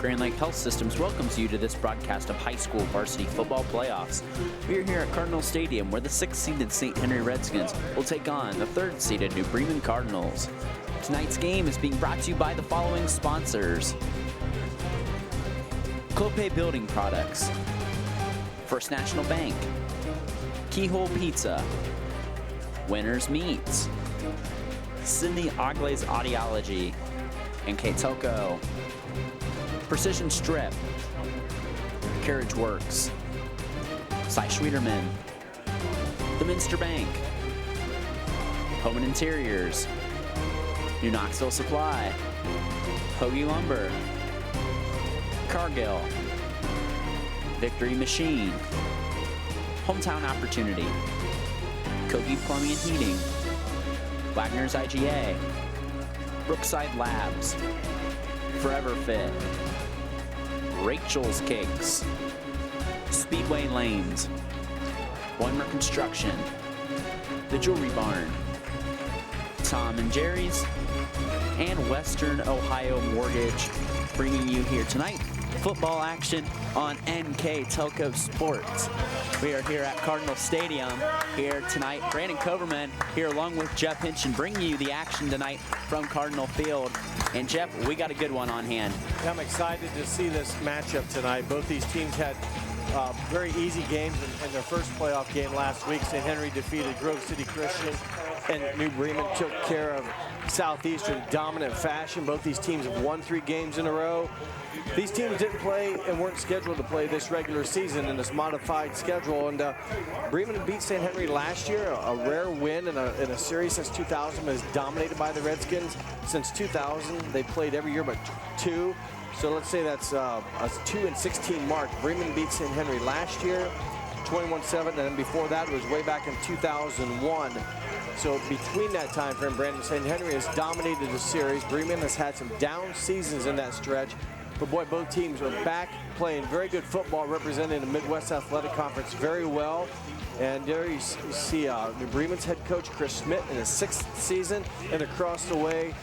Grand Lake Health Systems welcomes you to this broadcast of high school varsity football playoffs. We are here at Cardinal Stadium where the 6th-seeded St. Henry Redskins will take on the 3rd-seeded New Bremen Cardinals. Tonight's game is being brought to you by the following sponsors: Clopay Building Products, First National Bank, Keyhole Pizza, Winners Meats, Sydney Ogles Audiology, NKTelco, Precision Strip, Carriage Works, Cy Schwederman, the Minster Bank, Home and Interiors, New Knoxville Supply, Hoagie Lumber, Cargill, Victory Machine, Hometown Opportunity, Kogi Plumbing and Heating, Wagner's IGA, Brookside Labs, Forever Fit, Rachel's Cakes, Speedway Lanes, Weimer Construction, The Jewelry Barn, Tom and Jerry's, and Western Ohio Mortgage, bringing you here tonight football action on NKTelco Sports. We are here at Cardinal Stadium here tonight. Brandon Coverman here along with Jeff Hinchin bringing you the action tonight from Cardinal Field. And Jeff, we got a good one on hand. I'm excited to see this matchup tonight. Both these teams had very easy games in their first playoff game last week. St. Henry defeated Grove City Christian, and New Bremen took care of Southeastern in dominant fashion. Both these teams have won 3 games in a row. These teams didn't play and weren't scheduled to play this regular season in this modified schedule. And Bremen beat St. Henry last year, a rare win in a series since 2000, was dominated by the Redskins. Since 2000, they played every year but 2. So let's say that's a 2-16 mark. Bremen beat St. Henry last year, 21-7, and then before that it was way back in 2001. So between that time frame, Brandon, St. Henry has dominated the series. Bremen has had some down seasons in that stretch. But boy, both teams are back playing very good football, representing the Midwest Athletic Conference very well. And there you see New Bremen's head coach Chris Schmidt in his 6th season, and across the way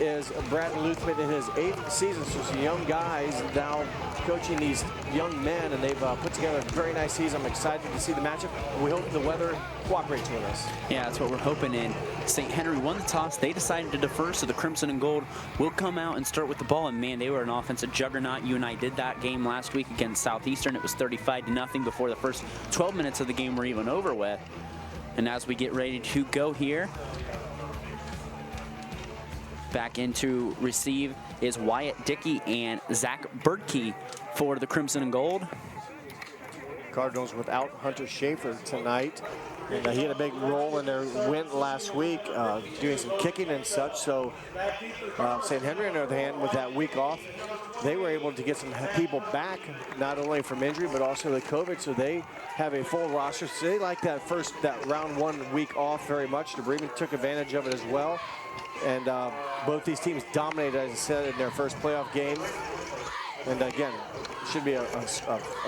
is Brad Luthman in his 8th season. So some young guys now coaching these young men, and they've put together a very nice season. I'm excited to see the matchup. We hope the weather cooperates with us. Yeah, that's what we're hoping in. St. Henry won the toss. They decided to defer, so the Crimson and Gold will come out and start with the ball. And man, they were an offensive juggernaut. You and I did that game last week against Southeastern. It was 35-0 before the first 12 minutes of the game were even over with. And as we get ready to go here, back in to receive is Wyatt Dickey and Zach Birdkey for the Crimson and Gold. Cardinals without Hunter Schaefer tonight. And he had a big role in their win last week, doing some kicking and such. So St. Henry, on the other hand, with that week off, they were able to get some people back, not only from injury, but also the COVID. So they have a full roster. So they like that round 1 week off very much. The Bremen took advantage of it as well. And both these teams dominated, as I said, in their first playoff game. And again, should be a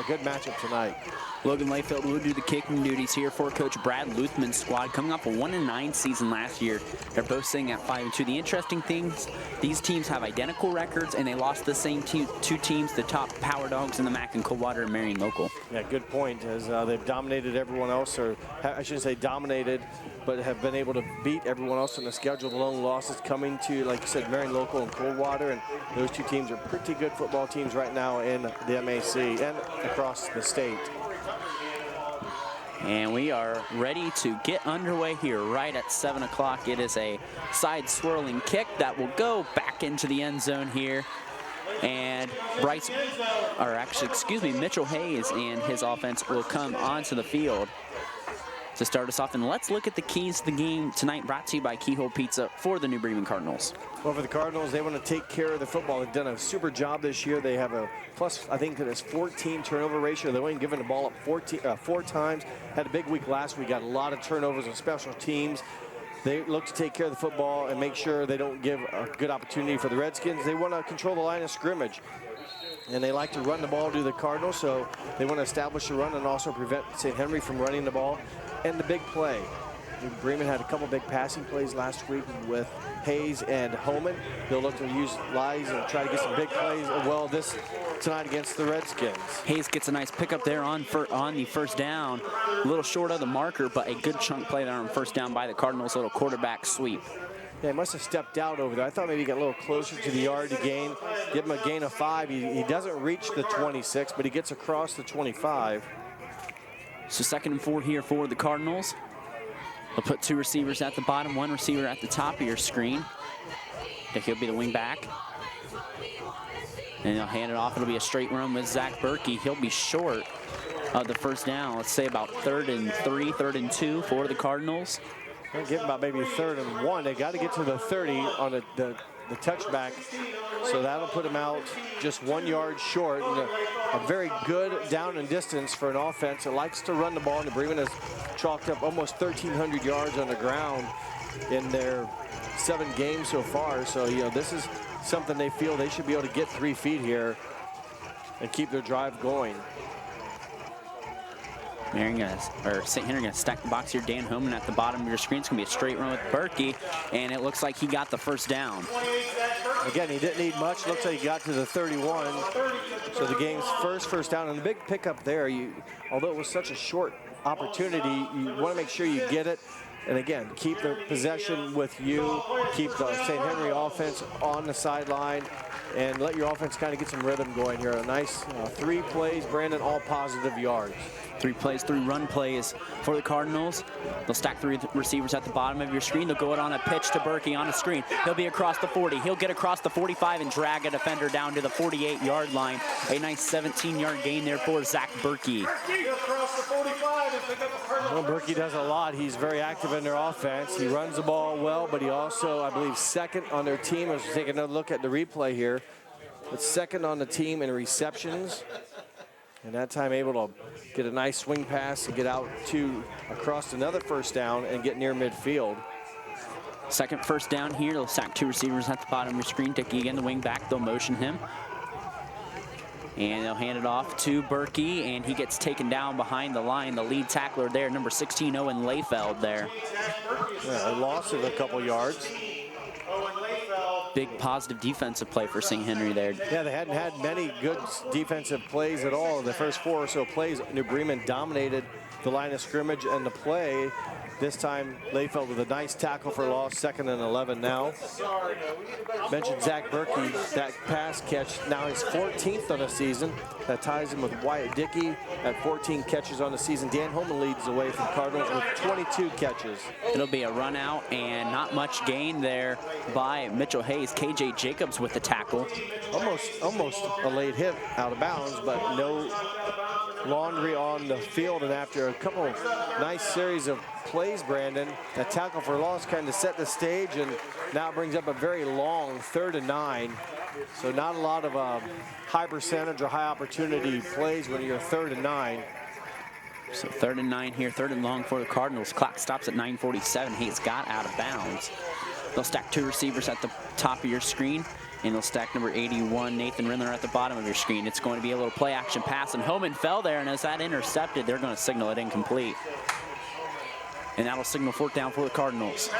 good matchup tonight. Logan Layfield will do the kicking duties here for Coach Brad Luthman's squad, coming off a 1-9 season last year. They're both sitting at 5-2. The interesting things, these teams have identical records, and they lost the same two teams, the top power dogs in the MAC and Coldwater and Marion Local. Yeah, good point. As they've dominated everyone else, or I shouldn't say dominated, but have been able to beat everyone else on the schedule. The lone losses coming to, like you said, Marion Local and Coldwater, and those 2 teams are pretty good football teams right now in the MAC and across the state. And we are ready to get underway here right at 7 o'clock. It is a side swirling kick that will go back into the end zone here. And Mitchell Hayes and his offense will come onto the field to start us off. And let's look at the keys to the game tonight, brought to you by Keyhole Pizza for the New Bremen Cardinals. Well, for the Cardinals, they want to take care of the football. They've done a super job this year. They have a plus, I think, that is 14 turnover ratio. They've only given the ball up 4 times. Had a big week last week. Got a lot of turnovers on special teams. They look to take care of the football and make sure they don't give a good opportunity for the Redskins. They want to control the line of scrimmage. And they like to run the ball to the Cardinals, so they want to establish a run and also prevent St. Henry from running the ball. And the big play. Bremen had a couple big passing plays last week with Hayes and Homan. They'll look to use Lies and try to get some big plays as well tonight against the Redskins. Hayes gets a nice pickup there on the first down. A little short of the marker, but a good chunk play there on first down by the Cardinals. A little quarterback sweep. Yeah, he must have stepped out over there. I thought maybe he got a little closer to the yard to gain. Give him a gain of 5. He doesn't reach the 26, but he gets across the 25. So 2nd and 4 here for the Cardinals. They'll put 2 receivers at the bottom, 1 receiver at the top of your screen. I think he'll be the wing back. And they'll hand it off. It'll be a straight run with Zach Berkey. He'll be short of the first down. Let's say about 3rd and 3, 3rd and 2 for the Cardinals. They're getting about maybe 3rd and 1. They got to get to the 30 on the touchback. So that'll put them out just 1 yard short. And a very good down and distance for an offense that likes to run the ball. And Bremen has chalked up almost 1,300 yards on the ground in their 7 games so far. So, you know, this is something they feel they should be able to get 3 feet here and keep their drive going. St. Henry gonna stack the box here. Dan Homan at the bottom of your screen. It's gonna be a straight run with Berkey, and it looks like he got the first down. Again, he didn't need much. Looks like he got to the 31. So the game's first down, and the big pickup there. Although it was such a short opportunity, you want to make sure you get it. And again, keep the possession with you. Keep the St. Henry offense on the sideline, and let your offense kind of get some rhythm going here. A nice 3 plays, Brandon, all positive yards. 3 plays, 3 run plays for the Cardinals. They'll stack 3 receivers at the bottom of your screen. They'll go out on a pitch to Berkey on the screen. He'll be across the 40. He'll get across the 45 and drag a defender down to the 48-yard line. A nice 17-yard gain there for Zach Berkey. Well, Berkey does a lot. He's very active in their offense. He runs the ball well, but he also, I believe, 2nd on their team. Let's take another look at the replay here. But 2nd on the team in receptions. And that time able to get a nice swing pass and get out across another first down and get near midfield. 2nd first down here. They'll stack 2 receivers at the bottom of your screen. Dickey again, the wing back. They'll motion him. And they'll hand it off to Berkey, and he gets taken down behind the line. The lead tackler there, number 16, Owen Layfeld there. Yeah, a loss of a couple yards. Big positive defensive play for St. Henry there. Yeah, they hadn't had many good defensive plays at all. The first 4 or so plays, New Bremen dominated the line of scrimmage and the play. This time, Layfeld with a nice tackle for loss, 2nd and 11 now. Mentioned Zach Berkey, that pass catch, now his 14th on the season. That ties him with Wyatt Dickey at 14 catches on the season. Dan Homan leads the way for the Cardinals with 22 catches. It'll be a run out and not much gain there by Mitchell Hayes. KJ Jacobs with the tackle. Almost a late hit out of bounds, but no laundry on the field. And after a couple of nice series of plays, Brandon, that tackle for loss kind of set the stage, and now brings up a very long 3rd and 9. So not a lot of high percentage or high opportunity plays when you're 3rd and 9. So 3rd and 9 here, 3rd and long for the Cardinals. Clock stops at 9:47. Hayes got out of bounds. They'll stack 2 receivers at the top of your screen, and they'll stack number 81, Nathan Rindler, at the bottom of your screen. It's going to be a little play action pass, and Homan fell there, and as that intercepted, they're going to signal it incomplete. And that'll signal 4th down for the Cardinals.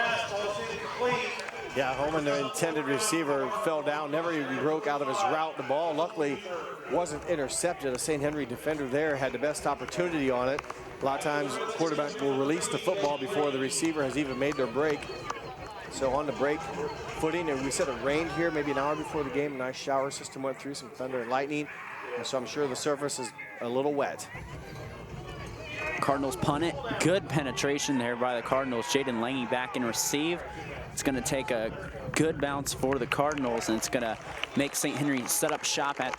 Yeah, Homan, their intended receiver, fell down, never even broke out of his route. The ball, luckily, wasn't intercepted. A St. Henry defender there had the best opportunity on it. A lot of times, the quarterback will release the football before the receiver has even made their break. So on the break footing, and we said it rained here maybe an hour before the game. A nice shower system went through, some thunder and lightning. And so I'm sure the surface is a little wet. Cardinals punt it. Good penetration there by the Cardinals. Jaden Lange back in receive. It's going to take a good bounce for the Cardinals, and it's going to make St. Henry set up shop at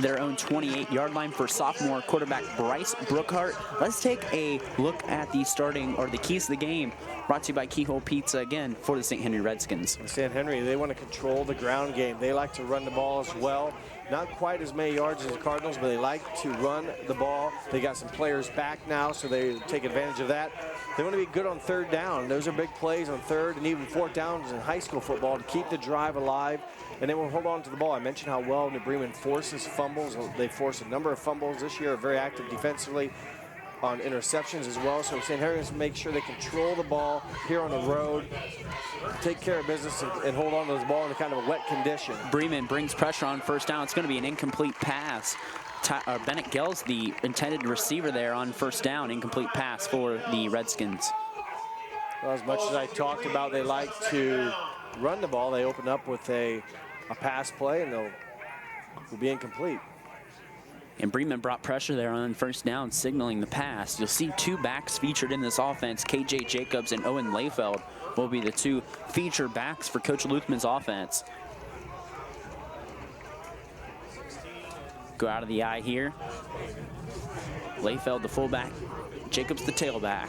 their own 28-yard line for sophomore quarterback Bryce Brookhart. Let's take a look at the keys to the game, brought to you by Keyhole Pizza again for the St. Henry Redskins. St. Henry, they want to control the ground game. They like to run the ball as well. Not quite as many yards as the Cardinals, but they like to run the ball. They got some players back now, so they take advantage of that. They want to be good on 3rd down. Those are big plays on 3rd and even 4th downs in high school football to keep the drive alive, and they will hold on to the ball. I mentioned how well New Bremen forces fumbles. They force a number of fumbles this year, are very active defensively. on interceptions as well. So St. Henry has to make sure they control the ball here on the road, take care of business, and hold on to this ball in a kind of a wet condition. Bremen brings pressure on first down. It's going to be an incomplete pass. Bennett Gell's the intended receiver there on first down. Incomplete pass for the Redskins. Well, as much as I talked about they like to run the ball, they open up with a pass play, and will be incomplete. And Bremen brought pressure there on first down, signaling the pass. You'll see two backs featured in this offense. KJ Jacobs and Owen Layfeld will be the two featured backs for Coach Luthman's offense. Go out of the eye here. Layfeld, the fullback. Jacobs, the tailback.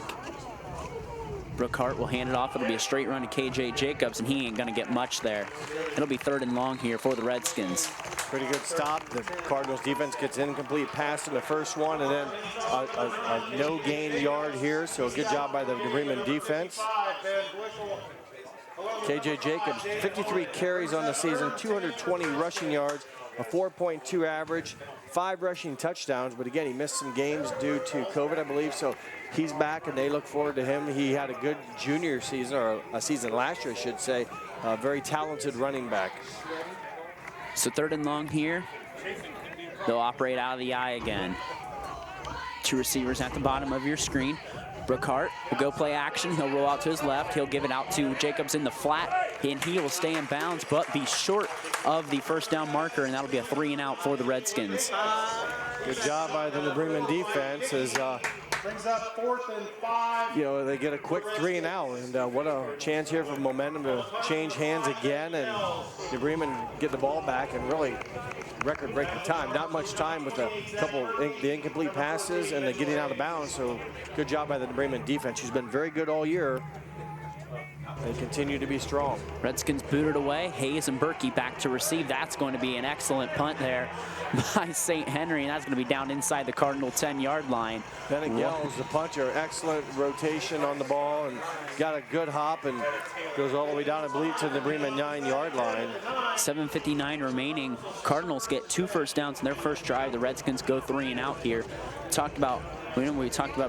Brookhart will hand it off. It'll be a straight run to KJ Jacobs, and he ain't going to get much there. It'll be 3rd and long here for the Redskins. Pretty good stop. The Cardinals defense gets incomplete pass in the first one, and then a no gain yard here. So a good job by the Bremen defense. KJ Jacobs, 53 carries on the season, 220 rushing yards, a 4.2 average, 5 rushing touchdowns. But again, he missed some games due to COVID, I believe. So he's back, and they look forward to him. He had a good junior season, or a season last year, I should say. A very talented running back. So 3rd and long here. They'll operate out of the eye again. Two receivers at the bottom of your screen. Brookhart will go play action. He'll roll out to his left. He'll give it out to Jacobs in the flat, and he will stay in bounds, but be short of the first down marker, and that'll be a 3 and out for the Redskins. Good job by the Bremen defense as brings up 4th and 5. You know, they get a quick 3 and out, and what a chance here for momentum to change hands again, and the Bremen get the ball back and really record-breaking time. Not much time with a couple the incomplete passes and the getting out of bounds. So good job by the Bremen defense, who's been very good all year. They continue to be strong. Redskins booted away. Hayes and Berkey back to receive. That's going to be an excellent punt there by St. Henry, and that's going to be down inside the Cardinal 10-yard line. Bennett Gell's the puncher. Excellent rotation on the ball, and got a good hop and goes all the way down, I believe, to the Bremen 9-yard line. 7:59 remaining. Cardinals get 2 first downs in their first drive. The Redskins go 3 and out here. We talked about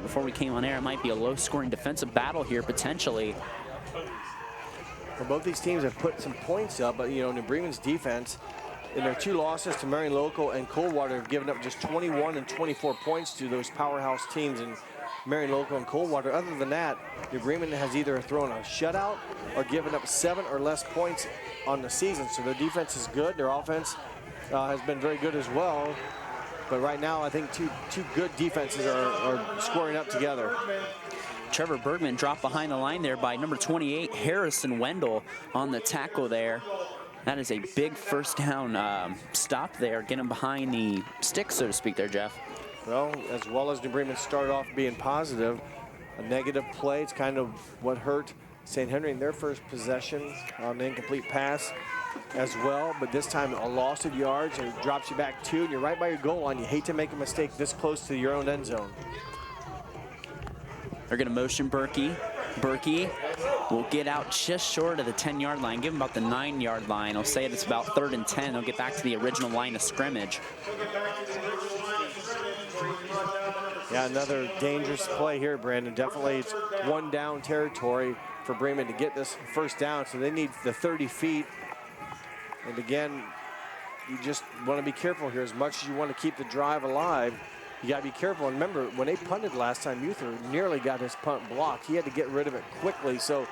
before we came on air, it might be a low-scoring defensive battle here potentially. Well, both these teams have put some points up, but you know, New Bremen's defense, in their 2 losses to Marion Local and Coldwater, have given up just 21 and 24 points to those powerhouse teams in Marion Local and Coldwater. Other than that, New Bremen has either thrown a shutout or given up 7 or less points on the season. So their defense is good. Their offense has been very good as well. But right now, I think two good defenses are scoring up together. Trevor Bergman dropped behind the line there by number 28, Harrison Wendell, on the tackle there. That is a big first down stop there, getting behind the stick, so to speak there, Jeff. Well as New Bremen started off being positive, a negative play, it's kind of what hurt St. Henry in their first possession on the incomplete pass as well. But this time a loss of yards, and it drops you back 2, and you're right by your goal line. You hate to make a mistake this close to your own end zone. They're going to motion Berkey. Berkey will get out just short of the 10-yard line. Give him about the 9-yard line. I'll say it's about 3rd and 10. They'll get back to the original line of scrimmage. Yeah, another dangerous play here, Brandon. Definitely it's 1 down territory for Bremen to get this first down, so they need the 30 feet. And again, you just want to be careful here. As much as you want to keep the drive alive, you got to be careful. And remember, when they punted last time, Uther nearly got his punt blocked. He had to get rid of it quickly. So,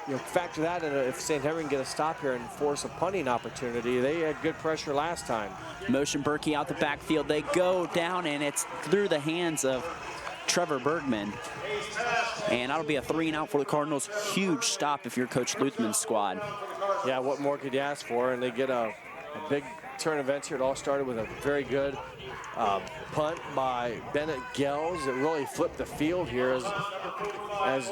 you know, factor that in. If St. Henry can get a stop here and force a punting opportunity, they had good pressure last time. Motion Berkey out the backfield. They go down, and it's through the hands of Trevor Bergman. And that'll be a 3 and out for the Cardinals. Huge stop if you're Coach Luthman's squad. Yeah, what more could you ask for? And they get a big turn of events here. It all started with a very good punt by Bennett Gels. It really flipped the field here as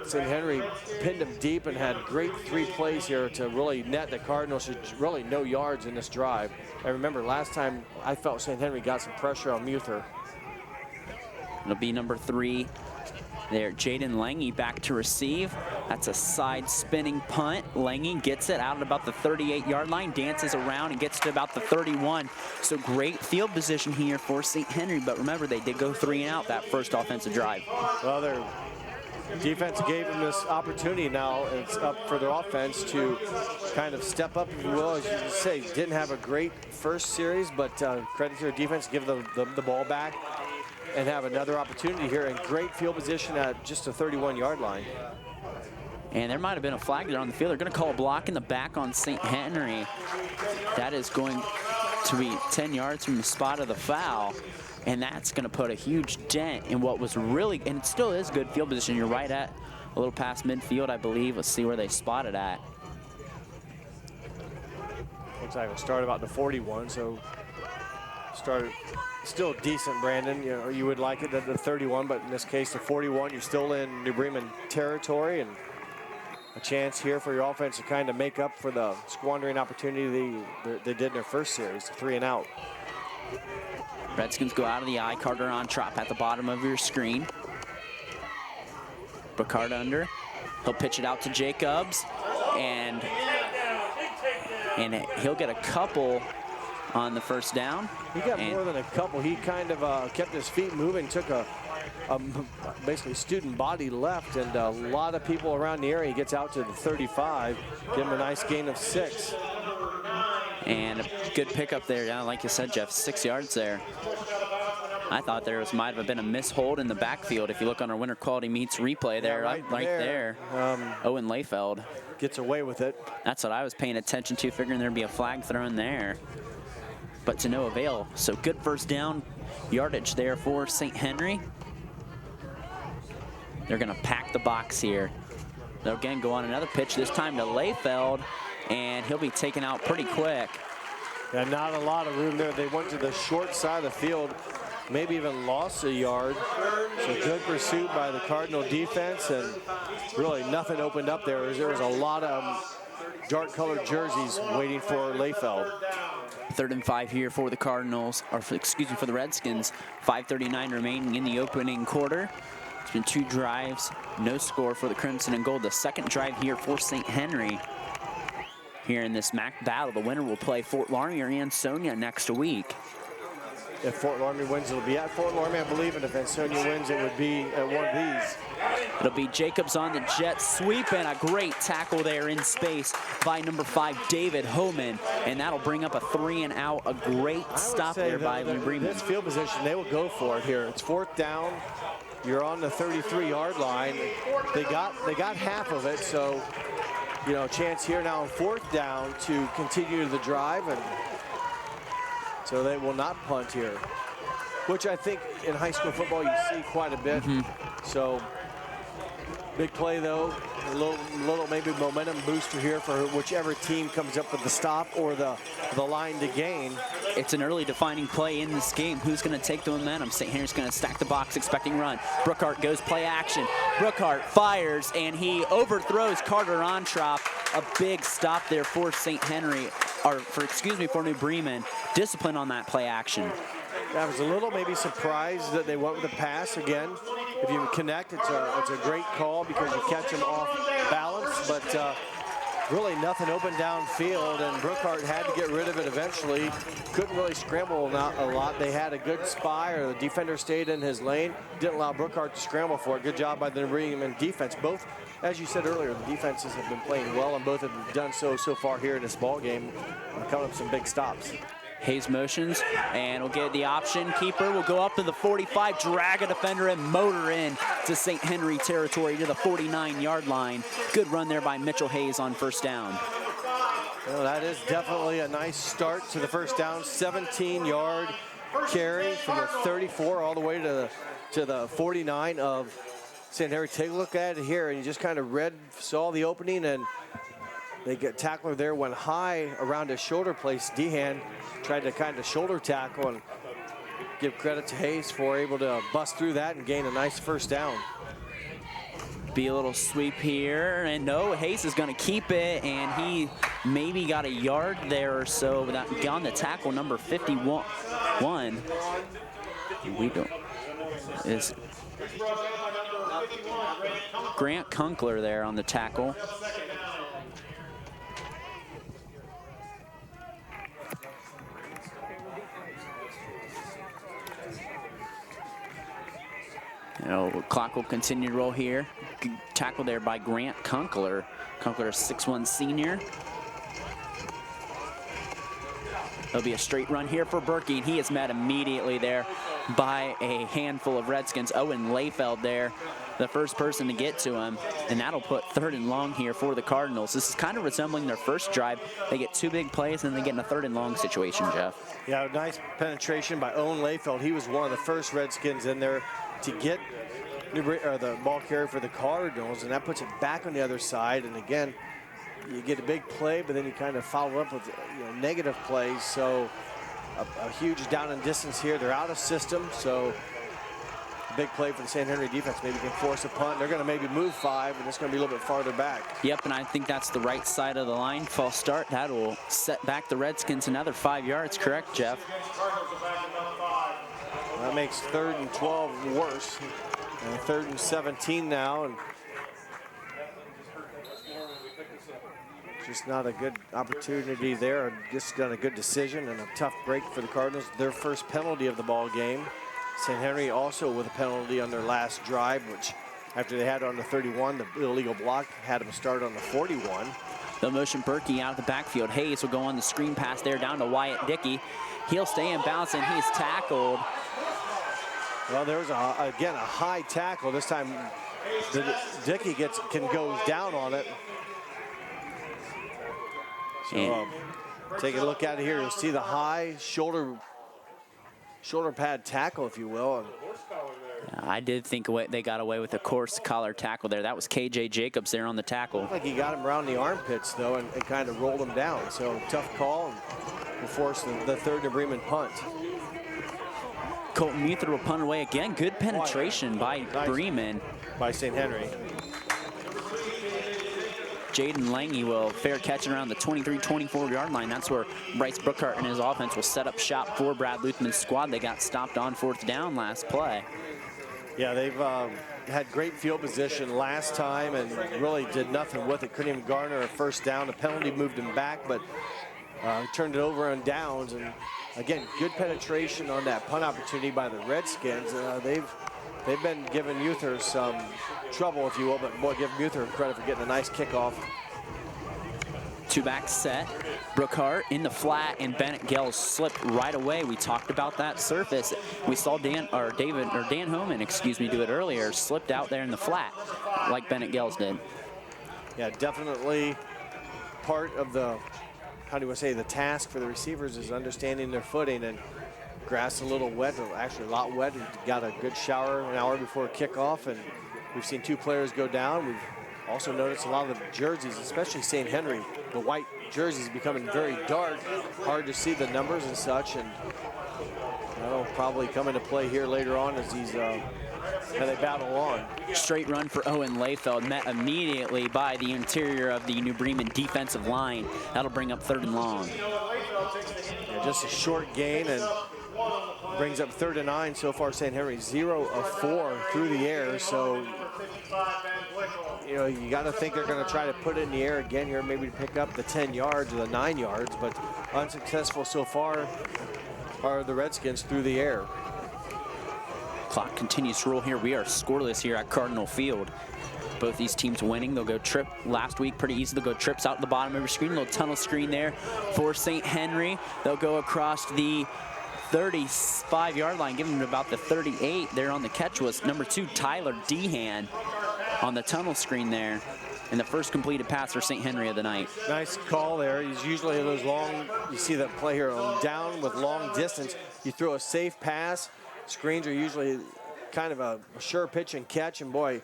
St. Henry pinned him deep and had great 3 plays here to really net the Cardinals. Really no yards in this drive. I remember last time I felt St. Henry got some pressure on Muther. It'll be number 3, there. Jaden Lange back to receive. That's a side spinning punt. Lange gets it out at about the 38-yard line, dances around and gets to about the 31. So great field position here for St. Henry, but remember, they did go 3 and out that first offensive drive. Well, their defense gave them this opportunity now. It's up for their offense to kind of step up, if you will. As you say, didn't have a great first series, but credit to their defense, give them the ball back and have another opportunity here in great field position at just a 31-yard line. And there might have been a flag there on the field. They're going to call a block in the back on St. Henry. That is going to be 10 yards from the spot of the foul. And that's going to put a huge dent in what was really, and it still is good field position. You're right at a little past midfield, I believe. Let's see where they spot it at. Looks like it'll start about the 41, so started still decent, Brandon. You know, you would like it at the 31, but in this case, the 41, you're still in New Bremen territory, and a chance here for your offense to kind of make up for the squandering opportunity they did in their first series, 3 and out. Redskins go out of the eye. Carter on trap at the bottom of your screen. Brookhart under. He'll pitch it out to Jacobs, and he'll get a couple on the first down. He got more than a couple. He kind of kept his feet moving, took a basically student body left, and a lot of people around the area. He gets out to the 35, give him a nice gain of 6. And a good pickup there, yeah, like you said, Jeff, 6 yards there. I thought there might have been a mishold in the backfield. If you look on our Winter Quality Meets replay there, yeah, right there. Owen Layfeld gets away with it. That's what I was paying attention to, figuring there'd be a flag thrown there, but to no avail. So good first down yardage there for St. Henry. They're going to pack the box here. They'll again go on another pitch, this time to Layfeld, and he'll be taken out pretty quick. Yeah, not a lot of room there. They went to the short side of the field, maybe even lost a yard. So good pursuit by the Cardinal defense, and really nothing opened up there. There was a lot of dark colored jerseys waiting for Layfeld. 3rd and 5 here for the Cardinals, or for the Redskins. 5:39 remaining in the opening quarter. It's been 2 drives, no score for the Crimson and Gold. The second drive here for St. Henry. Here in this MAC battle, the winner will play Fort Laramie or Ansonia next week. If Fort Laramie wins, it'll be at Fort Laramie, I believe, and if Ansonia wins, it would be at one of these. It'll be Jacobs on the jet sweep, and a great tackle there in space by number 5, David Homan, and that'll bring up a 3 and out. A great stop there by New Bremen. This field position, they will go for it here. It's 4th down. You're on the 33-yard line. They got half of it, so you know, chance here now on 4th down to continue the drive, and so they will not punt here, which I think in high school football you see quite a bit. So big play though, a little maybe momentum booster here for whichever team comes up with the stop or the line to gain. It's an early defining play in this game. Who's going to take the momentum? St. Henry's going to stack the box, expecting run. Brookhart goes play action. Brookhart fires, and he overthrows Carter Ontrop. A big stop there for St. Henry, or for New Bremen. Discipline on that play action. I was a little maybe surprised that they went with the pass again. If you connect, it's a great call because you catch them off balance, but really nothing open downfield, and Brookhart had to get rid of it eventually. Couldn't really scramble a lot. They had a good spy, or the defender stayed in his lane. Didn't allow Brookhart to scramble for it. Good job by the Bremen defense. Both, as you said earlier, the defenses have been playing well, and both have done so far here in this ball game, coming up some big stops. Hayes motions, and we'll get the option. Keeper will go up to the 45, drag a defender, and motor in to St. Henry territory to the 49-yard line. Good run there by Mitchell Hayes on first down. Well, that is definitely a nice start to the first down. 17-yard carry from the 34 all the way to the 49 of St. Henry. Take a look at it here, and you just kind of saw the opening, and they get tackler there, went high around his shoulder, placed D-hand, tried to kind of shoulder tackle, and give credit to Hayes for able to bust through that and gain a nice first down. Be a little sweep here, and no, Hayes is going to keep it, and he maybe got a yard there or so without on the tackle, number 51. We don't. Grant Kunkler there on the tackle. Clock will continue to roll here. Tackle there by Grant Kunkler. Kunkler, a 6'1" senior. There'll be a straight run here for Berkey, and he is met immediately there by a handful of Redskins. Owen Layfeld there, the first person to get to him, and that'll put 3rd and long here for the Cardinals. This is kind of resembling their first drive. They get 2 big plays, and they get in a 3rd and long situation, Jeff. Yeah, nice penetration by Owen Layfeld. He was one of the first Redskins in there to get the ball carrier for the Cardinals, and that puts it back on the other side. And again, you get a big play, but then you kind of follow up with negative plays. So a huge down and distance here. They're out of system, so a big play for the St. Henry defense. Maybe can force a punt. They're going to maybe move 5, and it's going to be a little bit farther back. Yep, and I think that's the right side of the line. False start. That will set back the Redskins another 5 yards, correct, Jeff? That makes 3rd and 12 worse. And 3rd and 17 now, and just not a good opportunity there. Just done a good decision and a tough break for the Cardinals. Their first penalty of the ball game. St. Henry also with a penalty on their last drive, which after they had on the 31, the illegal block had them start on the 41. The motion Berkey out of the backfield. Hayes will go on the screen pass there down to Wyatt Dickey. He'll stay in bounds, and he's tackled. Well, there's again a high tackle. This time Dickey can go down on it. So take a look at it here. You'll see the high shoulder pad tackle, if you will. I did think they got away with a coarse collar tackle there. That was KJ Jacobs there on the tackle. Looked like he got him around the armpits though, and kind of rolled him down. So tough call, and will force the 3rd and Bremen punt. Colton Muther will punt away again. Good penetration by Bremen. By St. Henry. Jaden Lange will fair catch it around the 23-24 yard line. That's where Bryce Brookhart and his offense will set up shop for Brad Luthman's squad. They got stopped on 4th down last play. Yeah, they've had great field position last time and really did nothing with it. Couldn't even garner a 1st down. The penalty moved him back, but turned it over on downs. And again, good penetration on that punt opportunity by the Redskins. They've been giving Muther some trouble, if you will, but boy, give Muther credit for getting a nice kickoff. 2-back set. Brookhart in the flat, and Bennett Gales slipped right away. We talked about that surface. We saw Dan Homan, do it earlier, slipped out there in the flat like Bennett Gales did. Yeah, definitely part of the, the task for the receivers is understanding their footing, and grass a little wet, actually a lot wet. We got a good shower an hour before kickoff, and we've seen 2 players go down. We've also noticed a lot of the jerseys, especially St. Henry, the white jerseys becoming very dark, hard to see the numbers and such, and that'll probably come into play here later on as they battle on. Straight run for Owen Layfeld, met immediately by the interior of the New Bremen defensive line. That'll bring up 3rd and long. Yeah, just a short gain, and brings up 3rd and 9. So far, St. Henry 0 of 4 through the air. So, you got to think they're going to try to put it in the air again here, maybe to pick up the 10 yards or the 9 yards, but unsuccessful so far are the Redskins through the air. Clock continues to roll here. We are scoreless here at Cardinal Field. Both these teams winning. They'll go trip last week pretty easy. They'll go trips out the bottom of your screen. A little tunnel screen there for St. Henry. They'll go across the 35-yard line, giving them about the 38. There on the catch was number 2, Tyler Dehan, on the tunnel screen there. And the first completed pass for St. Henry of the night. Nice call there. He's usually those long, you see that play here, down with long distance. You throw a safe pass. Screens are usually kind of a sure pitch and catch, and boy,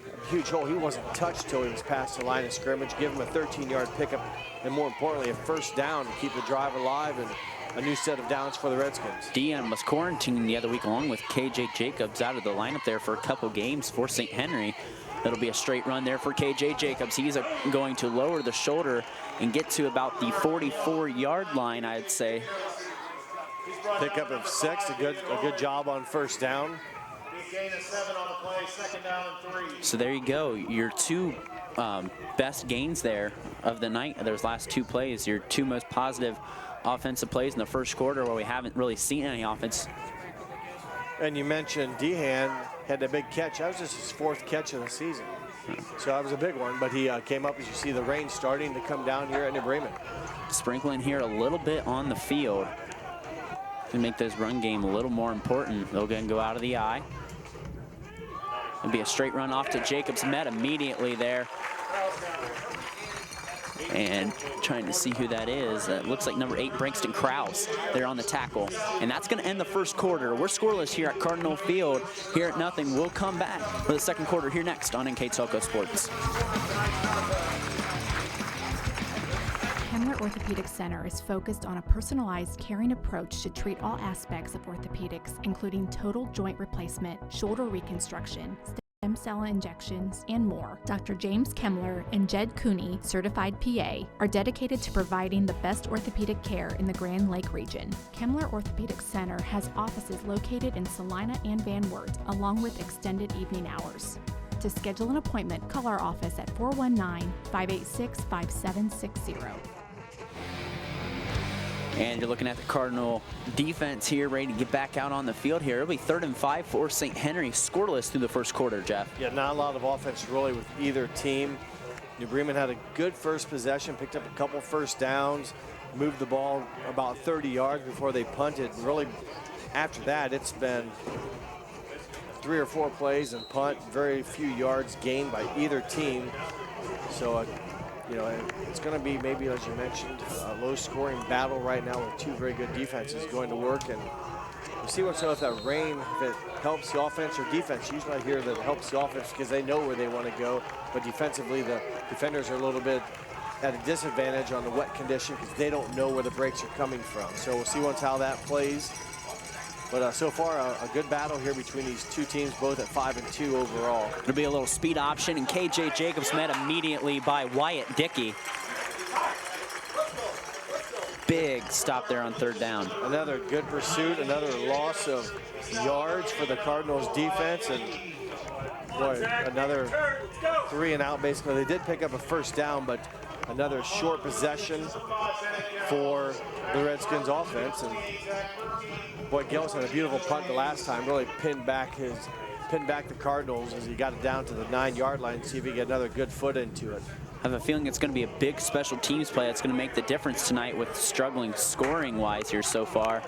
a huge hole. He wasn't touched till he was past the line of scrimmage. Give him a 13-yard pickup, and more importantly, a 1st down to keep the drive alive, and a new set of downs for the Redskins. Dean was quarantined the other week along with KJ Jacobs out of the lineup there for a couple games for St. Henry. It'll be a straight run there for KJ Jacobs. He's going to lower the shoulder and get to about the 44-yard line, I'd say. Pickup of 6, a good job on 1st down. Gain of 7 on the play, 2nd down and 3. So there you go. Your two best gains there of the night, those last 2 plays, your 2 most positive offensive plays in the first quarter where we haven't really seen any offense. And you mentioned Dehan had that big catch. That was just his 4th catch of the season. So that was a big one, but he came up, as you see the rain starting to come down here at New Bremen. Sprinkling here a little bit on the field to make this run game a little more important. They'll go out of the eye. It'll be a straight run off to Jacobs, met immediately there. And trying to see who that is. Looks like number 8, Brankston Krause, there on the tackle. And that's going to end the first quarter. We're scoreless here at Cardinal Field. Here at nothing. We'll come back for the second quarter here next on NKTelco Sports. Kemmler Orthopedic Center is focused on a personalized, caring approach to treat all aspects of orthopedics, including total joint replacement, shoulder reconstruction, stem cell injections, and more. Dr. James Kemmler and Jed Cooney, certified PA, are dedicated to providing the best orthopedic care in the Grand Lake region. Kemmler Orthopedic Center has offices located in Salina and Van Wert, along with extended evening hours. To schedule an appointment, call our office at 419-586-5760. And you're looking at the Cardinal defense here, ready to get back out on the field here. It'll be 3rd and 5 for St. Henry, scoreless through the first quarter, Jeff. Yeah, not a lot of offense really with either team. New Bremen had a good first possession, picked up a couple first downs, moved the ball about 30 yards before they punted. Really, after that, it's been 3 or 4 plays and punt, very few yards gained by either team. So, you know, it's going to be maybe, as you mentioned, a low-scoring battle right now with 2 very good defenses going to work. And we'll see what's up with that rain, if it helps the offense or defense. Usually I hear that it helps the offense because they know where they want to go. But defensively, the defenders are a little bit at a disadvantage on the wet condition because they don't know where the breaks are coming from. So we'll see how that plays. But so far, a good battle here between these 2 teams, both at 5-2 overall. It'll be a little speed option, and KJ Jacobs met immediately by Wyatt Dickey. Big stop there on 3rd down. Another good pursuit, another loss of yards for the Cardinals defense, and boy, another 3 and out basically. They did pick up a first down, but another short possession for the Redskins offense. And boy, Gillis had a beautiful punt the last time, really pinned back the Cardinals as he got it down to the 9-yard line, see if he can get another good foot into it. I have a feeling it's going to be a big special teams play that's going to make the difference tonight with struggling scoring-wise here so far.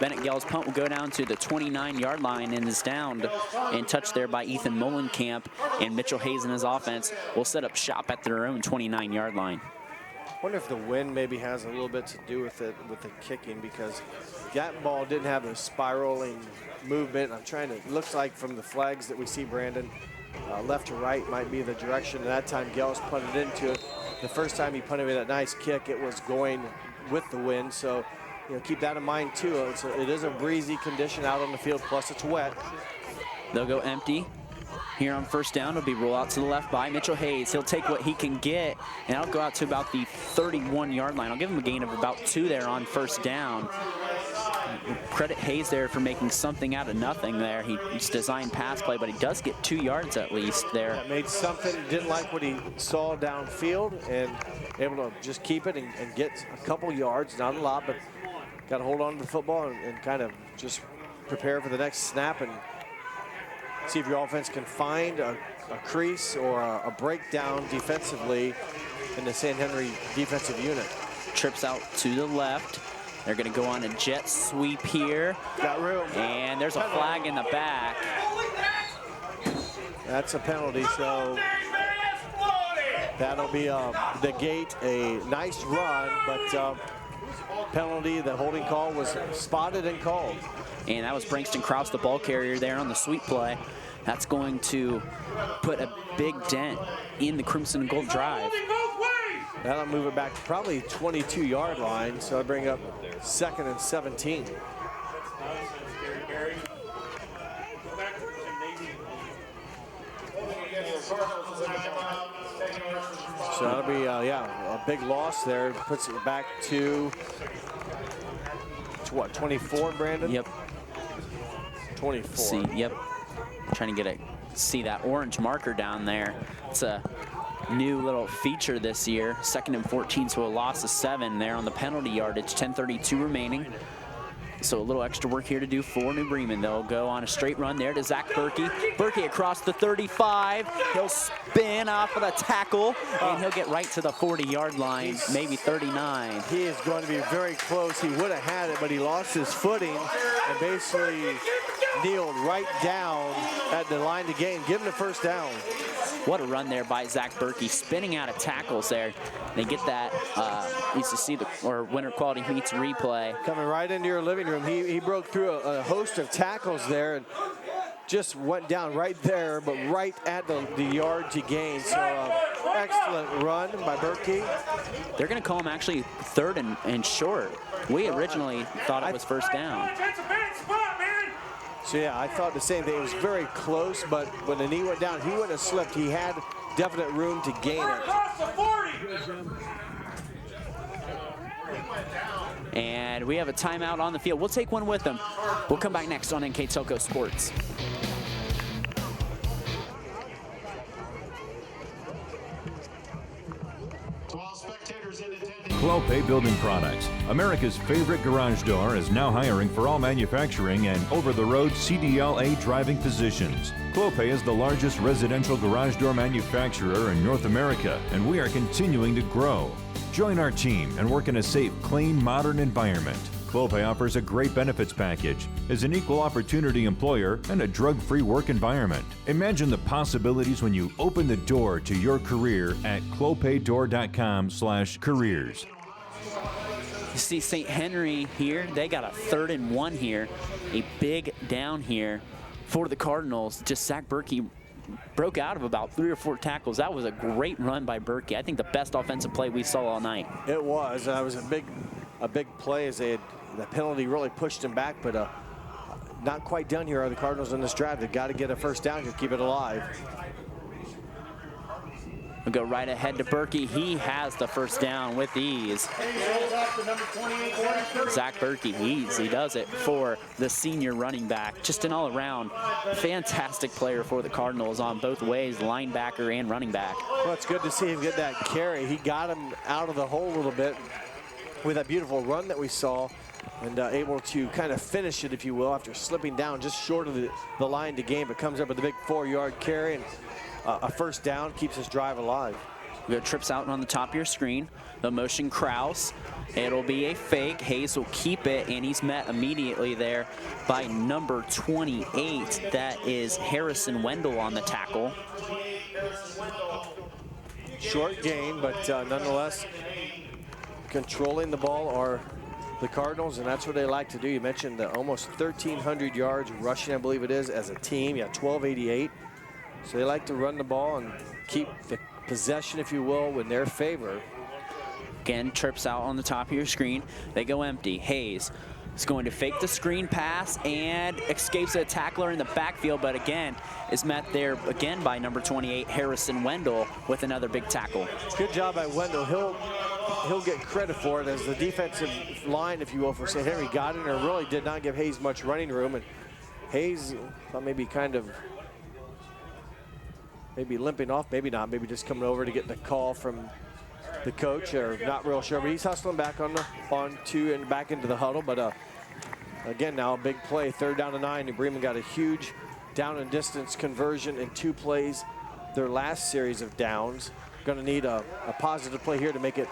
Bennett Gell's punt will go down to the 29-yard line and is downed and touched there by Ethan Molenkamp, and Mitchell Hayes and his offense will set up shop at their own 29-yard line. I wonder if the wind maybe has a little bit to do with it, with the kicking, because that ball didn't have a spiraling movement. I'm trying to, it looks like from the flags that we see, Brandon, left to right might be the direction. And that time Gels punted into it. The first time he punted with that nice kick, it was going with the wind. So, you know, keep that in mind too. It is a breezy condition out on the field, plus it's wet. They'll go empty. Here on 1st down, it'll be roll out to the left by Mitchell Hayes. He'll take what he can get, and I'll go out to about the 31-yard line. I'll give him a gain of about 2 there on 1st down. Credit Hayes there for making something out of nothing there. He's designed pass play, but he does get 2 yards at least there. Yeah, made something, didn't like what he saw downfield, and able to just keep it and get a couple yards, not a lot, but got to hold on to the football and kind of just prepare for the next snap and see if your offense can find a crease or a breakdown defensively in the St. Henry defensive unit. Trips out to the left. They're going to go on a jet sweep here. Got room. And there's a flag in the back. That's a penalty, so that'll be negate a nice run, but penalty, the holding call was spotted and called. And that was Brankston Krause, the ball carrier there on the sweep play. That's going to put a big dent in the Crimson and Gold drive. That'll move it back to probably 22-yard line, so I bring up 2nd and 17. So that'll be, yeah, a big loss there. Puts it back to what, 24, Brandon? Yep. 24. See, yep. Trying to see that orange marker down there. It's a new little feature this year. 2nd and 14, so a loss of 7 there on the penalty yardage. 10:32 remaining. So a little extra work here to do for New Bremen. They'll go on a straight run there to Zach Berkey. Berkey across the 35. He'll spin off of the tackle, and he'll get right to the 40-yard line, maybe 39. He is going to be very close. He would have had it, but he lost his footing and basically kneeled right down at the line to gain. Give him the first down. What a run there by Zach Berkey, spinning out of tackles there. They get that, needs to see Winter Quality Meets replay. Coming right into your living room. He broke through a host of tackles there and just went down right there, but right at the yard to gain. So excellent run by Berkey. They're going to call him actually 3rd and short. We originally thought it was first down. So yeah, I thought the same thing. It was very close, but when the knee went down, he wouldn't have slipped. He had definite room to gain it. And we have a timeout on the field. We'll take one with them. We'll come back next on NKTelco Sports. Clopay Building Products, America's favorite garage door, is now hiring for all manufacturing and over-the-road CDLA driving positions. Clopay is the largest residential garage door manufacturer in North America, and we are continuing to grow. Join our team and work in a safe, clean, modern environment. Clopay offers a great benefits package, is an equal opportunity employer, and a drug-free work environment. Imagine the possibilities when you open the door to your career at clopaydoor.com/careers. You see St. Henry here. They got a 3rd and 1 here. A big down here for the Cardinals. Just Zach Berkey broke out of about 3 or 4 tackles. That was a great run by Berkey. I think the best offensive play we saw all night. It was. It was a big play as the penalty really pushed him back, but not quite done here are the Cardinals in this drive. They've got to get a first down to keep it alive. We'll go right ahead to Berkey. He has the first down with ease. Zach Berkey, he does it for the senior running back. Just an all-around fantastic player for the Cardinals on both ways, linebacker and running back. Well, it's good to see him get that carry. He got him out of the hole a little bit with that beautiful run that we saw, and able to kind of finish it, if you will, after slipping down just short of the line to gain, but comes up with a big 4-yard carry and a first down, keeps his drive alive. We got trips out on the top of your screen. The motion Kraus. It'll be a fake. Hayes will keep it, and he's met immediately there by number 28. That is Harrison Wendell on the tackle. Short gain, but nonetheless, controlling the ball are the Cardinals, and that's what they like to do. You mentioned the almost 1,300 yards rushing, I believe it is, as a team. Yeah, 1,288. So they like to run the ball and keep the possession, if you will, in their favor. Again, trips out on the top of your screen. They go empty. Hayes is going to fake the screen pass and escapes a tackler in the backfield, but again, is met there again by number 28, Harrison Wendell, with another big tackle. Good job by Wendell. He'll get credit for it as the defensive line, if you will, for St. Henry got in and really did not give Hayes much running room. And Hayes maybe kind of limping off, maybe not, maybe just coming over to get the call from the coach, or not real sure, but he's hustling back on to and back into the huddle. But again, now a big play, 3rd down and 9. New Bremen got a huge down and distance conversion in 2 plays, their last series of downs. Going to need a positive play here to make it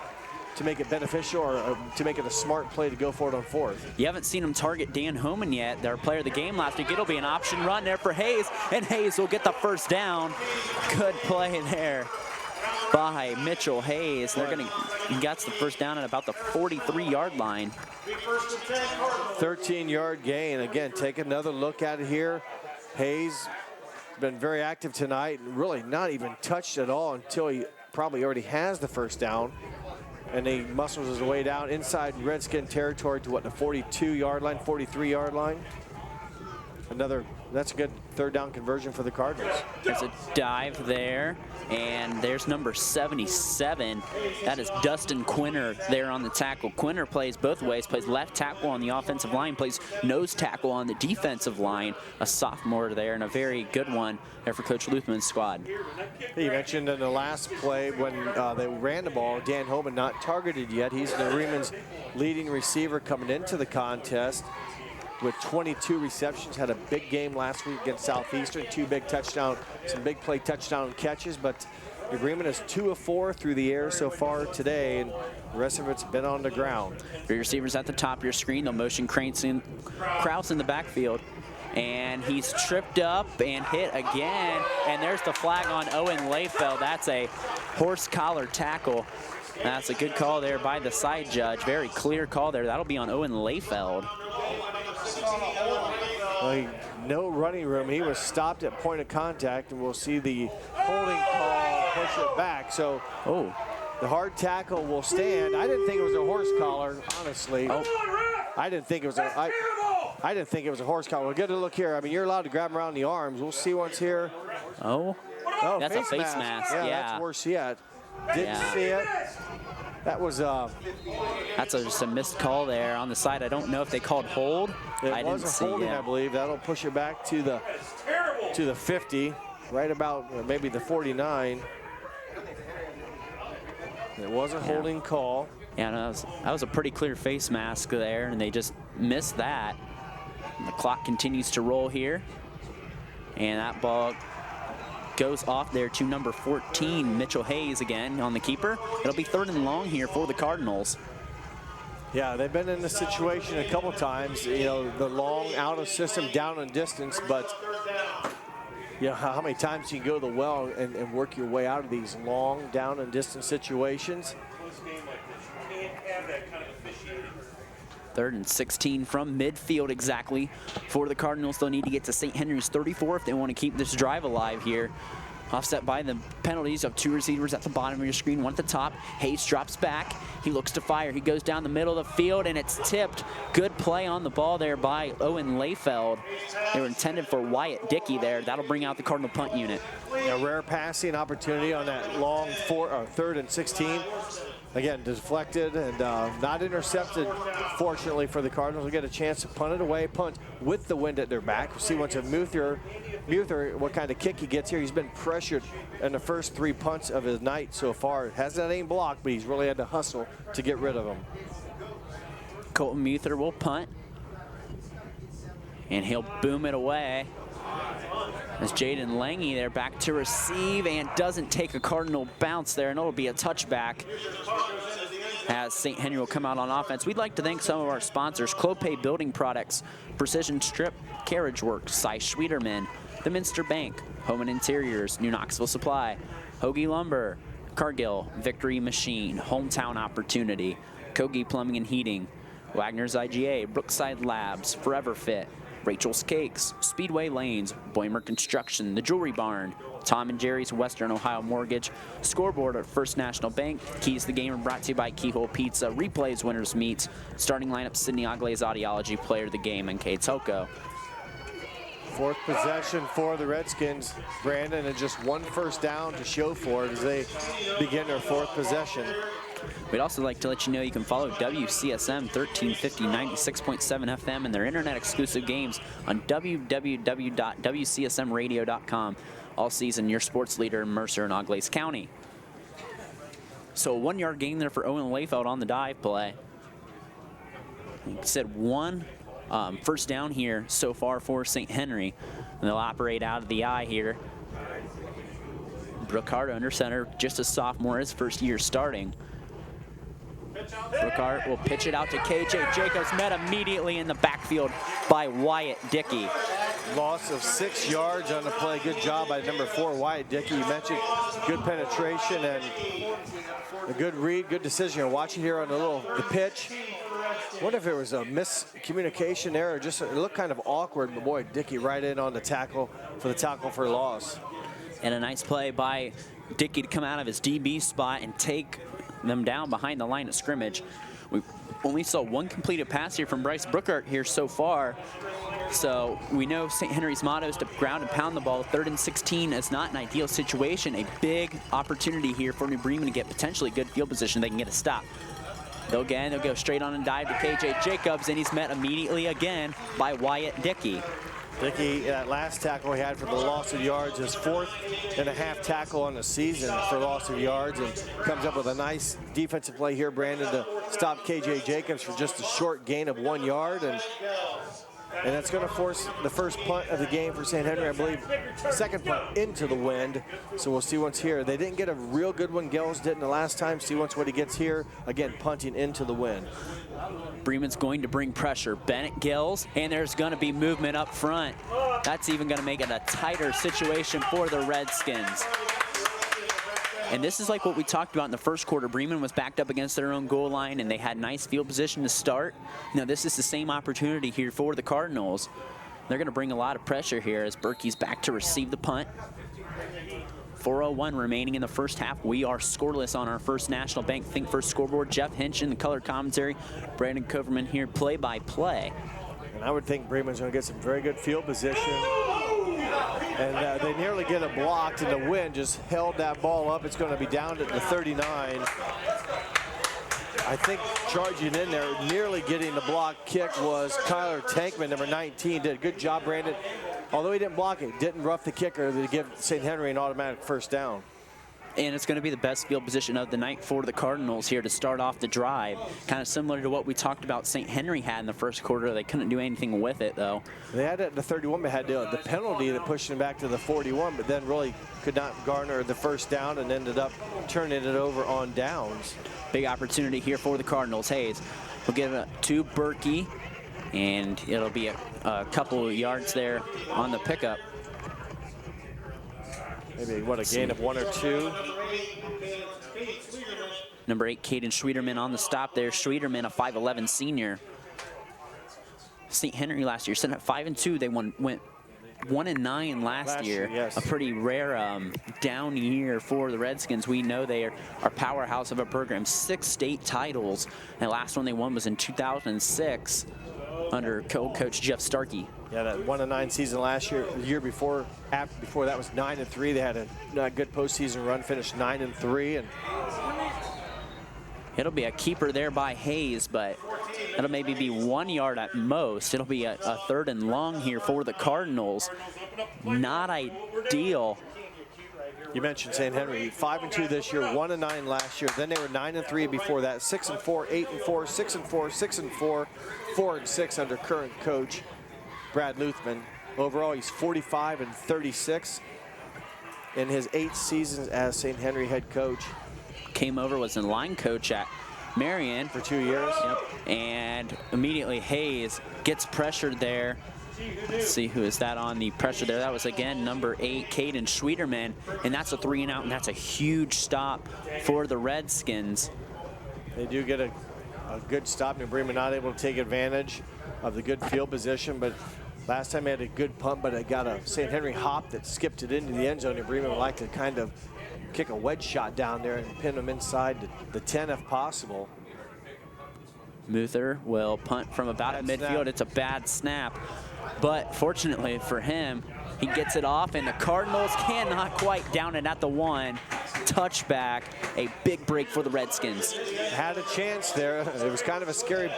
beneficial, or to make it a smart play to go for it on 4th. You haven't seen him target Dan Homan yet, their player of the game last week. It'll be an option run there for Hayes, and Hayes will get the first down. Good play there by Mitchell Hayes. He gets the first down at about the 43-yard line. 13-yard gain. Again, take another look at it here. Hayes been very active tonight, really not even touched at all until he probably already has the first down. And he muscles his way down inside Redskin territory to what, the 42-yard line, 43-yard line. That's a good third down conversion for the Cardinals. There's a dive there, and there's number 77. That is Dustin Quinner there on the tackle. Quinner plays both ways, plays left tackle on the offensive line, plays nose tackle on the defensive line. A sophomore there, and a very good one there for Coach Luthman's squad. You mentioned in the last play when they ran the ball, Dan Hoban not targeted yet. He's the Bremen's leading receiver coming into the contest with 22 receptions. Had a big game last week against Southeastern. 2 big touchdowns, some big play touchdown catches, but the Bremen is 2 of 4 through the air so far today, and the rest of it's been on the ground. Three receivers at the top of your screen. They'll motion Kraus in the backfield. And he's tripped up and hit again. And there's the flag on Owen Layfeld. That's a horse collar tackle. That's a good call there by the side judge. Very clear call there. That'll be on Owen Layfeld. Well, no running room. He was stopped at point of contact, and we'll see the holding call push it back. So the hard tackle will stand. I didn't think it was a horse collar, honestly. I didn't think it was a horse collar. We'll get a look here. I mean, you're allowed to grab him around the arms. We'll see once here. Oh, that's a face mask. Yeah, that's worse yet. Didn't see it. That was that's just a missed call there on the side. I don't know if they called hold. It was a holding, I believe. That'll push it back to the 50, right about maybe the 49. It was a holding call. Yeah, no, that was a pretty clear face mask there, and they just missed that. And the clock continues to roll here, and that ball goes off there to number 14, Mitchell Hayes again on the keeper. It'll be 3rd and long here for the Cardinals. Yeah, they've been in this situation a couple times, you know, the long out of system, down and distance, but you know, how many times you can go to the well and work your way out of these long down and distance situations. 3rd and 16 from midfield exactly for the Cardinals. They'll need to get to St. Henry's 34 if they want to keep this drive alive here. Offset by the penalties of 2 receivers at the bottom of your screen, 1 at the top. Hayes drops back. He looks to fire. He goes down the middle of the field, and it's tipped. Good play on the ball there by Owen Layfeld. They were intended for Wyatt Dickey there. That'll bring out the Cardinal punt unit. A rare passing opportunity on that long 3rd and 16. Again, deflected and not intercepted, fortunately for the Cardinals. We'll get a chance to punt it away, punt with the wind at their back. We'll see once a Muther, what kind of kick he gets here. He's been pressured in the first 3 punts of his night so far. Hasn't aimed blocked, but he's really had to hustle to get rid of him. Colton Muther will punt, and he'll boom it away. As Jaden Lange there back to receive and doesn't take a Cardinal bounce there, and it'll be a touchback as St. Henry will come out on offense. We'd like to thank some of our sponsors: Clopay Building Products, Precision Strip, Carriage Works, Cy Schwederman, the Minster Bank, Home and Interiors, New Knoxville Supply, Hoagie Lumber, Cargill, Victory Machine, Hometown Opportunity, Kogi Plumbing and Heating, Wagner's IGA, Brookside Labs, Forever Fit, Rachel's Cakes, Speedway Lanes, Boimer Construction, The Jewelry Barn, Tom and Jerry's Western Ohio Mortgage, Scoreboard at First National Bank, Keys to the Game are brought to you by Keyhole Pizza, Replays Winners Meets, starting lineup Sydney Agles Audiology, player of the game, NKTelco. 4th possession for the Redskins, Brandon, and just 1 first down to show for it as they begin their 4th possession. We'd also like to let you know you can follow WCSM 1350 96.7 FM and their internet exclusive games on www.wcsmradio.com. All season, your sports leader in Mercer and Auglaize County. So a 1-yard gain there for Owen Layfeld on the dive play. Like I said, 1 first down here so far for St. Henry. And they'll operate out of the eye here. Brookhart under center, just a sophomore, his first year starting. Brookhart will pitch it out to KJ Jacobs, met immediately in the backfield by Wyatt Dickey. Loss of 6 yards on the play. Good job by number 4, Wyatt Dickey. You mentioned good penetration and a good read, good decision. Watch it here on the pitch. What if it was a miscommunication there, or just it looked kind of awkward, but boy, Dickey right in on the tackle for loss. And a nice play by Dickey to come out of his DB spot and take them down behind the line of scrimmage. We only saw one completed pass here from Bryce Brookert here so far. So we know St. Henry's motto is to ground and pound the ball. 3rd and 16 is not an ideal situation. A big opportunity here for New Bremen to get potentially good field position. They can get a stop. They'll go straight on and dive to KJ Jacobs, and he's met immediately again by Wyatt Dickey. Dickey, that last tackle he had for the loss of yards, his 4.5 tackle on the season for loss of yards, and comes up with a nice defensive play here, Brandon, to stop KJ Jacobs for just a short gain of 1 yard. And that's going to force the first punt of the game for St. Henry, I believe, second punt into the wind. So we'll see what's here. They didn't get a real good one. Gills didn't the last time. See what he gets here. Again, punting into the wind. Bremen's going to bring pressure. Bennett Gills, and there's going to be movement up front. That's even going to make it a tighter situation for the Redskins. And this is like what we talked about in the first quarter. Bremen was backed up against their own goal line, and they had nice field position to start. Now, this is the same opportunity here for the Cardinals. They're going to bring a lot of pressure here as Berkey's back to receive the punt. 4:01 remaining in the first half. We are scoreless on our First National Bank Think First scoreboard. Jeff Hinch in the color commentary. Brandon Coverman here play-by-play. And I would think Bremen's going to get some very good field position. And they nearly get it blocked, and the wind just held that ball up. It's going to be down at the 39. I think charging in there, nearly getting the block kick was Kyler Tankman, number 19. Did a good job, Brandon. Although he didn't block it, didn't rough the kicker to give St. Henry an automatic first down. And it's going to be the best field position of the night for the Cardinals here to start off the drive. Kind of similar to what we talked about St. Henry had in the first quarter. They couldn't do anything with it, though. They had it at the 31, but had the penalty that pushed them back to the 41, but then really could not garner the first down and ended up turning it over on downs. Big opportunity here for the Cardinals. Hayes will give it to Berkey, and it'll be a couple of yards there on the pickup. Maybe, what, a gain of 1 or 2? Number 8, Caden Schwederman on the stop there. Schwederman, a 5'11 senior. St. Henry last year, sitting at 5-2. They went 1-9 last year. Yes. A pretty rare down year for the Redskins. We know they are a powerhouse of a program. 6 state titles. And the last one they won was in 2006 under Coach Jeff Starkey. Yeah, that 1-9 season last year. The year before that was 9-3. They had a good postseason run, finished 9-3, and it'll be a keeper there by Hayes, but it'll maybe be 1 yard at most. It'll be a 3rd and long here for the Cardinals. Not ideal. You mentioned St. Henry, 5-2 this year, 1-9 last year. Then they were 9-3 before that, 6-4, 8-4, 6-4, 6-4, 4-6 under current coach Brad Luthman. Overall, he's 45-36 in his 8 seasons as St. Henry head coach. Came over, was a line coach at Marion for 2 years. Yep. And immediately Hayes gets pressured there. Let's see who is that on the pressure there. That was, again, number 8, Caden Schwederman. And that's a 3-and-out, and that's a huge stop for the Redskins. They do get a good stop. New Bremen not able to take advantage of the good field position, but last time they had a good punt, but it got a St. Henry hop that skipped it into the end zone. New Bremen would like to kind of kick a wedge shot down there and pin them inside the 10 if possible. Muther will punt from about midfield. It's a bad snap, but fortunately for him, he gets it off, and the Cardinals cannot quite down it at the 1. Touchback, a big break for the Redskins. Had a chance there. It was kind of a scary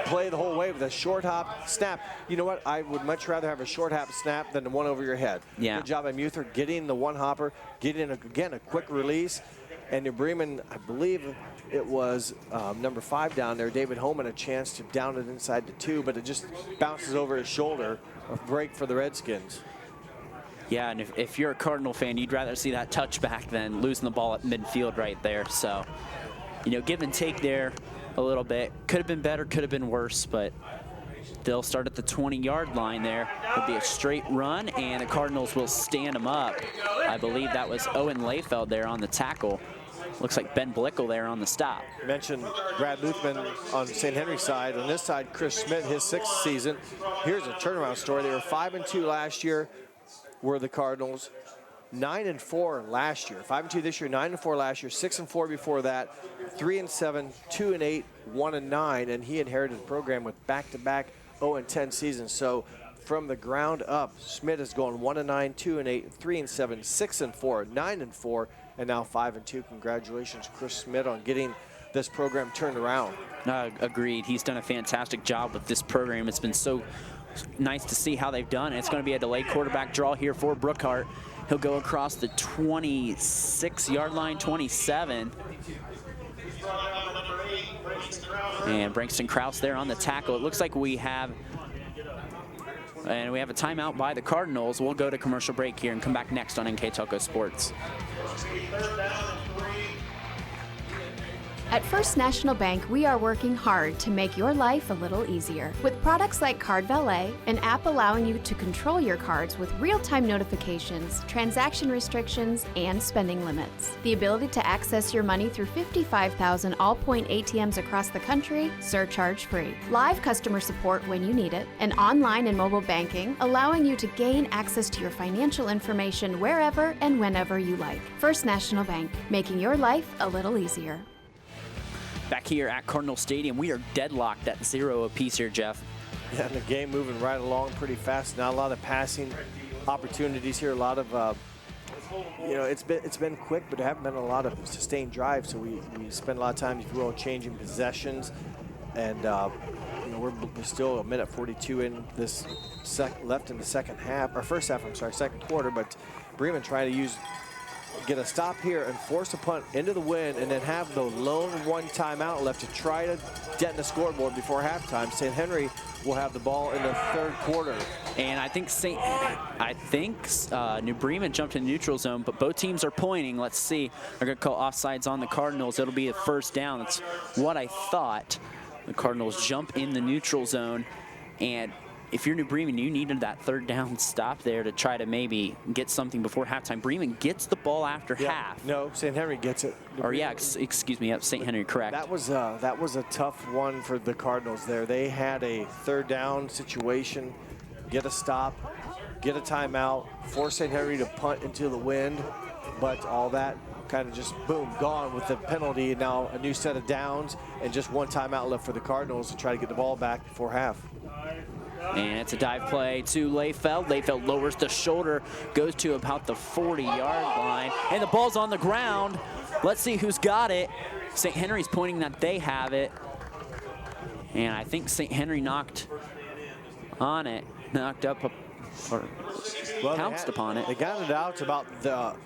play the whole way with a short hop snap. You know what? I would much rather have a short hop snap than the one over your head. Yeah. Good job by Muther getting the one hopper, getting, again, a quick release. And New Bremen, I believe it was number 5 down there, David Holman, a chance to down it inside the 2, but it just bounces over his shoulder. A break for the Redskins. Yeah, and if you're a Cardinal fan, you'd rather see that touchback than losing the ball at midfield right there. So, you know, give and take there a little bit. Could have been better, could have been worse, but they'll start at the 20-yard line there. It'll be a straight run, and the Cardinals will stand them up. I believe that was Owen Layfeld there on the tackle. Looks like Ben Blickel there on the stop. You mentioned Brad Luthman on St. Henry's side. On this side, Chris Schmidt, his 6th season. Here's a turnaround story. They were 5-2 last year, were the Cardinals. 9-4 last year. 5-2 this year, 9-4 last year, 6-4 before that, 3-7, 2-8, 1-9, and he inherited the program with back-to-back 0-10 seasons. So from the ground up, Schmidt has gone 1-9, 2-8, 3-7, 6-4, 9-4, and now 5-2. Congratulations, Chris Schmidt, on getting this program turned around. Agreed. He's done a fantastic job with this program. It's been so nice to see how they've done. It's going to be a delayed quarterback draw here for Brookhart. He'll go across the 26-yard line, 27. And Brankston Krause there on the tackle. It looks like we have a timeout by the Cardinals. We'll go to commercial break here and come back next on NKTelco Sports. At First National Bank, we are working hard to make your life a little easier. With products like Card Valet, an app allowing you to control your cards with real-time notifications, transaction restrictions, and spending limits. The ability to access your money through 55,000 all-point ATMs across the country, surcharge-free. Live customer support when you need it, and online and mobile banking, allowing you to gain access to your financial information wherever and whenever you like. First National Bank, making your life a little easier. Back here at Cardinal Stadium, we are deadlocked at 0 apiece here, Jeff. Yeah, and the game moving right along pretty fast. Not a lot of passing opportunities here. A lot of, it's been quick, but there haven't been a lot of sustained drives. So we spend a lot of time, if you will, changing possessions. And, we're still a minute 42 in this left in the second quarter. But Bremen trying to get a stop here and force a punt into the wind, and then have the lone one timeout left to try to dent the scoreboard before halftime. St. Henry will have the ball in the third quarter. And I think New Bremen jumped in neutral zone, but both teams are pointing. Let's see. They're going to call offsides on the Cardinals. It'll be a first down. That's what I thought. The Cardinals jump in the neutral zone, and if you're New Bremen, you needed that third down stop there to try to maybe get something before halftime. Bremen gets the ball after half. No, St. Henry gets it. Excuse me, St. Henry, correct. That was a tough one for the Cardinals there. They had a third down situation, get a stop, get a timeout, force St. Henry to punt into the wind, but all that kind of just, boom, gone with the penalty. Now a new set of downs and just one timeout left for the Cardinals to try to get the ball back before half. And it's a dive play to Layfeld. Layfeld lowers the shoulder, goes to about the 40-yard line, and the ball's on the ground. Let's see who's got it. St. Henry's pointing that they have it. And I think St. Henry knocked up or pounced upon it. They got it out to about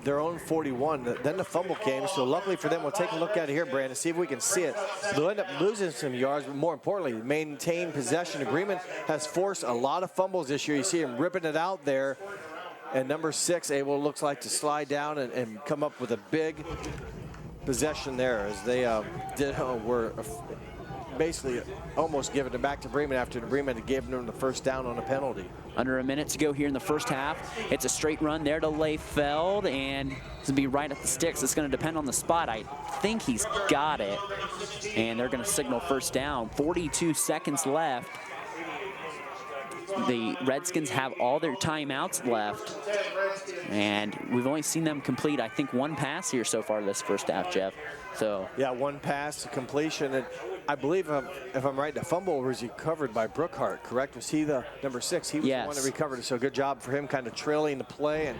their own 41. Then the fumble came, so luckily for them, we'll take a look at it here, Brandon, see if we can see it. They'll end up losing some yards, but more importantly, maintain possession. Agreement has forced a lot of fumbles this year. You see him ripping it out there. And number 6 looks like to slide down and come up with a big possession there, as they were basically almost giving it back to Bremen after Bremen had given them the first down on a penalty. Under a minute to go here in the first half. It's a straight run there to Layfeld, and it's going to be right at the sticks. It's going to depend on the spot. I think he's got it, and they're going to signal first down. 42 seconds left. The Redskins have all their timeouts left, and we've only seen them complete, I think, one pass here so far this first half, Jeff. So yeah, one pass to completion, and I believe, if I'm right, the fumble was recovered by Brookhart, correct? Was he the number 6? He was the one that recovered it, so good job for him kind of trailing the play, and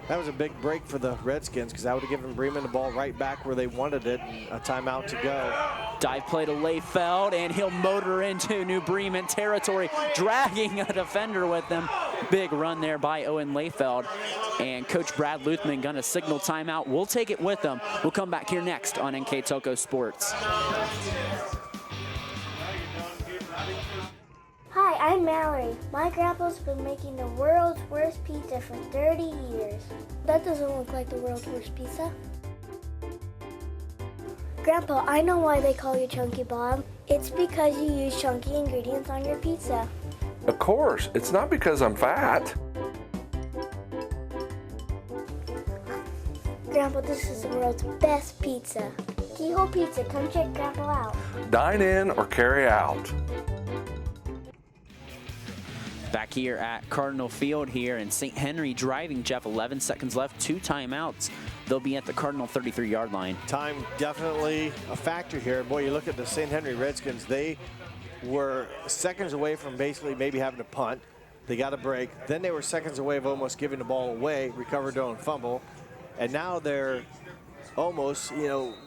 that was a big break for the Redskins, because that would have given Bremen the ball right back where they wanted it, and a timeout to go. Dive play to Layfeld, and he'll motor into New Bremen territory, dragging a defender with him. Big run there by Owen Layfeld, and Coach Brad Luthman going to signal timeout. We'll take it with them. We'll come back here next on NKTelco Sports. Hi, I'm Mallory. My grandpa's been making the world's worst pizza for 30 years. That doesn't look like the world's worst pizza. Grandpa, I know why they call you Chunky Bob. It's because you use chunky ingredients on your pizza. Of course, it's not because I'm fat. Grandpa, this is the world's best pizza. Keyhole Pizza, come check Grandpa out. Dine in or carry out. Back here at Cardinal Field here, and St. Henry driving, Jeff. 11 seconds left, 2 timeouts. They'll be at the Cardinal 33-yard line. Time definitely a factor here. Boy, you look at the St. Henry Redskins, they were seconds away from basically maybe having to punt. They got a break. Then they were seconds away of almost giving the ball away, recovered their own fumble. And now they're almost,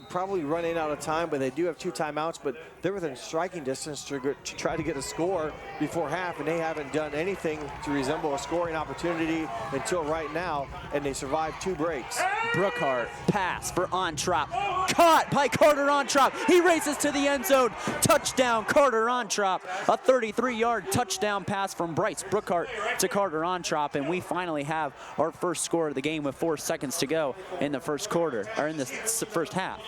probably running out of time, but they do have 2 timeouts, but they're within striking distance to try to get a score before half, and they haven't done anything to resemble a scoring opportunity until right now, and they survived 2 breaks. Brookhart, pass for Ontrop. Caught by Carter Ontrop. He races to the end zone. Touchdown, Carter Ontrop. A 33-yard touchdown pass from Bryce Brookhart to Carter Ontrop, and we finally have our first score of the game with 4 seconds to go in the first quarter, or in the first half.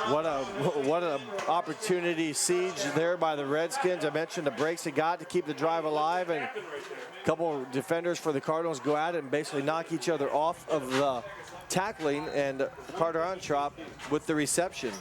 What a opportunity siege there by the Redskins. I mentioned the breaks they got to keep the drive alive, and a couple defenders for the Cardinals go at it and basically knock each other off of the tackling, and Carter Ontrop with the reception.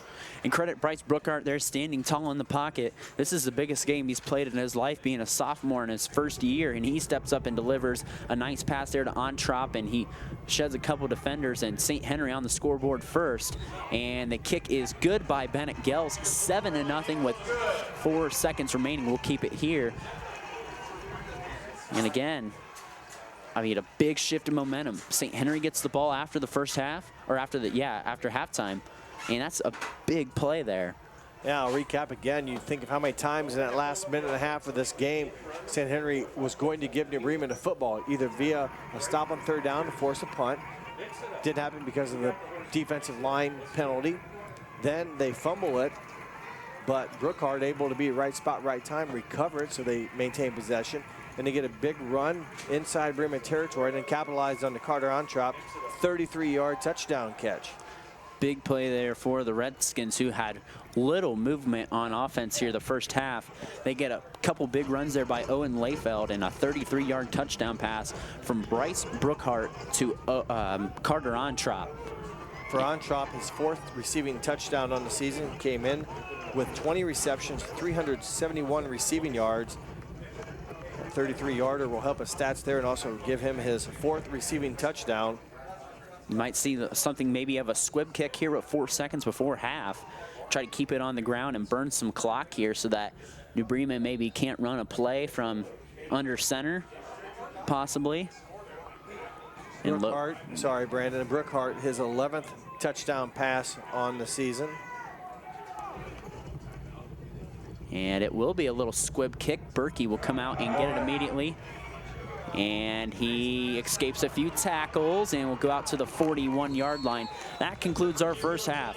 And credit Bryce Brookhart there, standing tall in the pocket. This is the biggest game he's played in his life, being a sophomore in his first year, and he steps up and delivers a nice pass there to Ontrop, and he sheds a couple defenders, and St. Henry on the scoreboard first. And the kick is good by Bennett Gels, 7-0 with 4 seconds remaining. We'll keep it here. And again, a big shift in momentum. St. Henry gets the ball after the first half, or after halftime. And that's a big play there. Yeah, I'll recap again. You think of how many times in that last minute and a half of this game, St. Henry was going to give New Bremen a football, either via a stop on 3rd down to force a punt. Didn't happen because of the defensive line penalty. Then they fumble it, but Brookhart able to be right spot, right time, recover it, so they maintain possession. And they get a big run inside Bremen territory and then capitalized on the Carter Ontrop 33-yard touchdown catch. Big play there for the Redskins, who had little movement on offense here the first half. They get a couple big runs there by Owen Layfeld and a 33-yard touchdown pass from Bryce Brookhart to Carter Ontrop. For Ontrop, his 4th receiving touchdown on the season, came in with 20 receptions, 371 receiving yards. A 33-yarder will help his stats there and also give him his 4th receiving touchdown. You might see something maybe of a squib kick here with 4 seconds before half. Try to keep it on the ground and burn some clock here so that New Bremen maybe can't run a play from under center, possibly. Brookhart, sorry, Brandon. Brookhart, his 11th touchdown pass on the season. And it will be a little squib kick. Berkey will come out and get it immediately. And he escapes a few tackles and will go out to the 41-yard line. That concludes our first half.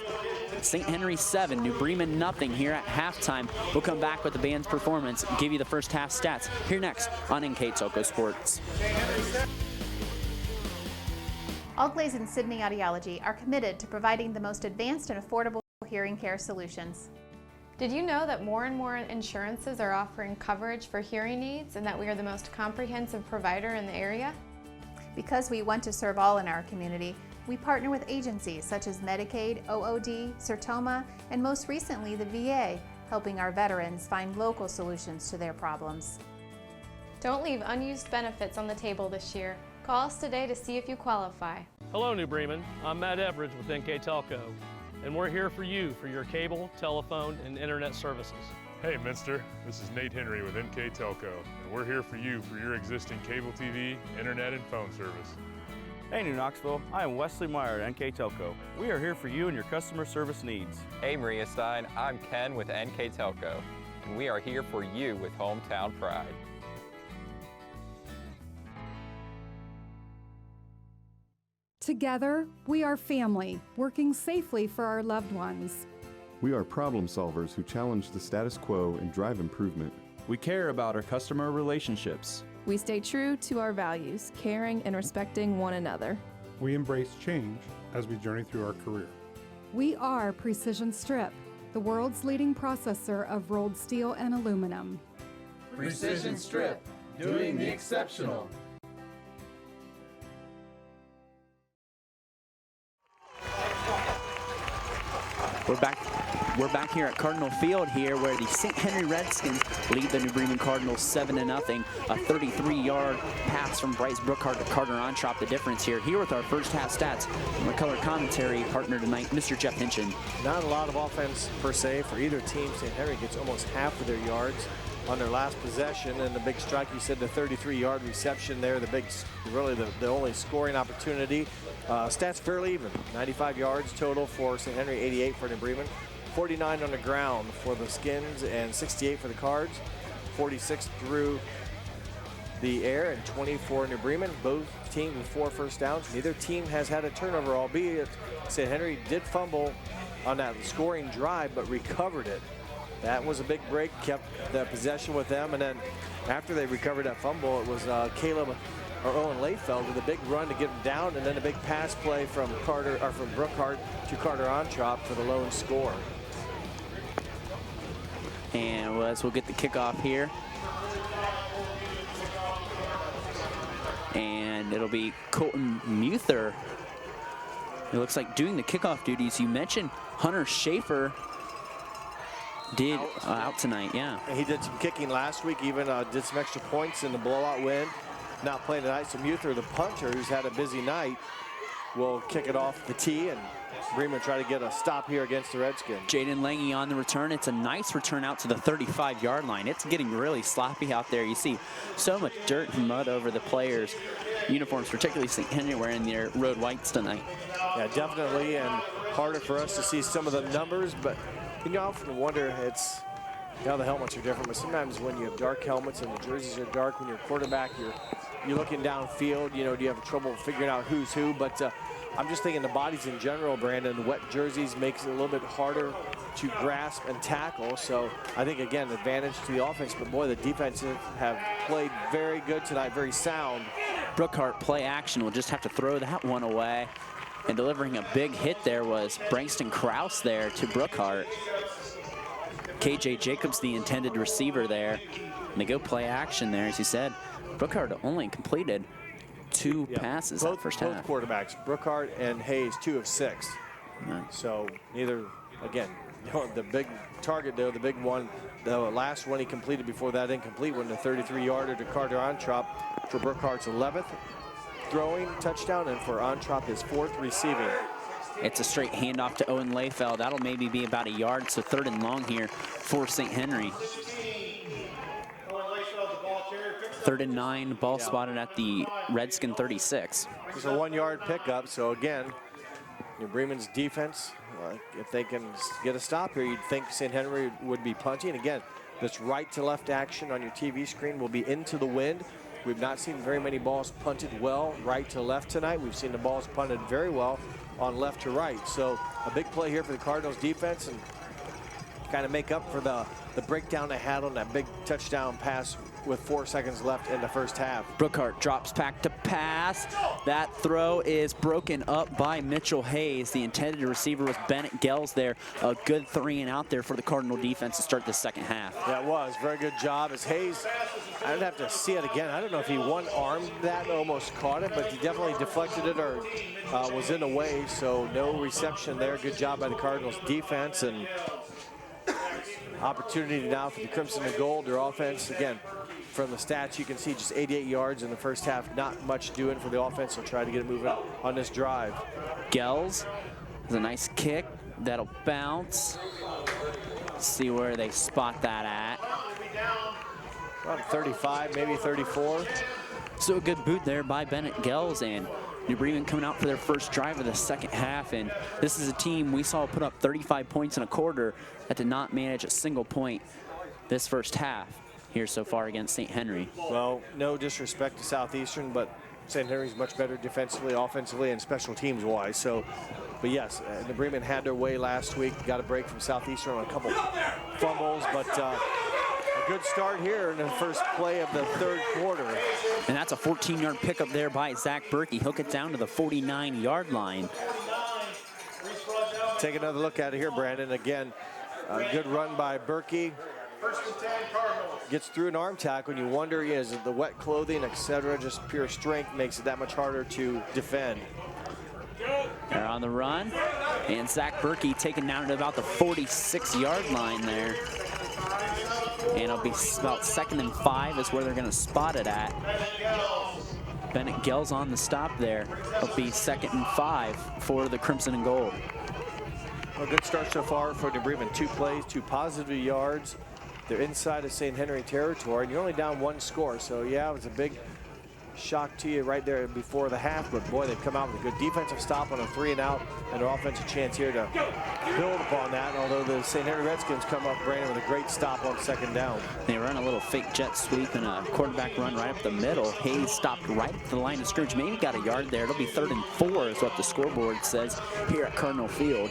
St. Henry 7, New Bremen nothing here at halftime. We'll come back with the band's performance, give you the first half stats here next on NKTelco Sports. Allglaze and Sydney Audiology are committed to providing the most advanced and affordable hearing care solutions. Did you know that more and more insurances are offering coverage for hearing aids and that we are the most comprehensive provider in the area? Because we want to serve all in our community, we partner with agencies such as Medicaid, OOD, Sertoma, and most recently the VA, helping our veterans find local solutions to their problems. Don't leave unused benefits on the table this year. Call us today to see if you qualify. Hello, New Bremen. I'm Matt Everidge with NKTelco, and we're here for you for your cable, telephone, and internet services. Hey, Minster. This is Nate Henry with NKTelco, and we're here for you for your existing cable TV, internet, and phone service. Hey, New Knoxville. I am Wesley Meyer at NKTelco. We are here for you and your customer service needs. Hey, Maria Stein. I'm Ken with NKTelco, and we are here for you with hometown pride. Together, we are family, working safely for our loved ones. We are problem solvers who challenge the status quo and drive improvement. We care about our customer relationships. We stay true to our values, caring and respecting one another. We embrace change as we journey through our career. We are Precision Strip, the world's leading processor of rolled steel and aluminum. Precision Strip, doing the exceptional. We're back We're back here at Cardinal Field here where the St. Henry Redskins lead the New Bremen Cardinals 7-0. A 33-yard pass from Bryce Brookhart to Carter Ontrop, the difference here. Here with our first half stats, my color commentary partner tonight, Mr. Jeff Hinchin. Not a lot of offense per se for either team. St. Henry gets almost half of their yards on their last possession, and the big strike, you said, the 33-yard reception there, really the only scoring opportunity. Stats fairly even, 95 yards total for St. Henry, 88 for New Bremen, 49 on the ground for the Skins and 68 for the Cards, 46 through the air and 24 New Bremen. Both teams with 4 first downs. Neither team has had a turnover, albeit St. Henry did fumble on that scoring drive but recovered it. That was a big break, kept the possession with them, and then after they recovered that fumble, it was Owen Layfeld with a big run to get him down, and then a big pass play from Brookhart to Carter Ontrop for the lone score. And we'll get the kickoff here. And it'll be Colton Muther. It looks like doing the kickoff duties. You mentioned Hunter Schaefer did out tonight, yeah. And he did some kicking last week, even did some extra points in the blowout win. Not playing tonight, so Muther, the punter, who's had a busy night, will kick it off the tee, and Bremen try to get a stop here against the Redskins. Jaden Lange on the return. It's a nice return out to the 35-yard line. It's getting really sloppy out there. You see so much dirt and mud over the players' uniforms, particularly St. Henry wearing their road whites tonight. Yeah, definitely, and harder for us to see some of the numbers, but you often wonder, the helmets are different, but sometimes when you have dark helmets and the jerseys are dark, when you're a quarterback, you're looking downfield, do you have trouble figuring out who's who? But I'm just thinking the bodies in general, Brandon, wet jerseys makes it a little bit harder to grasp and tackle. So I think, again, advantage to the offense, but boy, the defensive have played very good tonight, very sound. Brookhart play action will just have to throw that one away. And delivering a big hit there was Brangston Krause there to Brookhart. KJ Jacobs, the intended receiver there. And they go play action there, as you said. Brookhart only completed 2 passes that first half. Both quarterbacks, Brookhart and Hayes, 2 of 6. Nice. So neither, again, the big target there, the big one, the last one he completed before that incomplete one, the 33-yarder to Carter Ontrop for Brookhart's 11th throwing touchdown, and for Ontrop his 4th receiving. It's a straight handoff to Owen Layfeld. That'll maybe be about a yard, so 3rd and long here for St. Henry. 3rd and 9, ball spotted at the Redskin 36. It's a 1-yard pickup, so again, New Bremen's defense, if they can get a stop here, you'd think St. Henry would be punting. Again, this right to left action on your TV screen will be into the wind. We've not seen very many balls punted well right to left tonight. We've seen the balls punted very well on left to right. So a big play here for the Cardinals defense and kind of make up for the breakdown they had on that big touchdown pass with 4 seconds left in the first half. Brookhart drops back to pass. That throw is broken up by Mitchell Hayes. The intended receiver was Bennett Gels there. A good 3 and out there for the Cardinal defense to start the second half. That was very good job as Hayes, I'd have to see it again. I don't know if he one-armed that and almost caught it, but he definitely deflected it or was in the way, so no reception there. Good job by the Cardinals defense, and opportunity now for the Crimson and Gold. Their offense, again, from the stats, you can see just 88 yards in the first half. Not much doing for the offense. So try to get it moving on this drive. Gels is a nice kick. That'll bounce. See where they spot that at. Around 35, maybe 34. So a good boot there by Bennett Gels, and New Bremen coming out for their first drive of the second half. And this is a team we saw put up 35 points in a quarter that did not manage a single point this first half here so far against St. Henry. Well, no disrespect to Southeastern, but St. Henry's much better defensively, offensively, and special teams wise. So, but yes, the Bremen had their way last week. Got a break from Southeastern on a couple fumbles, but a good start here in the first play of the third quarter. And that's a 14-yard pickup there by Zach Berkey. He'll get down to the 49-yard line. Take another look at it here, Brandon. Again, a good run by Berkey. Gets through an arm tackle, and you wonder, is it the wet clothing, etc., just pure strength makes it that much harder to defend. They're on the run. And Zach Berkey taken down to about the 46-yard line there. And it'll be about 2nd and 5 is where they're going to spot it at. Bennett Gell's on the stop there. It'll be 2nd and 5 for the Crimson and Gold. Well, good start so far for New Bremen. 2 plays, 2 positive yards. They're inside of St. Henry territory, and you're only down 1 score. So, yeah, it was a big shock to you right there before the half, but boy, they've come out with a good defensive stop on a 3-and-out, and an offensive chance here to build upon that. Although the St. Henry Redskins come up, Brandon, with a great stop on 2nd down. They run a little fake jet sweep and a quarterback run right up the middle. Hayes stopped right at the line of scrimmage, maybe got a yard there. It'll be 3rd and 4 is what the scoreboard says here at Cardinal Field.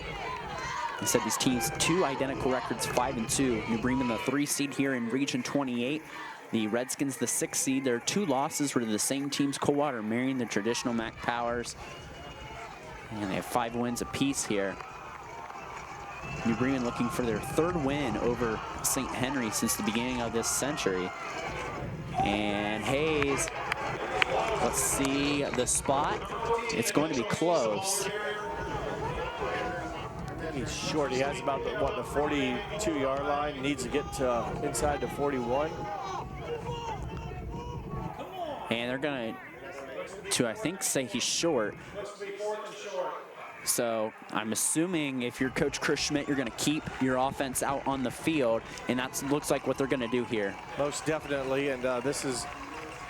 They said these teams 2 identical records, 5-2. New Bremen the 3 seed here in Region 28. The Redskins the 6 seed. Their 2 losses were to the same teams, Coldwater, Marion, the traditional MAC powers. And they have 5 wins apiece here. New Bremen looking for their 3rd win over St. Henry since the beginning of this century. And Hayes, let's see the spot. It's going to be close. He's short. He has about the 42-yard line. Needs to get inside the 41. And they're going to, I think, say he's short. So I'm assuming if you're Coach Chris Schmidt, you're going to keep your offense out on the field, and that looks like what they're going to do here. Most definitely, and this is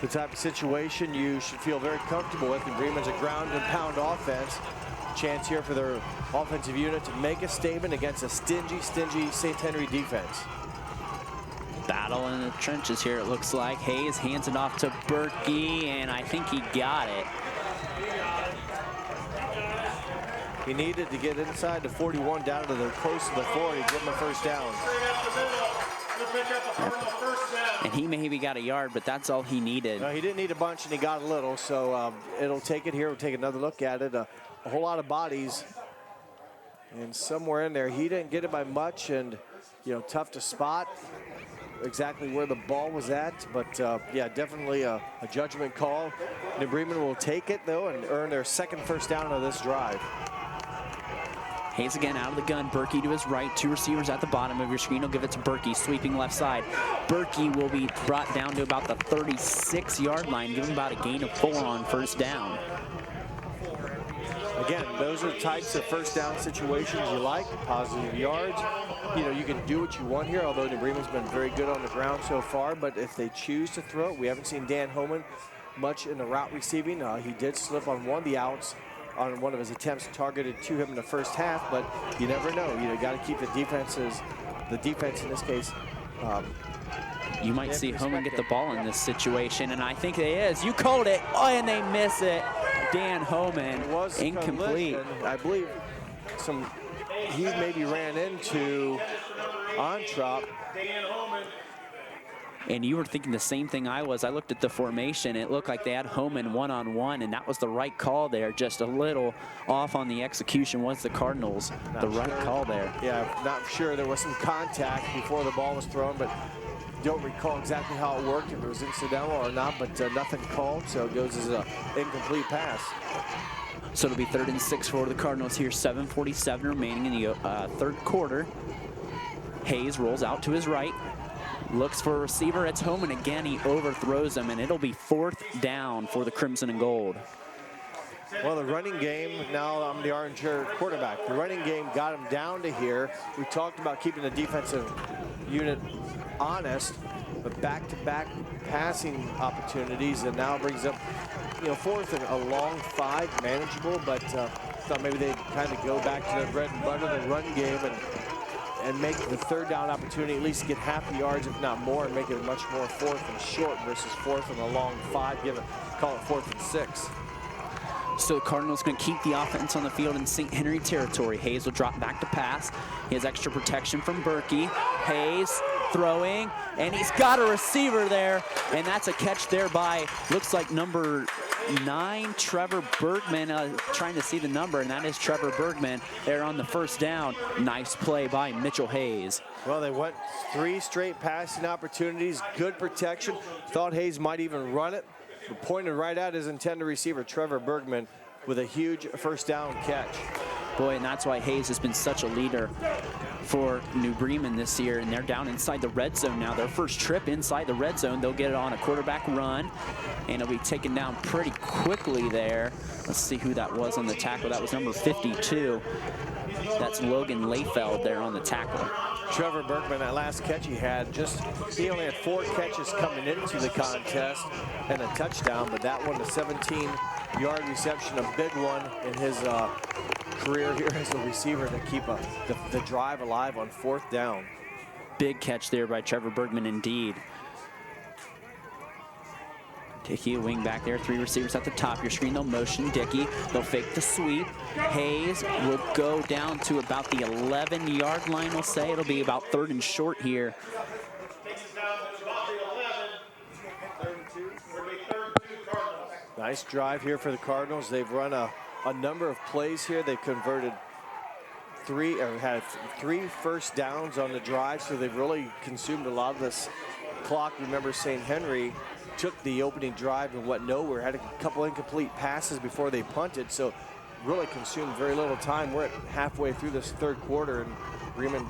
the type of situation you should feel very comfortable with. And Bremen's a ground and pound offense. Chance here for their offensive unit to make a statement against a stingy St. Henry defense. Battle in the trenches here, it looks like. Hayes hands it off to Berkey, and I think he got it. He needed to get inside the 41 down to the close to the 40, give him a 1st down. And he maybe got a yard, but that's all he needed. No, he didn't need a bunch, and he got a little, so it'll take it here. We'll take another look at it. A whole lot of bodies, and somewhere in there, he didn't get it by much, and, you know, tough to spot exactly where the ball was at, but yeah, definitely a judgment call. New Bremen will take it, though, and earn their 2nd 1st down of this drive. Hayes again out of the gun. Berkey to his right. 2 receivers at the bottom of your screen. He'll give it to Berkey, sweeping left side. Berkey will be brought down to about the 36-yard line, giving about a gain of 4 on 1st down. Again, those are the types of 1st down situations you like, positive yards. You know, you can do what you want here, although New Bremen's been very good on the ground so far, but if they choose to throw it, we haven't seen Dan Homan much in the route receiving. He did slip on one of the outs on one of his attempts targeted to him in the 1st half, but you never know. You know, got to keep the defense in this case. You might see Homan get the ball in this situation, and I think it is. You called it, oh, and they miss it. Dan Homan, it was incomplete. I believe he maybe ran into Ontrop. And you were thinking the same thing I was. I looked at the formation. It looked like they had Homan one-on-one, and that was the right call there. Just a little off on the execution was the Cardinals. Right call there. Yeah, not sure. There was some contact before the ball was thrown, but don't recall exactly how it worked, if it was incidental or not, but nothing called, so it goes as an incomplete pass. So it'll be 3rd and 6 for the Cardinals here. 7:47 remaining in the 3rd quarter. Hayes rolls out to his right. Looks for a receiver. It's Homan again. He overthrows him, and it'll be 4th down for the Crimson and Gold. Well, the running game, now I'm the orange quarterback. The running game got him down to here. We talked about keeping the defensive unit honest, but back-to-back passing opportunities, and now brings up, you know, 4th and a long 5, manageable, but thought maybe they'd kind of go back to their bread and butter, the run game, and make the 3rd down opportunity at least get half the yards, if not more, and make it much more 4th and short versus 4th and a long 5, call it 4th and 6. So the Cardinals going to keep the offense on the field in St. Henry territory. Hayes will drop back to pass. He has extra protection from Berkey. Hayes throwing, and he's got a receiver there, and that's a catch there by, looks like number 9, Trevor Bergman, trying to see the number, and that is Trevor Bergman there on the 1st down. Nice play by Mitchell Hayes. Well, they went 3 straight passing opportunities, good protection. Thought Hayes might even run it, but pointed right at his intended receiver, Trevor Bergman, with a huge 1st down catch. Boy, and that's why Hayes has been such a leader for New Bremen this year, and they're down inside the red zone now. Their first trip inside the red zone, they'll get it on a quarterback run, and it'll be taken down pretty quickly there. Let's see who that was on the tackle. That was number 52. That's Logan Layfeld there on the tackle. Trevor Bergman, that last catch he only had 4 catches coming into the contest and a touchdown, but that one, the 17-yard reception, a big one in his career here as a receiver to keep the drive alive on 4th down. Big catch there by Trevor Bergman indeed. Dickey, a wing back there, 3 receivers at the top. Your screen, they'll motion Dickey. They'll fake the sweep. Hayes will go down to about the 11-yard line, we'll say. It'll be about 3rd and short here. Nice drive here for the Cardinals. They've run a number of plays here. They've converted had 3 first downs on the drive, so they've really consumed a lot of this clock. Remember, St. Henry took the opening drive and went nowhere, had a couple incomplete passes before they punted, so really consumed very little time. We're at halfway through this 3rd quarter, and Bremen,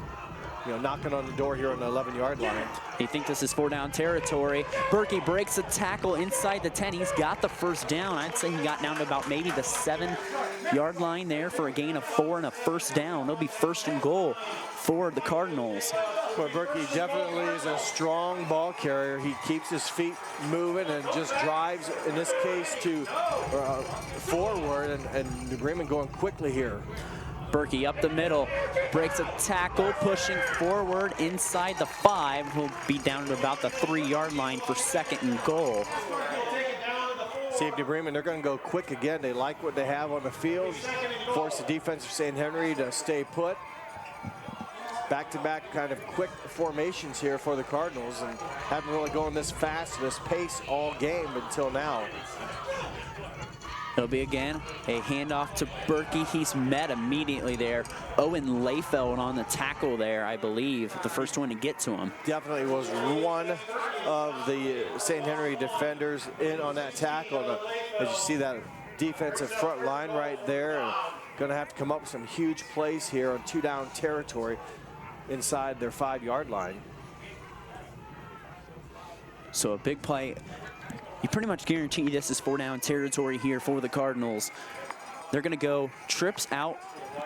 knocking on the door here on the 11-yard line. They think this is 4-down territory. Berkey breaks a tackle inside the 10. He's got the first down. I'd say he got down to about maybe the 7-yard line there for a gain of 4 and a first down. It'll be 1st and goal for the Cardinals. Well, Berkey definitely is a strong ball carrier. He keeps his feet moving and just drives, in this case, to forward, and New Bremen going quickly here. Berkey up the middle, breaks a tackle, pushing forward inside the 5. He'll be down to about the 3-yard line for 2nd and goal. See if New Bremen, they're going to go quick again. They like what they have on the field. Force the defense of St. Henry to stay put. Back-to-back kind of quick formations here for the Cardinals, and haven't really gone this fast, this pace all game until now. It'll be again a handoff to Berkey. He's met immediately there. Owen Layfeld on the tackle there, I believe, the first one to get to him. Definitely was one of the St. Henry defenders in on that tackle. As you see that defensive front line right there, going to have to come up with some huge plays here on 2-down territory inside their 5-yard line. So a big play. You pretty much guarantee this is 4-down territory here for the Cardinals. They're going to go trips out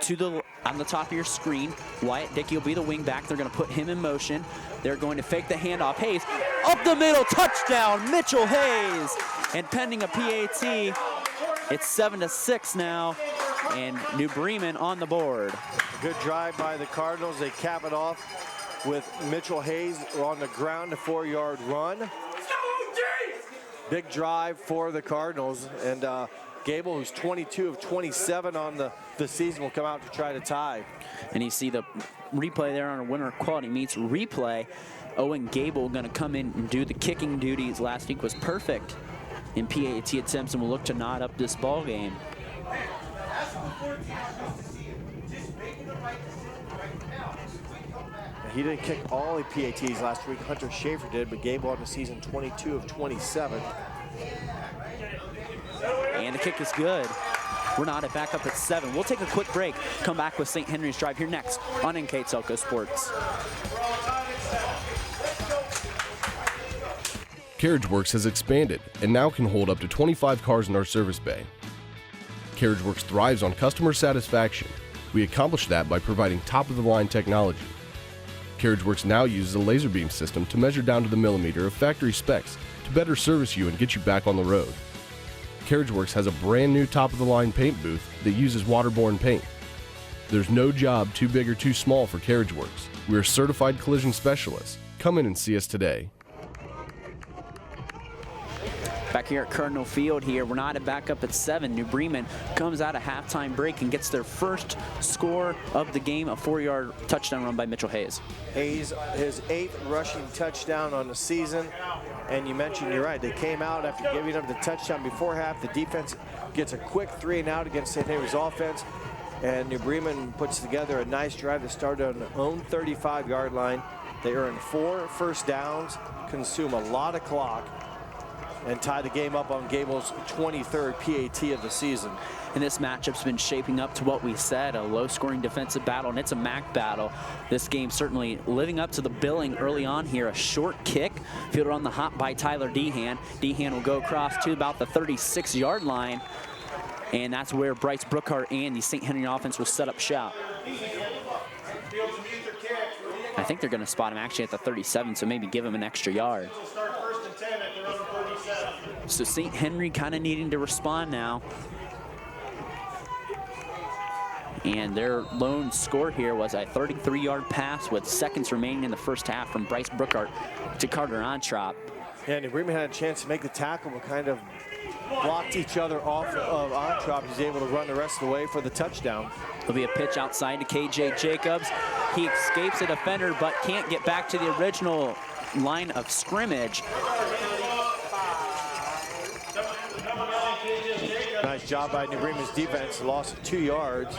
to on the top of your screen. Wyatt Dickey will be the wing back. They're going to put him in motion. They're going to fake the handoff. Hayes up the middle, touchdown, Mitchell Hayes. And pending a PAT, it's 7-6 now, and New Bremen on the board. A good drive by the Cardinals. They cap it off with Mitchell Hayes on the ground, a 4-yard run. Big drive for the Cardinals, and Gable, who's 22 of 27 on the season, will come out to try to tie. And you see the replay there on a winner quality meets replay. Owen Gable going to come in and do the kicking duties. Last week was perfect in PAT attempts, and will look to knot up this ball game. He didn't kick all the PATs last week. Hunter Schaefer did, but Gable on the season 22 of 27. And the kick is good. We're knotted back up at 7. We'll take a quick break. Come back with St. Henry's Drive here next on NKTelco Sports. CarriageWorks has expanded and now can hold up to 25 cars in our service bay. CarriageWorks thrives on customer satisfaction. We accomplish that by providing top-of-the-line technology. CarriageWorks now uses a laser beam system to measure down to the millimeter of factory specs to better service you and get you back on the road. CarriageWorks has a brand new top-of-the-line paint booth that uses waterborne paint. There's no job too big or too small for CarriageWorks. We are certified collision specialists. Come in and see us today. Back here at Cardinal Field here, we're knotted back up at 7. New Bremen comes out of halftime break and gets their first score of the game, a 4-yard touchdown run by Mitchell Hayes. Hayes, his 8th rushing touchdown on the season. And you mentioned, you're right, they came out after giving up the touchdown before half. The defense gets a quick 3-and-out against St. Henry's offense. And New Bremen puts together a nice drive that started on their own 35-yard line. They earn 4 first downs, consume a lot of clock, and tie the game up on Gable's 23rd PAT of the season. And this matchup's been shaping up to what we said, a low-scoring defensive battle, and it's a MAC battle. This game certainly living up to the billing early on here. A short kick, fielded on the hop by Tyler Dehan. Dehan will go across to about the 36-yard line, and that's where Bryce Brookhart and the St. Henry offense will set up shop. I think they're going to spot him actually at the 37, so maybe give him an extra yard. So St. Henry kind of needing to respond now. And their lone score here was a 33-yard pass with seconds remaining in the first half from Bryce Brookhart to Carter Ontrop. Yeah, and Bremen had a chance to make the tackle, but kind of blocked each other off of Ontrop. He's able to run the rest of the way for the touchdown. There'll be a pitch outside to KJ Jacobs. He escapes a defender, but can't get back to the original line of scrimmage. Nice job by New Bremen's defense, loss of 2 yards.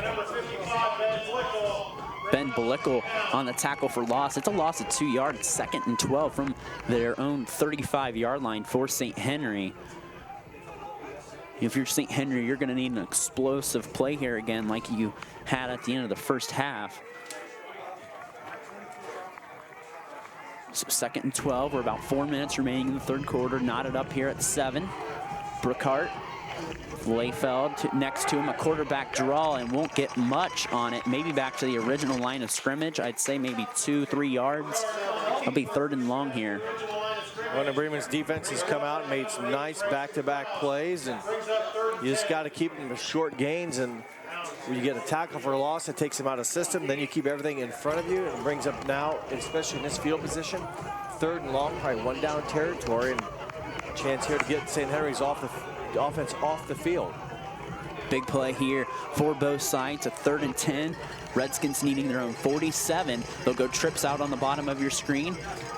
Ben Belickle on the tackle for loss. It's a loss of 2 yards, 2nd and 12 from their own 35-yard line for St. Henry. If you're St. Henry, you're going to need an explosive play here again like you had at the end of the first half. So 2nd and 12, we're about 4 minutes remaining in the third quarter, knotted up here at 7. Brookhart, Layfeld next to him, a quarterback draw, and won't get much on it. Maybe back to the original line of scrimmage. I'd say maybe 2-3 yards. It'll be 3rd and long here. One of Bremen's defense has come out and made some nice back-to-back plays, and you just got to keep them with short gains. And when you get a tackle for a loss, it takes them out of system. Then you keep everything in front of you, and brings up now, especially in this field position, 3rd and long, probably 1 down territory, and a chance here to get St. Henry's offense off the field. Big play here for both sides, a 3rd and 10. Redskins needing their own 47. They'll go trips out on the bottom of your screen.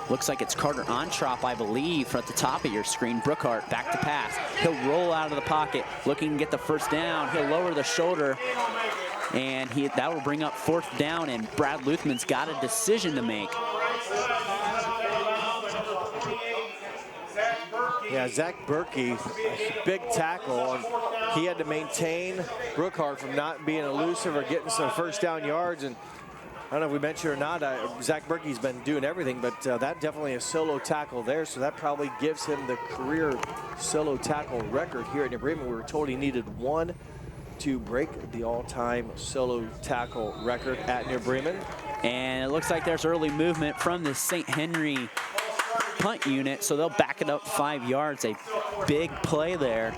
Looks like it's Carter Ontrop, I believe, at the top of your screen. Brookhart back to pass. He'll roll out of the pocket, looking to get the first down. He'll lower the shoulder, and that will bring up 4th down, and Brad Luthman's got a decision to make. Yeah, Zach Berkey, a big tackle, and he had to maintain Brookhart from not being elusive or getting some first down yards. And I don't know if we mentioned or not, Zach Berkey's been doing everything, but that definitely a solo tackle there, so that probably gives him the career solo tackle record here at New Bremen. We were told he needed 1 to break the all-time solo tackle record at New Bremen. And it looks like there's early movement from the St. Henry punt unit, so they'll back it up 5 yards. A big play there.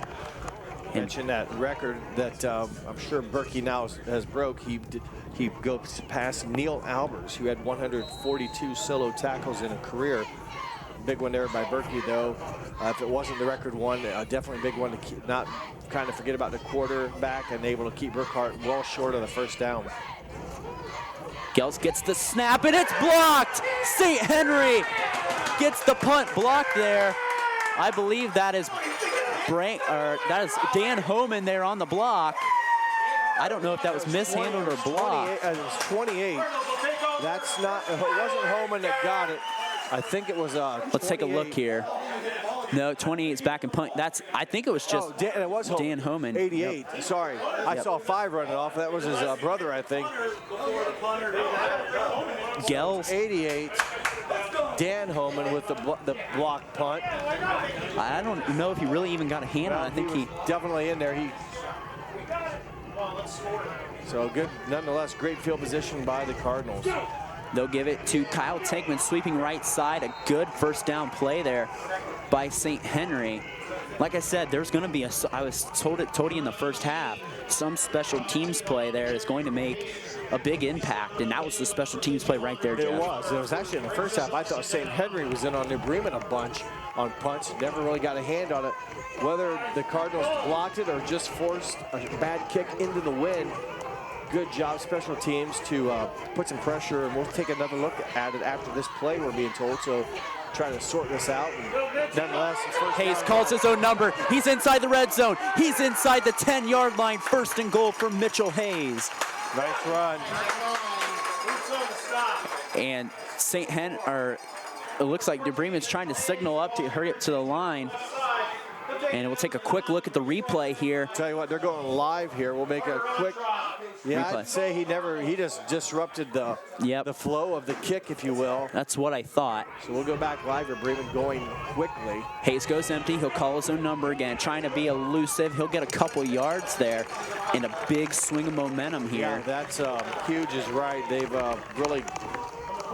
Mentioned that record that I'm sure Berkey now has broke. He goes past Neil Albers, who had 142 solo tackles in a career. Big one there by Berkey, though. If it wasn't the record one, definitely a big one to keep, not kind of forget about the quarterback, and able to keep Brookhart well short of the first down. Gels gets the snap, and it's blocked. St. Henry gets the punt blocked there. I believe that is Dan Homan there on the block. I don't know if that was mishandled or blocked. It was 28. That's not, it wasn't Homan that got it. I think it was Let's take a look here. No, 28 is back and punt. I think it was just it was Dan Homan. 88, yep. Sorry. I saw 5 running off. That was his brother, I think. Gels. 88. Dan Homan with the block punt. I don't know if he really even got a hand on it. I think he definitely in there. So good, nonetheless, great field position by the Cardinals. They'll give it to Kyle Tankman, sweeping right side. A good first down play there by St. Henry. Like I said, there's going to be I was told you in the first half, some special teams play there is going to make a big impact, and that was the special teams play right there, Jeff. It was actually in the first half. I thought St. Henry was in on New Bremen a bunch on punts. Never really got a hand on it. Whether the Cardinals blocked it or just forced a bad kick into the wind, good job, special teams, to put some pressure, and we'll take another look at it after this play, we're being told. So trying to sort this out. And nonetheless, Hayes calls his own number. He's inside the red zone. He's inside the 10-yard line. 1st and goal for Mitchell Hayes. Nice run. And it looks like New Bremen's trying to signal up to hurry up to the line. And we'll take a quick look at the replay here. Tell you what, they're going live here. We'll make a quick replay. I'd say he just disrupted the flow of the kick, if you will. That's what I thought. So we'll go back live here. Bremen going quickly. Hayes goes empty. He'll call his own number again, trying to be elusive. He'll get a couple yards there and a big swing of momentum here. Yeah, that's huge is right. They've really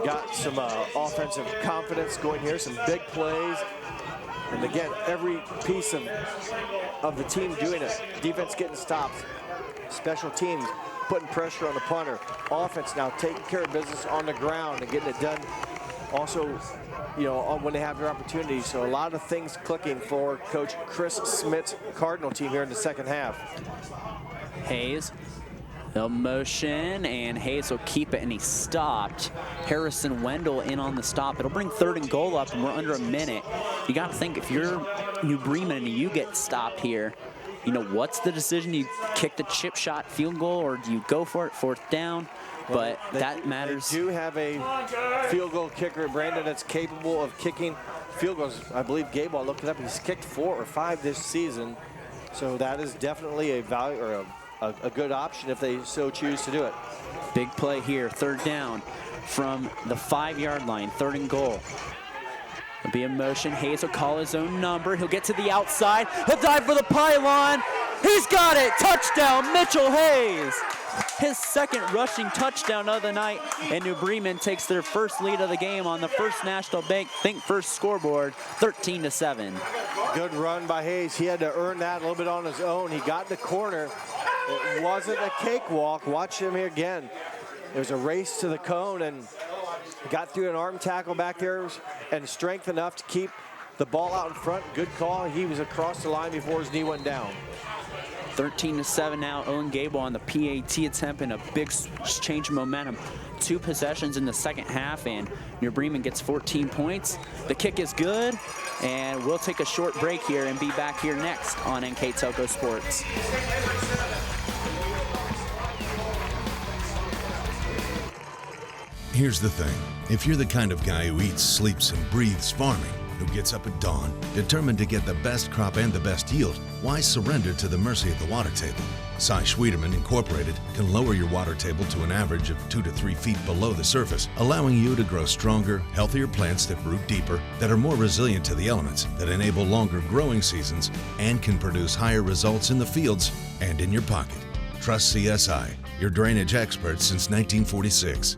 got some offensive confidence going here, some big plays. And again, every piece of the team doing it. Defense getting stops. Special teams putting pressure on the punter. Offense now taking care of business on the ground and getting it done. Also, you know, when they have their opportunities. So a lot of things clicking for Coach Chris Smith's Cardinal team here in the second half. Hayes, they'll motion, and Hayes will keep it, and he stopped. Harrison Wendell in on the stop. It'll bring 3rd and goal up, and we're under a minute. You got to think, if you're New Bremen and you get stopped here, you know, what's the decision? You kick the chip shot field goal, or do you go for it 4th down? But that matters. They do have a field goal kicker, Brandon, that's capable of kicking field goals. I believe Gabe, I'll look it up, he's kicked 4 or 5 this season. So that is definitely a value or a good option if they so choose to do it. Big play here, 3rd down from the 5-yard line, 3rd and goal. It'll be in motion. Hayes will call his own number. He'll get to the outside. He'll dive for the pylon. He's got it. Touchdown, Mitchell Hayes. His 2nd rushing touchdown of the night, and New Bremen takes their first lead of the game on the First National Bank Think First scoreboard, 13-7. Good run by Hayes. He had to earn that a little bit on his own. He got in the corner. It wasn't a cakewalk. Watch him here again. It was a race to the cone, and got through an arm tackle back there and strength enough to keep the ball out in front. Good call. He was across the line before his knee went down. 13-7 now. Owen Gable on the PAT attempt, and a big change of momentum. 2 possessions in the second half, and New Bremen gets 14 points. The kick is good, and we'll take a short break here and be back here next on NKTelco Sports. Here's the thing. If you're the kind of guy who eats, sleeps, and breathes farming, who gets up at dawn, determined to get the best crop and the best yield, why surrender to the mercy of the water table? Cy Schwiederman Incorporated can lower your water table to an average of 2 to 3 feet below the surface, allowing you to grow stronger, healthier plants that root deeper, that are more resilient to the elements, that enable longer growing seasons, and can produce higher results in the fields and in your pocket. Trust CSI, your drainage experts since 1946.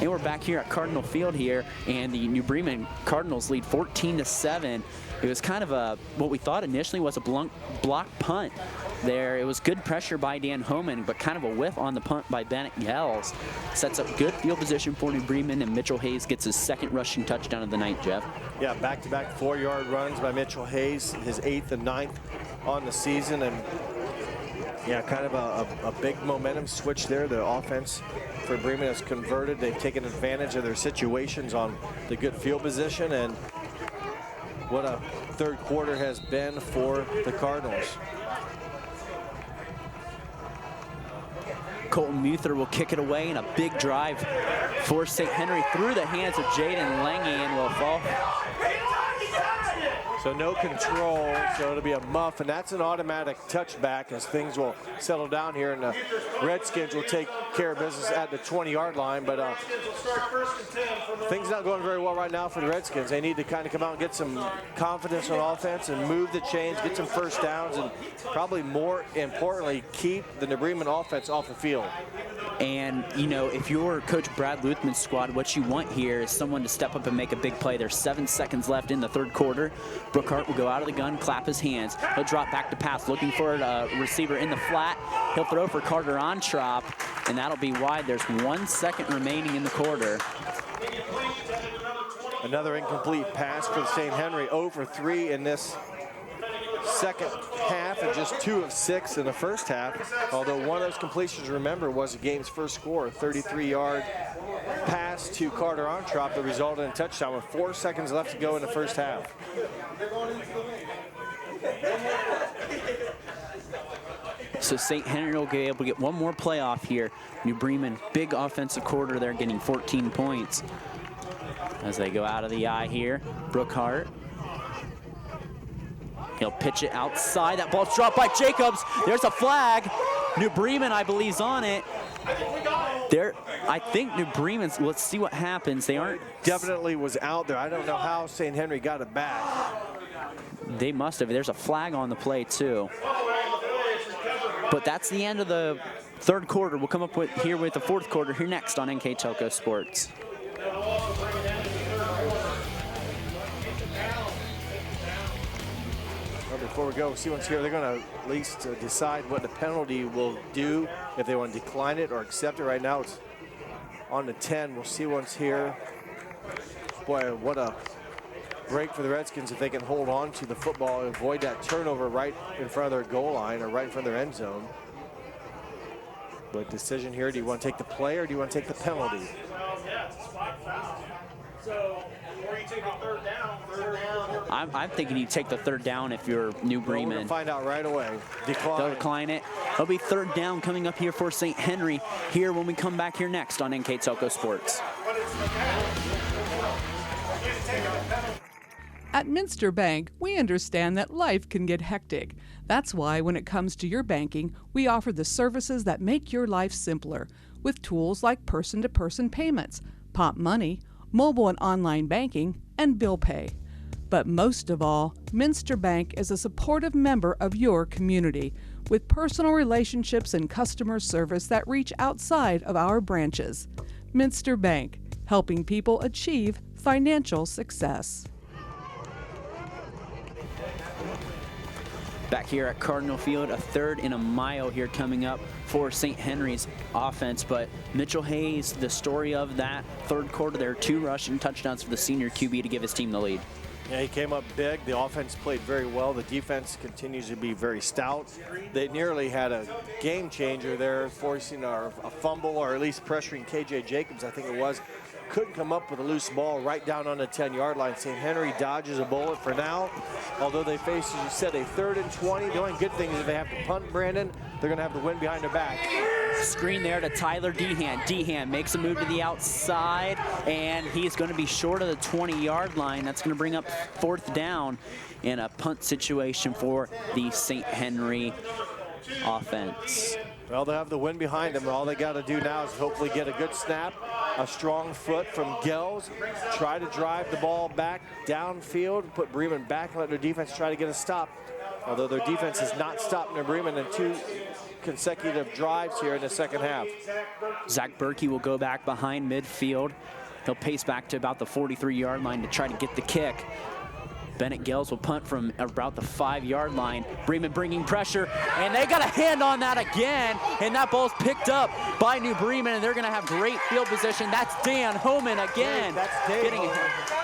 And we're back here at Cardinal Field here, and the New Bremen Cardinals lead 14-7. It was kind of what we thought initially was a block punt there. It was good pressure by Dan Homan, but kind of a whiff on the punt by Bennett Yells. Sets up good field position for New Bremen, and Mitchell Hayes gets his 2nd rushing touchdown of the night, Jeff. Yeah, back-to-back 4-yard runs by Mitchell Hayes, his 8th and 9th on the season, and yeah, kind of a big momentum switch there. The offense for Bremen has converted. They've taken advantage of their situations on the good field position, and what a 3rd quarter has been for the Cardinals. Colton Muther will kick it away, and a big drive for St. Henry through the hands of Jaden Lange, and will fall. So no control, so it'll be a muff, and that's an automatic touchback as things will settle down here, and the Redskins will take care of business at the 20-yard line. But things not going very well right now for the Redskins. They need to kind of come out and get some confidence on offense and move the chains, get some first downs, and probably more importantly, keep the New Bremen offense off the field. And, you know, if you're Coach Brad Luthman's squad, what you want here is someone to step up and make a big play. There's 7 seconds left in the 3rd quarter. Brookhart will go out of the gun, clap his hands. He'll drop back to pass, looking for a receiver in the flat. He'll throw for Carter Ontrop, and that'll be wide. There's 1 second remaining in the quarter. Another incomplete pass for St. Henry, 0 for 3 in this second half, and just 2 of 6 in the first half. Although one of those completions, remember, was the game's first score, a 33-yard pass to Carter Ontrop that resulted in a touchdown with 4 seconds left to go in the first half. So St. Henry will be able to get one more play off here. New Bremen, big offensive quarter there, getting 14 points. As they go out of the eye here, Brookhart He'll pitch it outside. That ball's dropped by Jacobs. There's a flag. New Bremen, I believe, is on it. There, I think New Bremen's, let's see what happens. They aren't. Definitely was out there. I don't know how St. Henry got it back. They must have. There's a flag on the play, too. But that's the end of the third quarter. We'll come up with the fourth quarter here next on NKTelco Sports. Before we go, see what's here. They're going to at least decide what the penalty will do, if they want to decline it or accept it. Right now it's on the 10. We'll see what's here. Boy, what a break for the Redskins if they can hold on to the football and avoid that turnover right in front of their goal line or right in front of their end zone. But decision here, do you want to take the play or do you want to take the penalty? I'm thinking you take the third down if you're New Bremen. We're going to find out right away. Decline. They'll decline it. It'll be third down coming up here for St. Henry here when we come back here next on NKTelco Sports. At Minster Bank, we understand that life can get hectic. That's why when it comes to your banking, we offer the services that make your life simpler with tools like person-to-person payments, Pop Money, mobile and online banking, and bill pay. But most of all, Minster Bank is a supportive member of your community with personal relationships and customer service that reach outside of our branches. Minster Bank, helping people achieve financial success. Back here at Cardinal Field, a third and a mile here coming up for St. Henry's offense. But Mitchell Hayes, the story of that third quarter, there are 2 rushing touchdowns for the senior QB to give his team the lead. Yeah, he came up big. The offense played very well. The defense continues to be very stout. They nearly had a game changer there, forcing a fumble or at least pressuring KJ Jacobs, I think it was. Couldn't come up with a loose ball right down on the 10-yard line. St. Henry dodges a bullet for now. Although they face, as you said, a 3rd and 20. The only good thing is if they have to punt, Brandon, they're going to have the wind behind their back. Screen there to Tyler Dehan. Dehan makes a move to the outside, and he's going to be short of the 20-yard line. That's going to bring up 4th down in a punt situation for the St. Henry offense. Well, they have the wind behind them. All they got to do now is hopefully get a good snap, a strong foot from Gels, try to drive the ball back downfield, put Bremen back, and let their defense try to get a stop. Although their defense has not stopped New Bremen in 2 consecutive drives here in the second half. Zach Berkey will go back behind midfield. He'll pace back to about the 43-yard line to try to get the kick. Bennett Gales will punt from about the 5-yard line. Bremen bringing pressure, and they got a hand on that again, and that ball's picked up by New Bremen, and they're going to have great field position. That's Dan Homan again. That's Dave.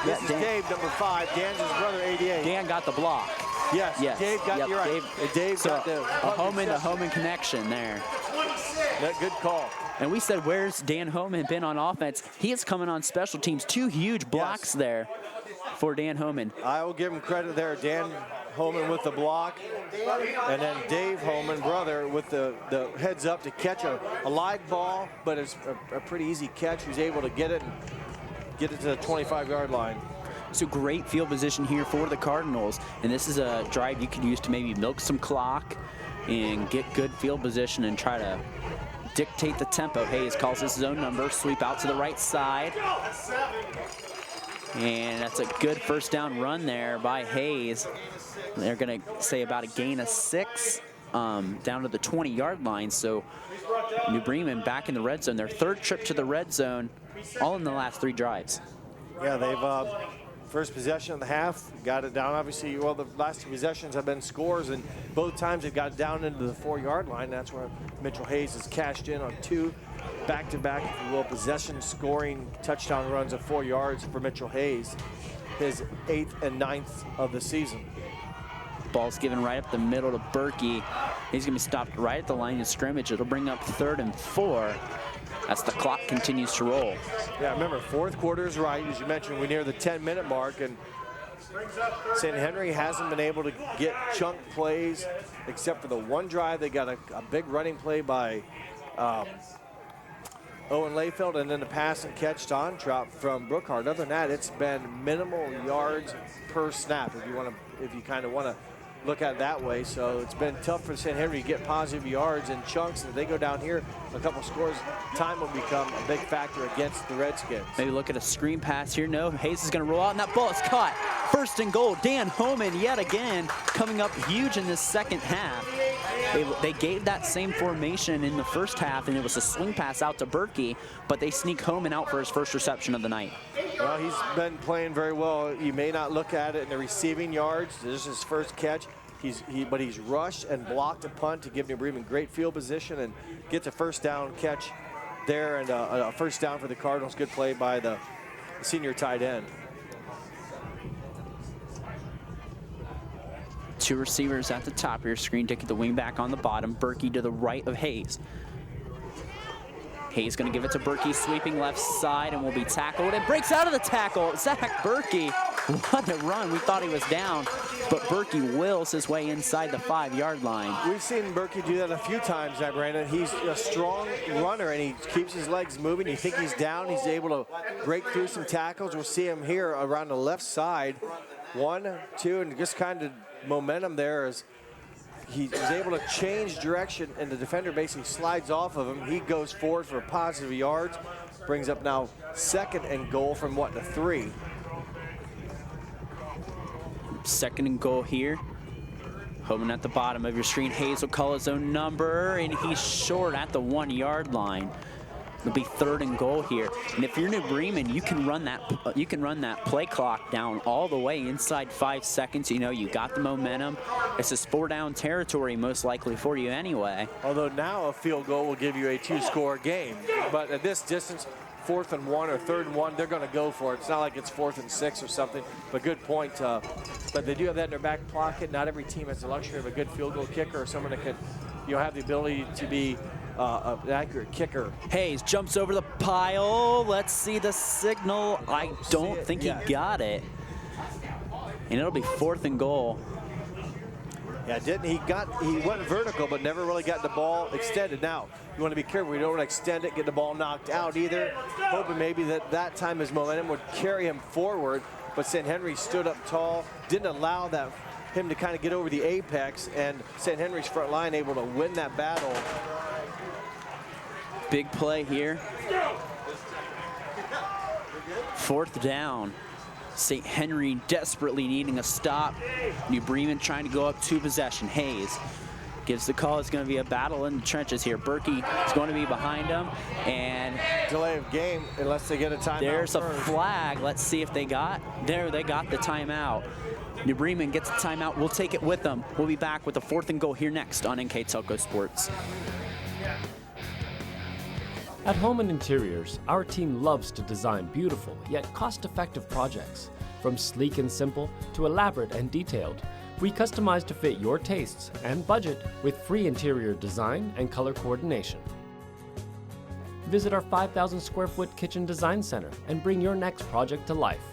This is Dave, number 5. Dan's his brother, 88. Dan got the block. Yes. Dave got, you're right. Dave so got the Homan connection there. That good call. And we said, where's Dan Homan been on offense? He is coming on special teams. 2 huge blocks there for Dan Homan. I will give him credit there. Dan Homan with the block, and then Dave Homan, brother, with the heads up to catch a live ball, but it's a pretty easy catch. He's able to get it and get it to the 25-yard line. So great field position here for the Cardinals, and this is a drive you could use to maybe milk some clock and get good field position and try to dictate the tempo. Hayes calls his zone number, sweep out to the right side. And that's a good first down run there by Hayes. They're going to say about a gain of 6 down to the 20-yard line. So New Bremen back in the red zone. Their 3rd trip to the red zone, all in the last 3 drives. Yeah, they've first possession of the half, got it down. Obviously, well, the last 2 possessions have been scores, and both times they've got down into the 4-yard line. That's where Mitchell Hayes has cashed in on 2 back-to-back, if you will, possession scoring touchdown runs of 4 yards for Mitchell Hayes, his 8th and 9th of the season. Ball's given right up the middle to Berkey. He's going to be stopped right at the line of scrimmage. It'll bring up 3rd and 4 as the clock continues to roll. Yeah, remember, 4th quarter is right. As you mentioned, we're near the 10-minute mark, and St. Henry hasn't been able to get chunk plays except for the one drive. They got a big running play by Owen Layfield, and then the pass and catch to on-drop from Brookhart. Other than that, it's been minimal yards per snap. If you kind of want to look at it that way. So it's been tough for St. Henry to get positive yards in chunks. If they go down here, a couple scores, time will become a big factor against the Redskins. Maybe look at a screen pass here. No, Hayes is going to roll out, and that ball is caught. First and goal. Dan Homan yet again coming up huge in this second half. They gave that same formation in the first half, and it was a swing pass out to Berkey, but they sneak Homan out for his first reception of the night. Well, he's been playing very well. You may not look at it in the receiving yards. This is his first catch. But he's rushed and blocked a punt to give New Bremen great field position and gets a first down catch there, and a first down for the Cardinals. Good play by the senior tight end. Two receivers at the top of your screen. Dickey the wingback on the bottom. Berkey to the right of Hayes. Hayes going to give it to Berkey, sweeping left side, and will be tackled. And breaks out of the tackle. Zach Berkey, what a run. We thought he was down, but Berkey wills his way inside the 5-yard line. We've seen Berkey do that a few times, Brandon. He's a strong runner, and he keeps his legs moving. You think he's down, he's able to break through some tackles. We'll see him here around the left side. 1, 2, and just kind of momentum there as he was able to change direction, and the defender basically slides off of him. He goes forward for positive yards, brings up now 2nd and goal from the 3. 2nd and goal here. Homan at the bottom of your screen. Hayes will call his own number, and he's short at the 1-yard line. It'll be 3rd and goal here. And if you're New Bremen, you can run that play clock down all the way inside 5 seconds. You know, you got the momentum. It's a 4-down territory most likely for you anyway. Although now a field goal will give you a 2-score game. But at this distance, 4th and 1 or 3rd and 1, they're going to go for it. It's not like it's 4th and 6 or something, but good point. But they do have that in their back pocket. Not every team has the luxury of a good field goal kicker or someone that can, have the ability to be an accurate kicker. Hayes jumps over the pile. Let's see the signal. I don't think he got it. And it'll be 4th and goal. Yeah, he went vertical, but never really got the ball extended. Now, you want to be careful. You don't want to extend it, get the ball knocked out either. Hoping maybe that time his momentum would carry him forward, but St. Henry stood up tall, didn't allow him to kind of get over the apex, and St. Henry's front line able to win that battle. Big play here. 4th down. St. Henry desperately needing a stop. New Bremen trying to go up 2 possession. Hayes gives the call. It's going to be a battle in the trenches here. Berkey is going to be behind him, and delay of game unless they get a timeout. There's a flag. Let's see if they got the timeout. New Bremen gets a timeout. We'll take it with them. We'll be back with a 4th and goal here next on NKTelco Sports. At Homan Interiors, our team loves to design beautiful yet cost-effective projects. From sleek and simple to elaborate and detailed, we customize to fit your tastes and budget with free interior design and color coordination. Visit our 5,000 square foot kitchen design center and bring your next project to life.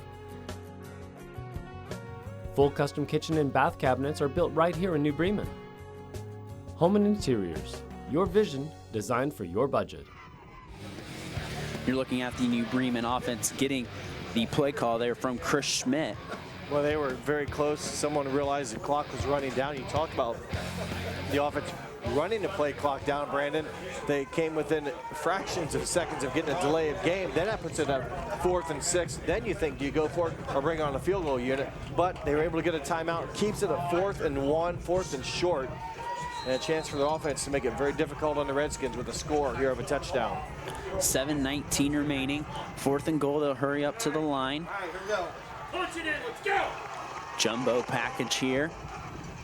Full custom kitchen and bath cabinets are built right here in New Bremen. Homan Interiors, your vision designed for your budget. You're looking at the New Bremen offense getting the play call there from Chris Schmidt. Well, they were very close. Someone realized the clock was running down. You talked about the offense running the play clock down, Brandon. They came within fractions of seconds of getting a delay of game. Then that puts it at 4th and 6. Then you think, do you go for it or bring on a field goal unit? But they were able to get a timeout. Keeps it at 4th and 1, 4th and short. And a chance for the offense to make it very difficult on the Redskins with a score here of a touchdown. 7:19 remaining. 4th and goal. They'll hurry up to the line. All right, here we go. Punch it in. Let's go. Jumbo package here.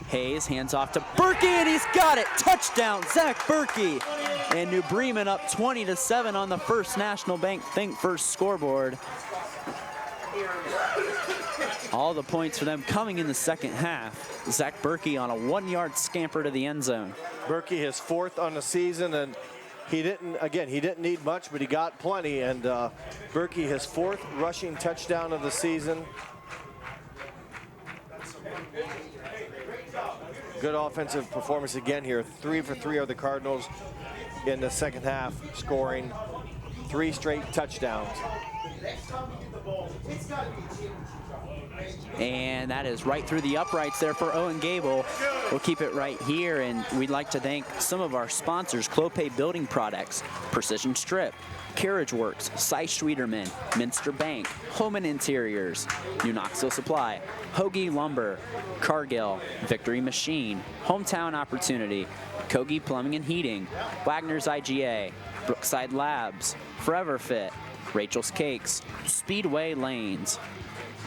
Hayes hands off to Berkey, and he's got it. Touchdown, Zach Berkey. And New Bremen up 20-7 on the First National Bank Think First scoreboard. All the points for them coming in the second half. Zach Berkey on a 1-yard scamper to the end zone. Berkey his 4th on the season, and he didn't need much, but he got plenty. And Berkey his 4th rushing touchdown of the season. Good offensive performance again here. 3 for 3 are the Cardinals in the second half, scoring 3 straight touchdowns. Next time you get the ball, it's got to be a championship. And that is right through the uprights there for Owen Gable. We'll keep it right here, and we'd like to thank some of our sponsors: Clopay Building Products, Precision Strip, Carriage Works, Cy Schwederman, Minster Bank, Holman Interiors, New Knoxville Supply, Hoagie Lumber, Cargill, Victory Machine, Hometown Opportunity, Kogi Plumbing and Heating, Wagner's IGA, Brookside Labs, Forever Fit, Rachel's Cakes, Speedway Lanes,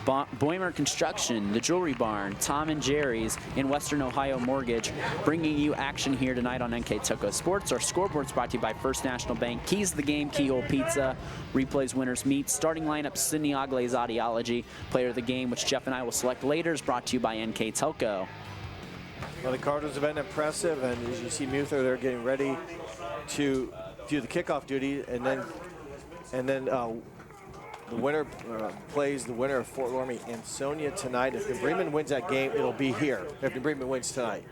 Boimer Construction, The Jewelry Barn, Tom and Jerry's, and Western Ohio Mortgage, bringing you action here tonight on NKTelco Sports. Our scoreboard's brought to you by First National Bank, Keys to the Game, Keyhole Pizza, Replays Winners Meet, starting lineup, Sydney Ogle's Audiology, player of the game, which Jeff and I will select later, is brought to you by NKTelco. Well, the Cardinals have been impressive, and as you see Muther, they're getting ready to do the kickoff duty, and then the winner plays the winner of Fort Laramie and Sonia tonight. If New Bremen wins that game, it'll be here. If New Bremen wins tonight.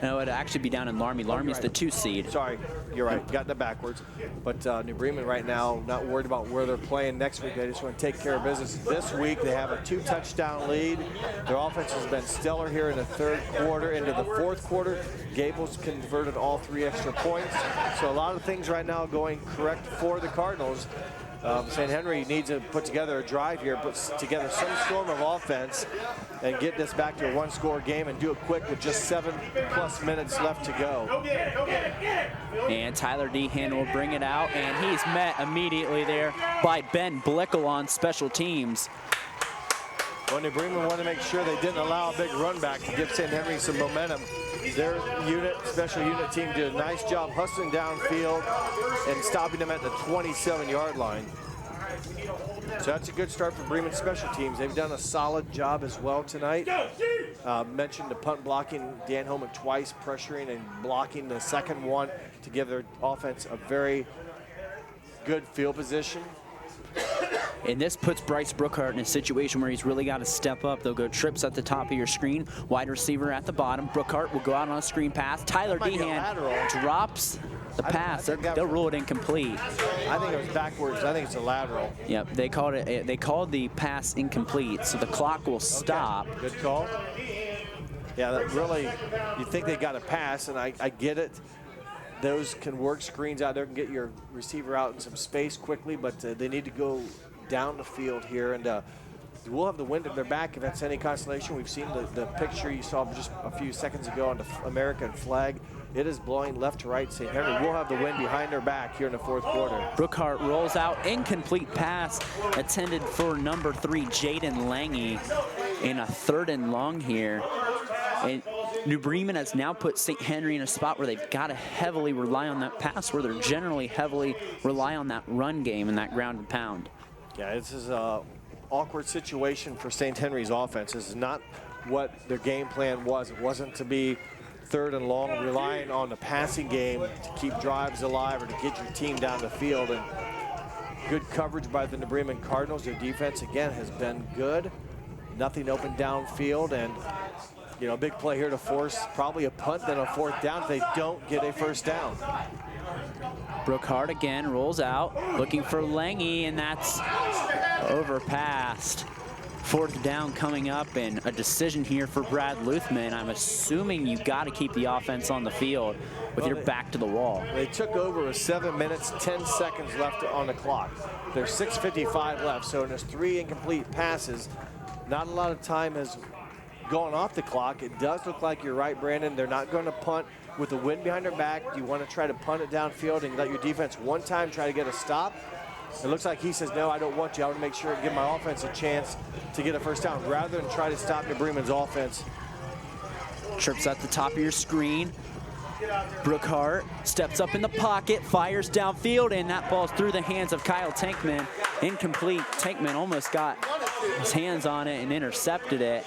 No, it'll actually be down in Laramie. Laramie's the 2 seed. Sorry, you're right. Got that backwards. But New Bremen right now, not worried about where they're playing next week. They just want to take care of business. This week, they have a 2-touchdown lead. Their offense has been stellar here in the third quarter. Into the fourth quarter, Gables converted all 3 extra points. So a lot of things right now going correct for the Cardinals. St. Henry needs to put together a drive here, put together some form of offense, and get this back to a 1-score game and do it quick with just 7+ minutes left to go. And Tyler Dehan will bring it out, and he's met immediately there by Ben Blickel on special teams. Well, New Bremen wanted to make sure they didn't allow a big run back to give St. Henry some momentum. Their special unit team did a nice job hustling downfield and stopping them at the 27-yard line. So that's a good start for Bremen special teams. They've done a solid job as well tonight. Mentioned the punt blocking, Dan Holman twice pressuring and blocking the second one to give their offense a very good field position. And this puts Bryce Brookhart in a situation where he's really got to step up. They'll go trips at the top of your screen, wide receiver at the bottom. Brookhart will go out on a screen pass. Tyler Dehan drops the pass. They'll rule it incomplete. I think it was backwards. I think it's a lateral. Yep, they called the pass incomplete, so the clock will stop. Okay. Good call. Yeah, that really, you think they got a pass, and I get it. Those can work screens out there, can get your receiver out in some space quickly, but they need to go down the field here, and we'll have the wind at their back if that's any consolation. We've seen the picture you saw just a few seconds ago on the American flag. It is blowing left to right. St. Henry will have the wind behind their back here in the fourth quarter. Brookhart rolls out, incomplete pass intended for number 3, Jaden Lange, in a 3rd and long here. And New Bremen has now put St. Henry in a spot where they've got to heavily rely on that pass, where they're generally heavily rely on that run game and that ground and pound. Yeah, this is an awkward situation for St. Henry's offense. This is not what their game plan was. It wasn't to be 3rd and long, relying on the passing game to keep drives alive or to get your team down the field. And good coverage by the New Bremen Cardinals. Their defense, again, has been good. Nothing open downfield, and you know, big play here to force probably a punt, then a 4th down if they don't get a 1st down. Brookhart again rolls out, looking for Lange, and that's overpassed. 4th down coming up, and a decision here for Brad Luthman. I'm assuming you got to keep the offense on the field with your back to the wall. They took over with 7 minutes, 10 seconds left on the clock. There's 6:55 left, so there's 3 incomplete passes. Not a lot of time has gone off the clock. It does look like you're right, Brandon. They're not going to punt with the wind behind their back. You want to try to punt it downfield and let your defense one time try to get a stop. It looks like he says, no, I don't want you. I want to make sure and give my offense a chance to get a 1st down rather than try to stop New Bremen's offense. Trips at the top of your screen. Brookhart steps up in the pocket, fires downfield, and that ball's through the hands of Kyle Tankman. Incomplete. Tankman almost got his hands on it and intercepted it.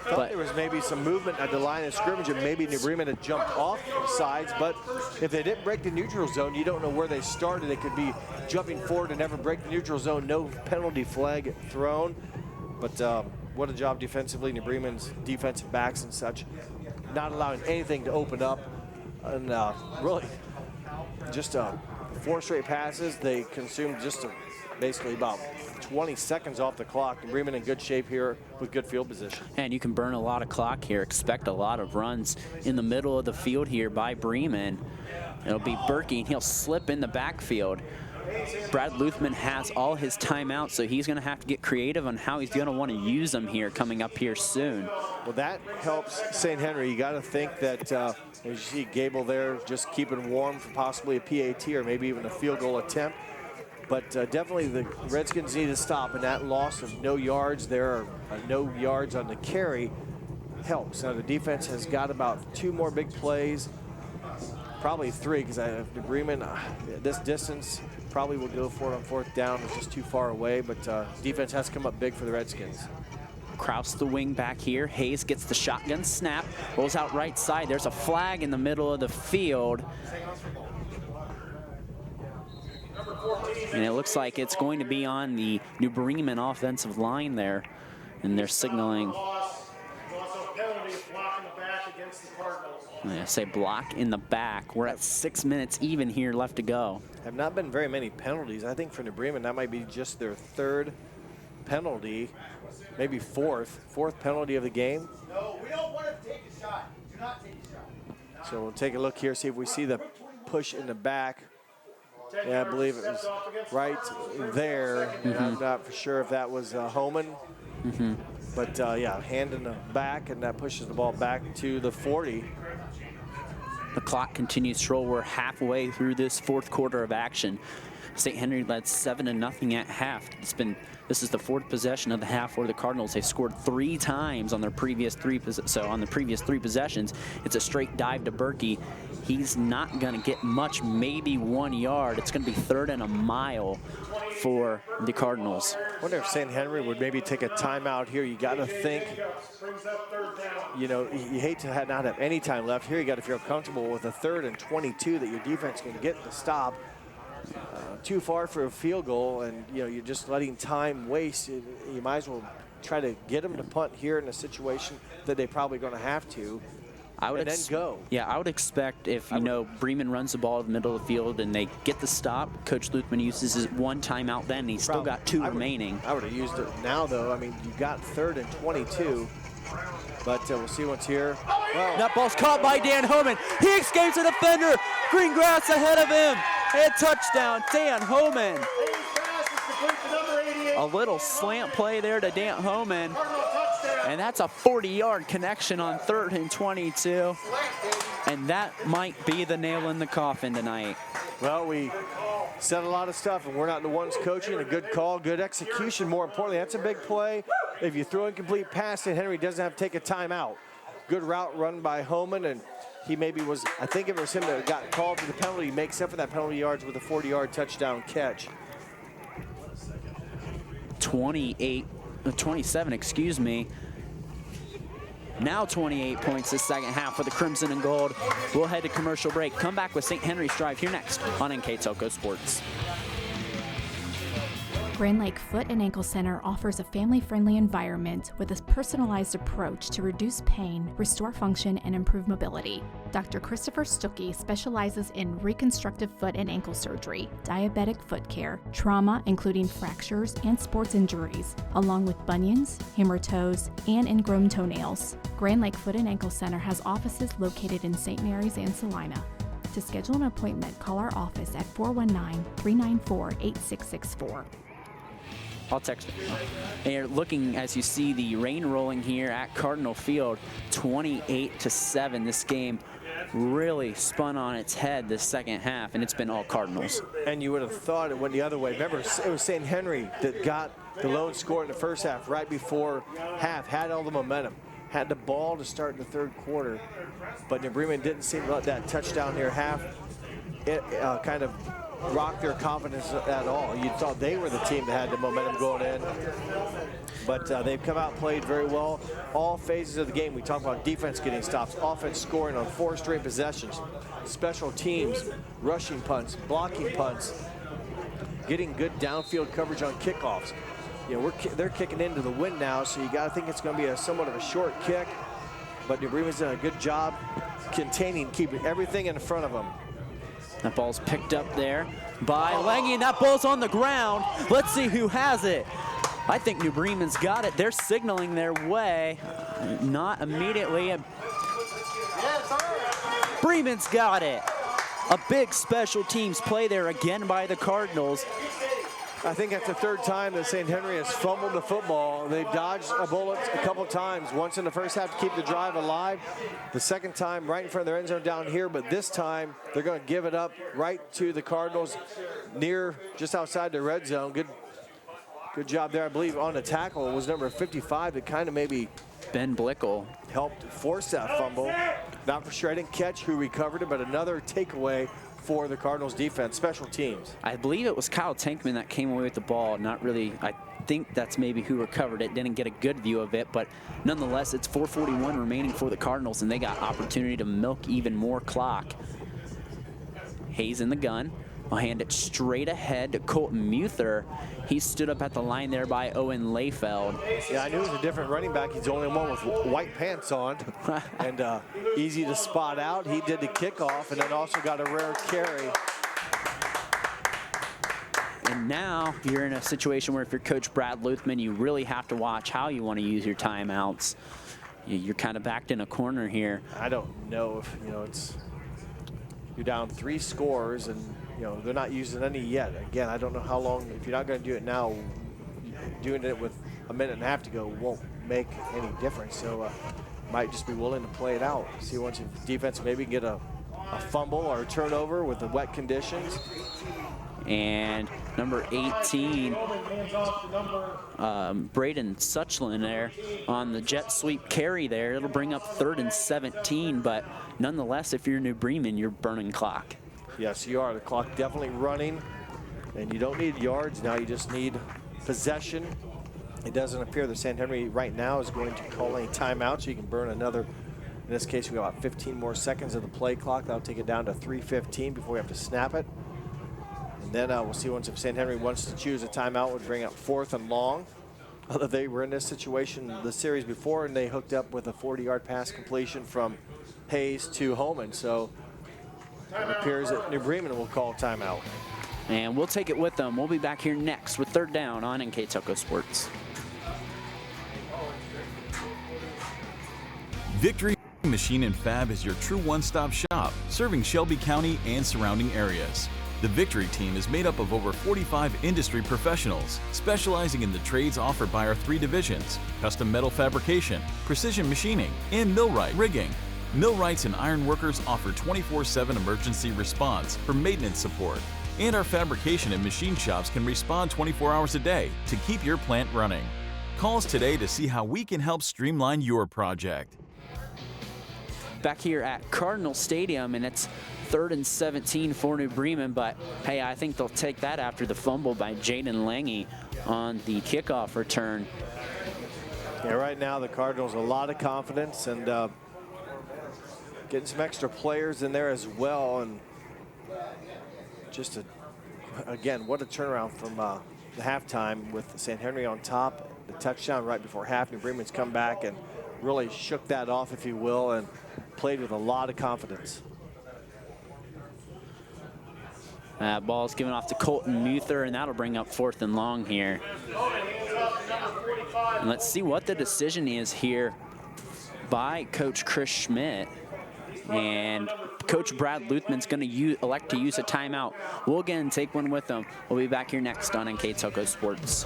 Thought there was maybe some movement at the line of scrimmage, and maybe New Bremen had jumped off sides, but if they didn't break the neutral zone, you don't know where they started. They could be jumping forward and never break the neutral zone. No penalty flag thrown, but what a job defensively. New Bremen's defensive backs and such, not allowing anything to open up, and really just 4 straight passes. They consumed just basically about 20 seconds off the clock. Bremen in good shape here with good field position. And you can burn a lot of clock here. Expect a lot of runs in the middle of the field here by Bremen. It'll be Berkey, and he'll slip in the backfield. Brad Luthman has all his timeouts, so he's going to have to get creative on how he's going to want to use them here coming up here soon. Well, that helps St. Henry. You got to think that, as you see Gable there, just keeping warm for possibly a PAT or maybe even a field goal attempt. But definitely the Redskins need to stop, and that loss of no yards there, or no yards on the carry, helps. Now the defense has got about 2 more big plays, probably 3, because Bremen, this distance, probably will go for it on 4th down. It's just too far away, but defense has to come up big for the Redskins. Kraus the wing back here. Hayes gets the shotgun snap, rolls out right side. There's a flag in the middle of the field. And it looks like it's going to be on the New Bremen offensive line there. And they're signaling. I say block in the back. We're at 6 minutes even here left to go. Have not been very many penalties. I think for New Bremen, that might be just their 3rd penalty, maybe 4th penalty of the game. No, we don't want to take a shot. Do not take a shot. So we'll take a look here, see if we see the push in the back. Yeah, I believe it was right there. I'm not for sure if that was Homan. But yeah, hand in the back, and that pushes the ball back to the 40. The clock continues to roll. We're halfway through this 4th quarter of action. St. Henry led 7-0 at half. This is the 4th possession of the half for the Cardinals. They scored 3 times on their previous 3 possessions. It's a straight dive to Berkey. He's not going to get much, maybe 1 yard. It's going to be 3rd and a mile for the Cardinals. I wonder if St. Henry would maybe take a timeout here. You got to think, you know, you hate to not have any time left. Here you got to feel comfortable with a 3rd and 22 that your defense can get the stop. Too far for a field goal, and you know, you're just letting time waste. You might as well try to get them to punt here in a situation that they're probably going to have to. And then go. Yeah, I would expect if, you know, Bremen runs the ball in the middle of the field and they get the stop, Coach Luthman uses his 1 timeout then, and he's still got 2 remaining. I would have used it now, though. I mean, you got 3rd and 22, but we'll see what's here. Well, that ball's caught by Dan Homan. He escapes a defender. Green grass ahead of him. And touchdown, Dan Homan. A little slant play there to Dan Homan. And that's a 40-yard connection on 3rd and 22. And that might be the nail in the coffin tonight. Well, we said a lot of stuff, and we're not the ones coaching. A good call, good execution, more importantly. That's a big play. If you throw incomplete pass, and Henry doesn't have to take a timeout. Good route run by Homan, and he maybe was, I think it was him that got called for the penalty. He makes up for that penalty yards with a 40-yard touchdown catch. 27, excuse me. Now 28 points this second half for the Crimson and Gold. We'll head to commercial break. Come back with St. Henry's Drive here next on NKTelco Sports. Grand Lake Foot and Ankle Center offers a family-friendly environment with a personalized approach to reduce pain, restore function, and improve mobility. Dr. Christopher Stuckey specializes in reconstructive foot and ankle surgery, diabetic foot care, trauma including fractures and sports injuries, along with bunions, hammer toes, and ingrown toenails. Grand Lake Foot and Ankle Center has offices located in St. Mary's and Salina. To schedule an appointment, call our office at 419-394-8664. I'll text it. And you're looking, as you see the rain rolling here at Cardinal Field, 28-7. This game really spun on its head this second half, and it's been all Cardinals. And you would have thought it went the other way. Remember, it was St. Henry that got the lone score in the first half, right before half, had all the momentum, had the ball to start in the 3rd quarter. But New Bremen didn't seem to let that touchdown here half kind of rock their confidence at all. You thought they were the team that had the momentum going in. But they've come out, played very well. All phases of the game, we talk about defense getting stops, offense scoring on 4 straight possessions, special teams, rushing punts, blocking punts, getting good downfield coverage on kickoffs. You know, they're kicking into the wind now, so you got to think it's going to be somewhat of a short kick. But New Bremen's done a good job containing, keeping everything in front of them. That ball's picked up there by Lange, and that ball's on the ground. Let's see who has it. I think New Bremen's got it. They're signaling their way. Not immediately. Bremen's got it. A big special teams play there again by the Cardinals. I think that's the third time that St. Henry has fumbled the football. They've dodged a bullet a couple times. Once in the first half to keep the drive alive. The second time right in front of their end zone down here, but this time they're going to give it up right to the Cardinals near, just outside the red zone. Good job there. I believe on the tackle it was number 55 that kind of maybe Ben Blickel helped force that fumble. Not for sure. I didn't catch who recovered it, but another takeaway for the Cardinals defense. Special teams. I believe it was Kyle Tankman that came away with the ball. Not really, I think that's maybe who recovered it. Didn't get a good view of it, but nonetheless, it's 4:41 remaining for the Cardinals, and they got opportunity to milk even more clock. Hayes in the gun. I'll hand it straight ahead to Colton Muther. He stood up at the line there by Owen Layfeld. Yeah, I knew it was a different running back. He's the only one with white pants on and easy to spot out. He did the kickoff and then also got a rare carry. And now you're in a situation where if you're Coach Brad Luthman, you really have to watch how you want to use your timeouts. You're kind of backed in a corner here. I don't know if, you're down 3 scores and, they're not using any yet. Again, I don't know how long, if you're not going to do it now, doing it with a minute and a half to go won't make any difference. So might just be willing to play it out. See once the defense maybe get a fumble or a turnover with the wet conditions. And number 18, Braden Suchlin there on the jet sweep carry there. It'll bring up 3rd and 17, but nonetheless, if you're New Bremen, you're burning clock. Yes, you are. The clock definitely running, and you don't need yards now. You just need possession. It doesn't appear that St. Henry right now is going to call any timeout, so you can burn another. In this case, we got about 15 more seconds of the play clock. That'll take it down to 3:15 before we have to snap it. And then we'll see once if St. Henry wants to choose a timeout, would bring up 4th and long. Although they were in this situation the series before, and they hooked up with a 40-yard pass completion from Hayes to Holman. So it appears that New Bremen will call timeout. And we'll take it with them. We'll be back here next with Third Down on NKTelco Sports. Victory Machine and Fab is your true one-stop shop, serving Shelby County and surrounding areas. The Victory team is made up of over 45 industry professionals, specializing in the trades offered by our 3 divisions: custom metal fabrication, precision machining, and millwright rigging. Millwrights and iron workers offer 24/7 emergency response for maintenance support. And our fabrication and machine shops can respond 24 hours a day to keep your plant running. Call us today to see how we can help streamline your project. Back here at Cardinal Stadium, and it's 3rd and 17 for New Bremen, but hey, I think they'll take that after the fumble by Jaden Lange on the kickoff return. Yeah, right now the Cardinals a lot of confidence and getting some extra players in there as well, and just again, what a turnaround from the halftime with St. Henry on top. The touchdown right before half. New Bremen's come back and really shook that off, if you will, and played with a lot of confidence. That ball's given off to Colton Muther, and that'll bring up 4th and long here. And let's see what the decision is here by Coach Chris Schmidt. And Coach Brad Luthman's going to elect to use a timeout. We'll again take one with them. We'll be back here next on NKTelco Sports.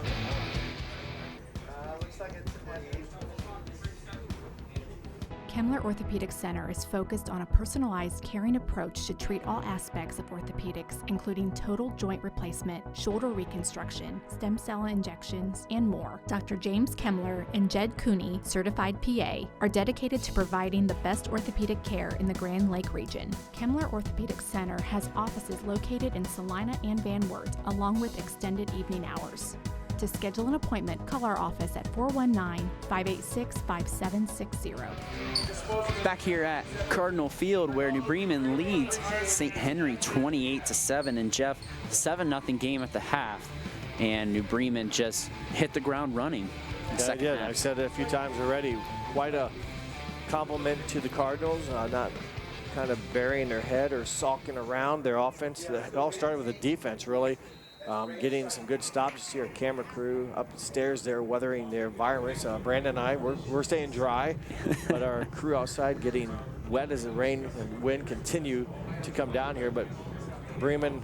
Kemmler Orthopedic Center is focused on a personalized, caring approach to treat all aspects of orthopedics, including total joint replacement, shoulder reconstruction, stem cell injections, and more. Dr. James Kemmler and Jed Cooney, certified PA, are dedicated to providing the best orthopedic care in the Grand Lake region. Kemmler Orthopedic Center has offices located in Salina and Van Wert, along with extended evening hours. To schedule an appointment, call our office at 419-586-5760. Back here at Cardinal Field, where New Bremen leads St. Henry 28-7, and Jeff, 7-0 game at the half, and New Bremen just hit the ground running. Yeah, I did. I've said it a few times already. Quite a compliment to the Cardinals. Not kind of burying their head or sulking around their offense. It all started with the defense, really. Getting some good stops. You see our camera crew up the stairs there weathering their environments. Brandon and I, we're staying dry, but our crew outside getting wet as the rain and wind continue to come down here. But Bremen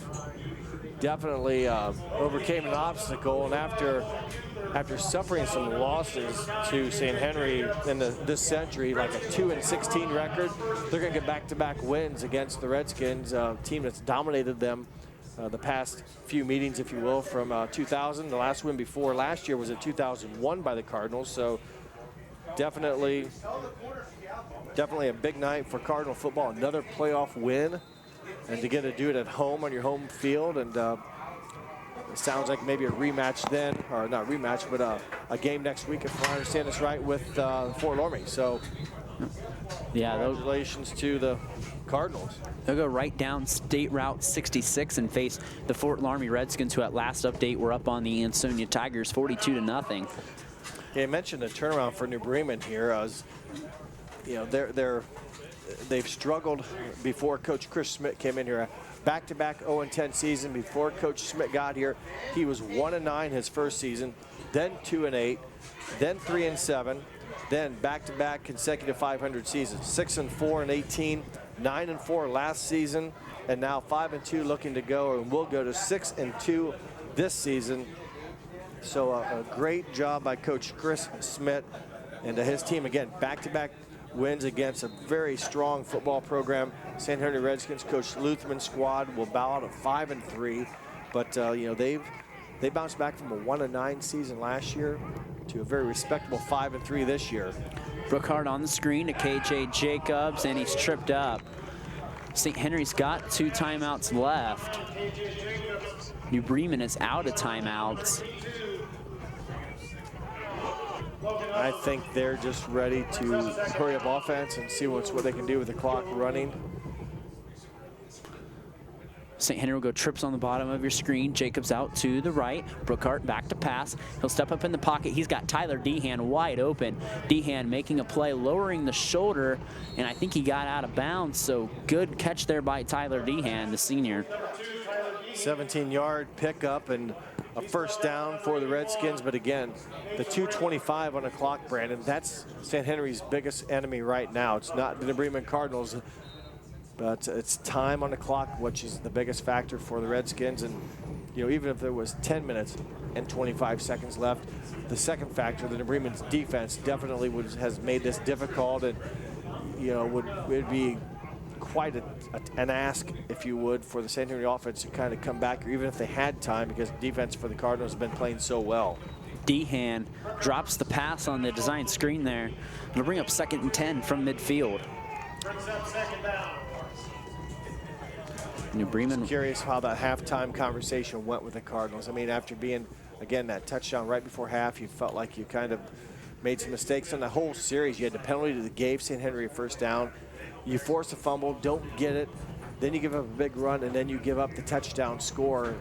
definitely overcame an obstacle, and after suffering some losses to St. Henry in this century, like a 2-16 record, they're going to get back-to-back wins against the Redskins, a team that's dominated them the past few meetings, if you will, from 2000. The last win before last year was in 2001 by the Cardinals. So definitely a big night for Cardinal football. Another playoff win, and to get to do it at home on your home field. And it sounds like maybe a rematch then, or not rematch, but a game next week, if I understand this right, with Fort Laramie. So yeah, congratulations to the Cardinals. They'll go right down State Route 66 and face the Fort Laramie Redskins, who at last update were up on the Ansonia Tigers 42-0. Yeah, I mentioned a turnaround for New Bremen here. As you know, they've struggled before Coach Chris Schmidt came in here. Back-to-back 0-10 season. Before Coach Schmidt got here, he was 1-9 his first season, then 2-8, then 3-7, then back-to-back consecutive 500 seasons. 6-4 in 18, 9-4 last season, and now 5-2 looking to go, and we'll go to 6-2 this season. So a great job by Coach Chris Schmidt and his team. Again, back-to-back wins against a very strong football program. St. Henry Redskins coach Luthman's squad will bow out at 5-3, but you know, they bounced back from a 1-9 season last year to a very respectable 5-3 this year. Brookhart on the screen to KJ Jacobs, and he's tripped up. St. Henry's got 2 timeouts left. New Bremen is out of timeouts. I think they're just ready to hurry up offense and see what they can do with the clock running. St. Henry will go trips on the bottom of your screen. Jacobs out to the right. Brookhart back to pass. He'll step up in the pocket. He's got Tyler Dehan wide open. Dehan making a play, lowering the shoulder, and I think he got out of bounds. So good catch there by Tyler Dehan, the senior. 17-yard pickup and a first down for the Redskins. But again, the 2:25 on the clock, Brandon, that's St. Henry's biggest enemy right now. It's not the Bremen Cardinals, but it's time on the clock, which is the biggest factor for the Redskins. And you know, even if there was 10 minutes and 25 seconds left, the second factor, the Bremen's defense, definitely has made this difficult, and you know, would be quite an ask, if you would, for the St. Henry offense to kind of come back, or even if they had time, because defense for the Cardinals has been playing so well. Dehan drops the pass on the design screen there. It'll bring up 2nd and 10 from midfield. New Bremen. I'm curious how that halftime conversation went with the Cardinals. I mean, after being, again, that touchdown right before half, you felt like you kind of made some mistakes on the whole series. You had the penalty that gave St. Henry a first down. You force a fumble, don't get it, then you give up a big run, and then you give up the touchdown score.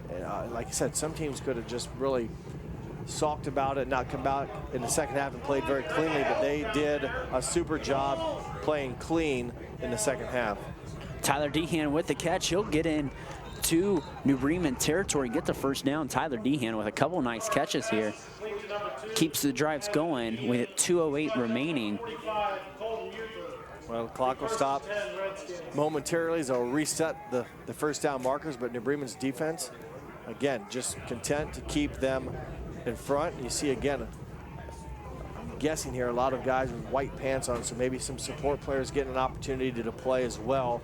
Like I said, some teams could have just really sulked about it, not come back in the second half and played very cleanly, but they did a super job playing clean in the second half. Tyler Dehan with the catch. He'll get in to New Bremen territory, get the first down. Tyler Dehan with a couple nice catches here. Keeps the drives going with 2:08 remaining. Well, the clock will stop momentarily as they'll reset the first down markers, but New Bremen's defense, again, just content to keep them in front. You see, again, I'm guessing here, a lot of guys with white pants on, so maybe some support players getting an opportunity to play as well.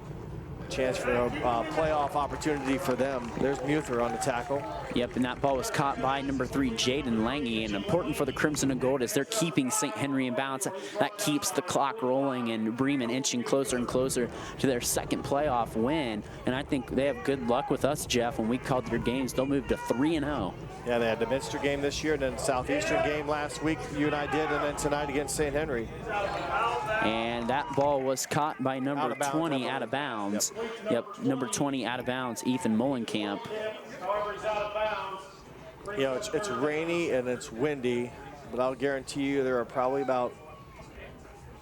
Chance for a playoff opportunity for them. There's Muther on the tackle. Yep, and that ball was caught by number 3, Jaden Lange, and important for the Crimson and Gold is they're keeping St. Henry in balance. That keeps the clock rolling, and Bremen inching closer and closer to their second playoff win. And I think they have good luck with us, Jeff. When we called their games, they'll move to 3-0. Yeah, they had the Minster game this year, and then Southeastern game last week, you and I did, and then tonight against St. Henry. And that ball was caught by number 20 out of bounds. Yep, number 20 out of bounds, Ethan Mullenkamp. You know, it's rainy and it's windy, but I'll guarantee you there are probably about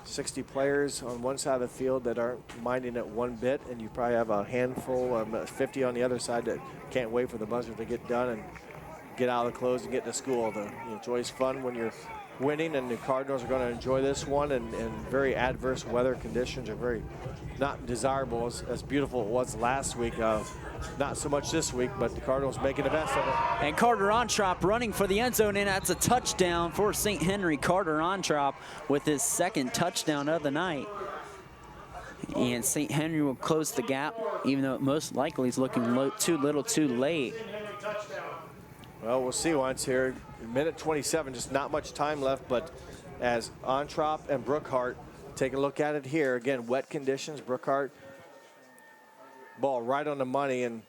60 players on one side of the field that aren't minding it one bit, and you probably have a handful, 50 on the other side that can't wait for the buzzer to get done and get out of the close and get to school. It's always fun when you're winning, and the Cardinals are going to enjoy this one, and very adverse weather conditions are very not desirable as beautiful it was last week. Not so much this week, but the Cardinals making the best of it. And Carter Ontrop running for the end zone, and that's a touchdown for St. Henry. Carter Ontrop with his second touchdown of the night. And St. Henry will close the gap, even though it most likely is looking too little too late. Well, we'll see once here. Minute 27, just not much time left, but as Ontrop and Brookhart take a look at it here, again, wet conditions, Brookhart, ball right on the money, and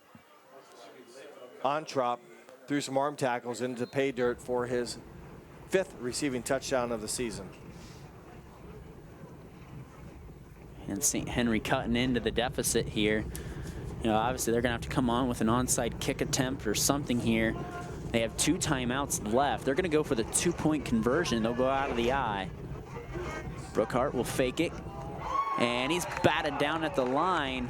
Ontrop threw some arm tackles into pay dirt for his 5th receiving touchdown of the season. And St. Henry cutting into the deficit here. Obviously they're gonna have to come on with an onside kick attempt or something here. They have 2 timeouts left. They're gonna go for the 2-point conversion. They'll go out of the eye. Brookhart will fake it, and he's batted down at the line.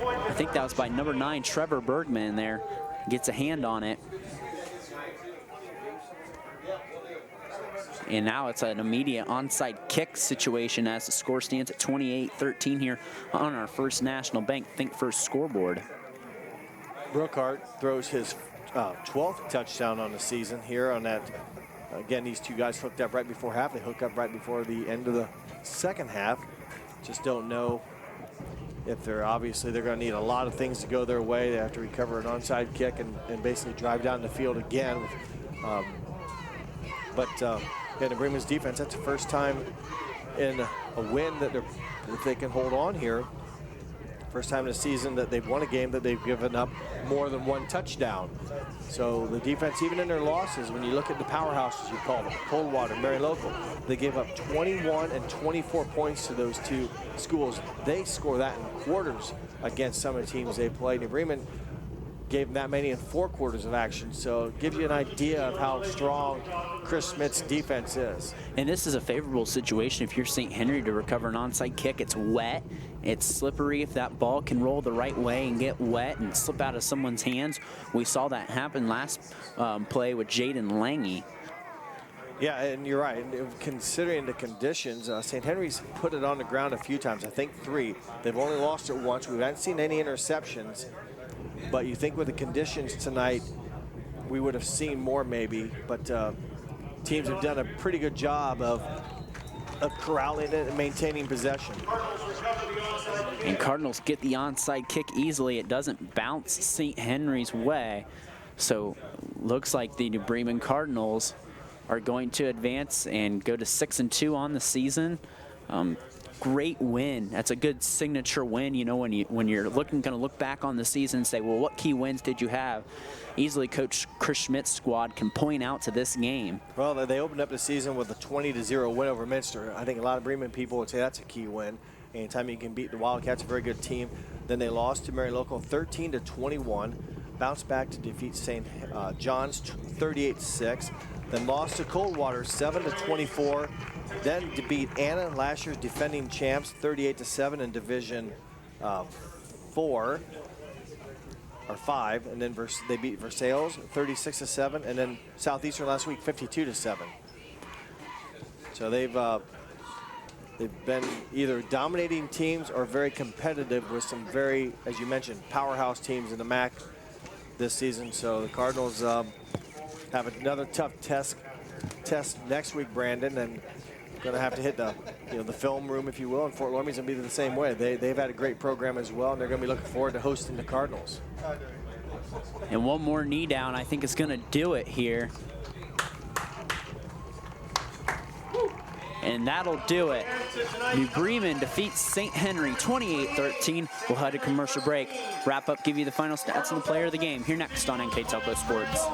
I think that was by number 9, Trevor Bergman there. Gets a hand on it. And now it's an immediate onside kick situation as the score stands at 28-13 here on our First National Bank Think First scoreboard. Brookhart throws his 12th touchdown on the season here on that. Again, these two guys hooked up right before half. They hook up right before the end of the second half. Just don't know if they're going to need a lot of things to go their way. They have to recover an onside kick and basically drive down the field again. The Bremen's defense, that's the first time in a win that if they can hold on here. First time in the season that they've won a game that they've given up more than 1 touchdown. So the defense, even in their losses, when you look at the powerhouses, you call them, Coldwater, Marion Local, they gave up 21 and 24 points to those 2 schools. They score that in quarters against some of the teams they played. New Bremen gave them that many in 4 quarters of action. So it gives you an idea of how strong Chris Schmidt's defense is. And this is a favorable situation if you're St. Henry to recover an onside kick. It's wet, it's slippery. If that ball can roll the right way and get wet and slip out of someone's hands, we saw that happen last play with Jaden Lange. Yeah, and you're right. Considering the conditions, St. Henry's put it on the ground a few times, I think 3. They've only lost it once. We haven't seen any interceptions. But you think with the conditions tonight, we would have seen more maybe. But teams have done a pretty good job of corralling it and maintaining possession. And Cardinals get the onside kick easily. It doesn't bounce St. Henry's way. So looks like the New Bremen Cardinals are going to advance and go to 6-2 on the season. Great win. That's a good signature win. When you're going to look back on the season and say, well, what key wins did you have? Easily Coach Chris Schmidt's squad can point out to this game. Well, they opened up the season with a 20-0 win over Minster. I think a lot of Bremen people would say that's a key win. Anytime you can beat the Wildcats, a very good team. Then they lost to Marion Local 13-21. Bounced back to defeat St. John's 38-6. Then lost to Coldwater 7-24. Then to beat Anna, last year's defending champs, 38-7 in Division 4 or 5, and then they beat Versailles 36-7, and then Southeastern last week 52-7. So they've been either dominating teams or very competitive with some very, as you mentioned, powerhouse teams in the MAC this season. So the Cardinals have another tough test next week, Brandon, and going to have to hit the film room, if you will, and Fort Laramie's going to be the same way. They've had a great program as well, and they're going to be looking forward to hosting the Cardinals. And one more knee down, I think, is going to do it here. And that'll do it. New Bremen defeats St. Henry 28-13. We'll head to commercial break. Wrap up, give you the final stats and the player of the game. Here next on NKTelco Sports.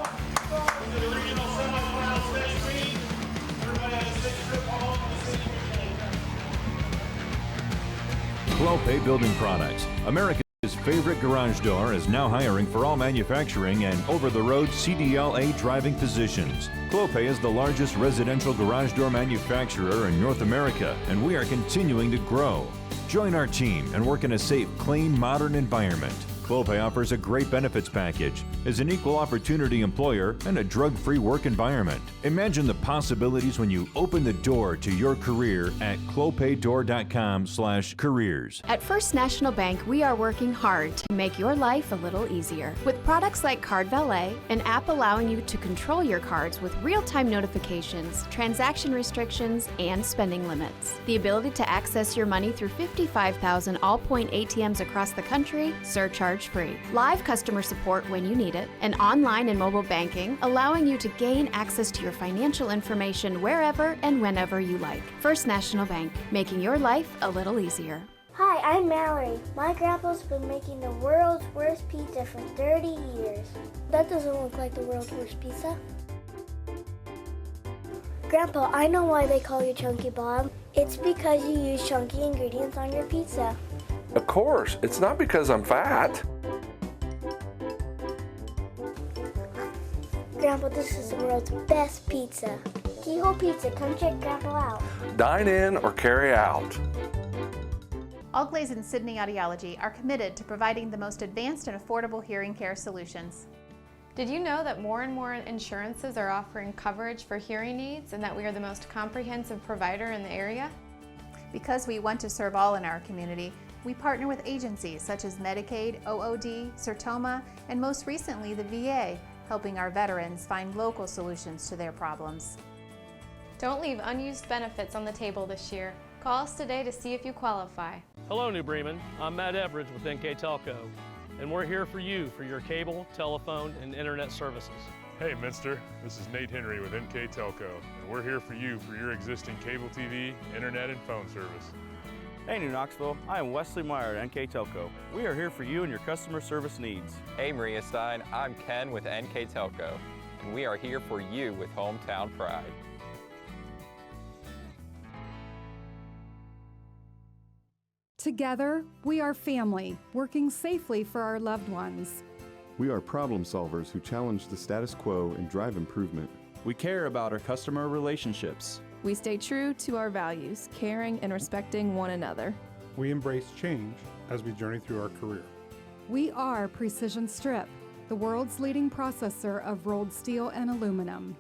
Clopay Building Products, America's favorite garage door is now hiring for all manufacturing and over-the-road CDLA driving positions. Clopay is the largest residential garage door manufacturer in North America, and we are continuing to grow. Join our team and work in a safe, clean, modern environment. Clopay offers a great benefits package, is an equal opportunity employer, and a drug-free work environment. Imagine the possibilities when you open the door to your career at clopaydoor.com/careers. At First National Bank, we are working hard to make your life a little easier. With products like Card Valet, an app allowing you to control your cards with real-time notifications, transaction restrictions, and spending limits. The ability to access your money through 55,000 all-point ATMs across the country, surcharge free. Live customer support when you need it, and online and mobile banking, allowing you to gain access to your financial information wherever and whenever you like. First National Bank, making your life a little easier. Hi, I'm Mallory. My grandpa's been making the world's worst pizza for 30 years. That doesn't look like the world's worst pizza. Grandpa, I know why they call you Chunky Bob. It's because you use chunky ingredients on your pizza. Of course, it's not because I'm fat. Grandpa, this is the world's best pizza. Keyhole Pizza, come check Grandpa out. Dine in or carry out. Allglaze and Sydney Audiology are committed to providing the most advanced and affordable hearing care solutions. Did you know that more and more insurances are offering coverage for hearing aids and that we are the most comprehensive provider in the area? Because we want to serve all in our community, we partner with agencies such as Medicaid, OOD, Sertoma, and most recently the VA, helping our veterans find local solutions to their problems. Don't leave unused benefits on the table this year. Call us today to see if you qualify. Hello, New Bremen. I'm Matt Everidge with NKTelco, and we're here for you for your cable, telephone, and internet services. Hey, Minster. This is Nate Henry with NKTelco, and we're here for you for your existing cable TV, internet, and phone service. Hey, New Knoxville, I am Wesley Meyer at NKTelco. We are here for you and your customer service needs. Hey, Maria Stein, I'm Ken with NKTelco, and we are here for you with hometown pride. Together, we are family, working safely for our loved ones. We are problem solvers who challenge the status quo and drive improvement. We care about our customer relationships. We stay true to our values, caring and respecting one another. We embrace change as we journey through our career. We are Precision Strip, the world's leading processor of rolled steel and aluminum.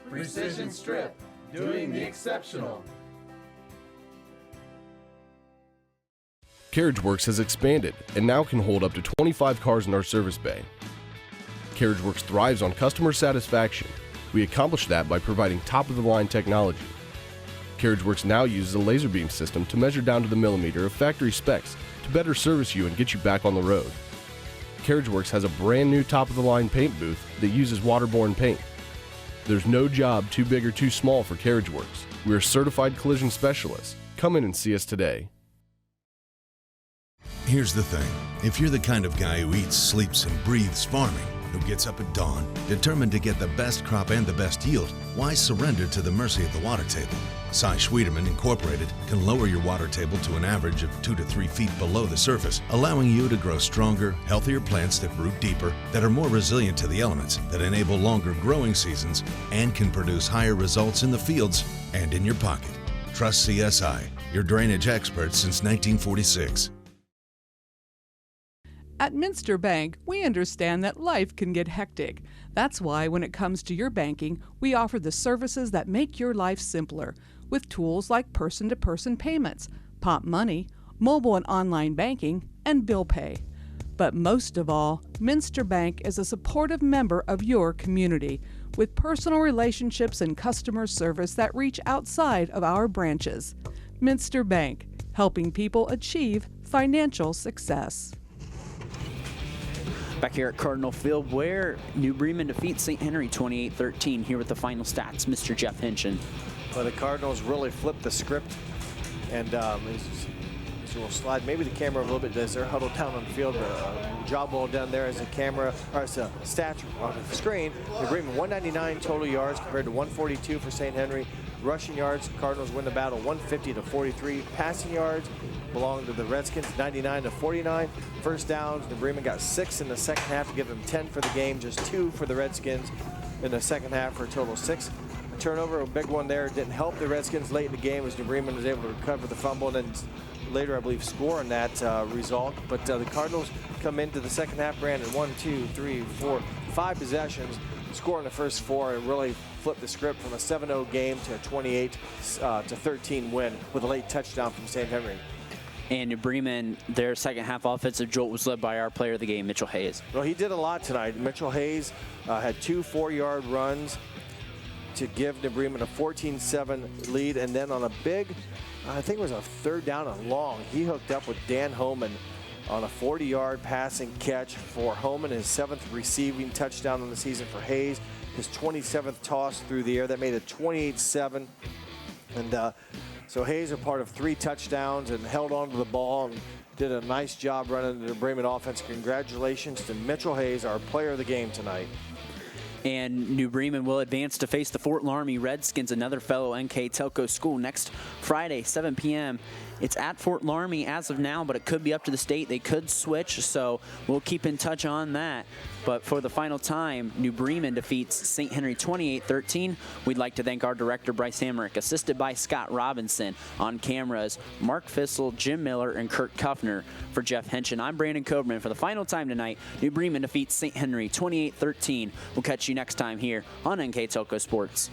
Precision Strip, doing the exceptional. CarriageWorks has expanded and now can hold up to 25 cars in our service bay. CarriageWorks thrives on customer satisfaction. We accomplish that by providing top-of-the-line technology. CarriageWorks now uses a laser beam system to measure down to the millimeter of factory specs to better service you and get you back on the road. CarriageWorks has a brand new top-of-the-line paint booth that uses waterborne paint. There's no job too big or too small for CarriageWorks. We are certified collision specialists. Come in and see us today. Here's the thing. If you're the kind of guy who eats, sleeps, and breathes farming, who gets up at dawn, determined to get the best crop and the best yield, why surrender to the mercy of the water table? Cy Schwiedemann Incorporated can lower your water table to an average of 2 to 3 feet below the surface, allowing you to grow stronger, healthier plants that root deeper, that are more resilient to the elements, that enable longer growing seasons, and can produce higher results in the fields and in your pocket. Trust CSI, your drainage experts since 1946. At Minster Bank, we understand that life can get hectic. That's why when it comes to your banking, we offer the services that make your life simpler with tools like person-to-person payments, Pop Money, mobile and online banking, and bill pay. But most of all, Minster Bank is a supportive member of your community with personal relationships and customer service that reach outside of our branches. Minster Bank, helping people achieve financial success. Back here at Cardinal Field, where New Bremen defeats St. Henry 28-13. Here with the final stats, Mr. Jeff Hinchin. Well, the Cardinals really flipped the script, and as we'll slide maybe the camera a little bit as they're huddled down on the field. Job well done there as a camera, or as a stat on the screen. New Bremen 199 total yards compared to 142 for St. Henry. Rushing yards, Cardinals win the battle 150-43. Passing yards belong to the Redskins, 99-49. First downs, New Bremen got 6 in the second half to give them 10 for the game, just 2 for the Redskins in the second half for a total of 6. A turnover, a big one there, didn't help the Redskins late in the game as New Bremen was able to recover the fumble and then later, I believe, score on that result. But the Cardinals come into the second half, Brandon, 5 possessions, score in the first 4, and really flip the script from a 7-0 game to a 28-13 win with a late touchdown from St. Henry. And New Bremen, their second half offensive jolt was led by our player of the game, Mitchell Hayes. Well, he did a lot tonight. Mitchell Hayes had 2 4-yard runs to give New Bremen a 14-7 lead. And then on a big, I think it was a third down and long, he hooked up with Dan Homan on a 40-yard passing catch for Homan, his 7th receiving touchdown on the season for Hayes, his 27th toss through the air. That made it 28-7. And so Hayes, a part of 3 touchdowns and held on to the ball and did a nice job running the Bremen offense. Congratulations to Mitchell Hayes, our player of the game tonight. And New Bremen will advance to face the Fort Laramie Redskins, another fellow NKTelco school, next Friday, 7 p.m. It's at Fort Laramie as of now, but it could be up to the state. They could switch, so we'll keep in touch on that. But for the final time, New Bremen defeats St. Henry 28-13. We'd like to thank our director, Bryce Hamrick, assisted by Scott Robinson. On cameras, Mark Fissel, Jim Miller, and Kurt Kuffner. For Jeff Henschen, I'm Brandon Coberman. For the final time tonight, New Bremen defeats St. Henry 28-13. We'll catch you next time here on NKTelco Sports.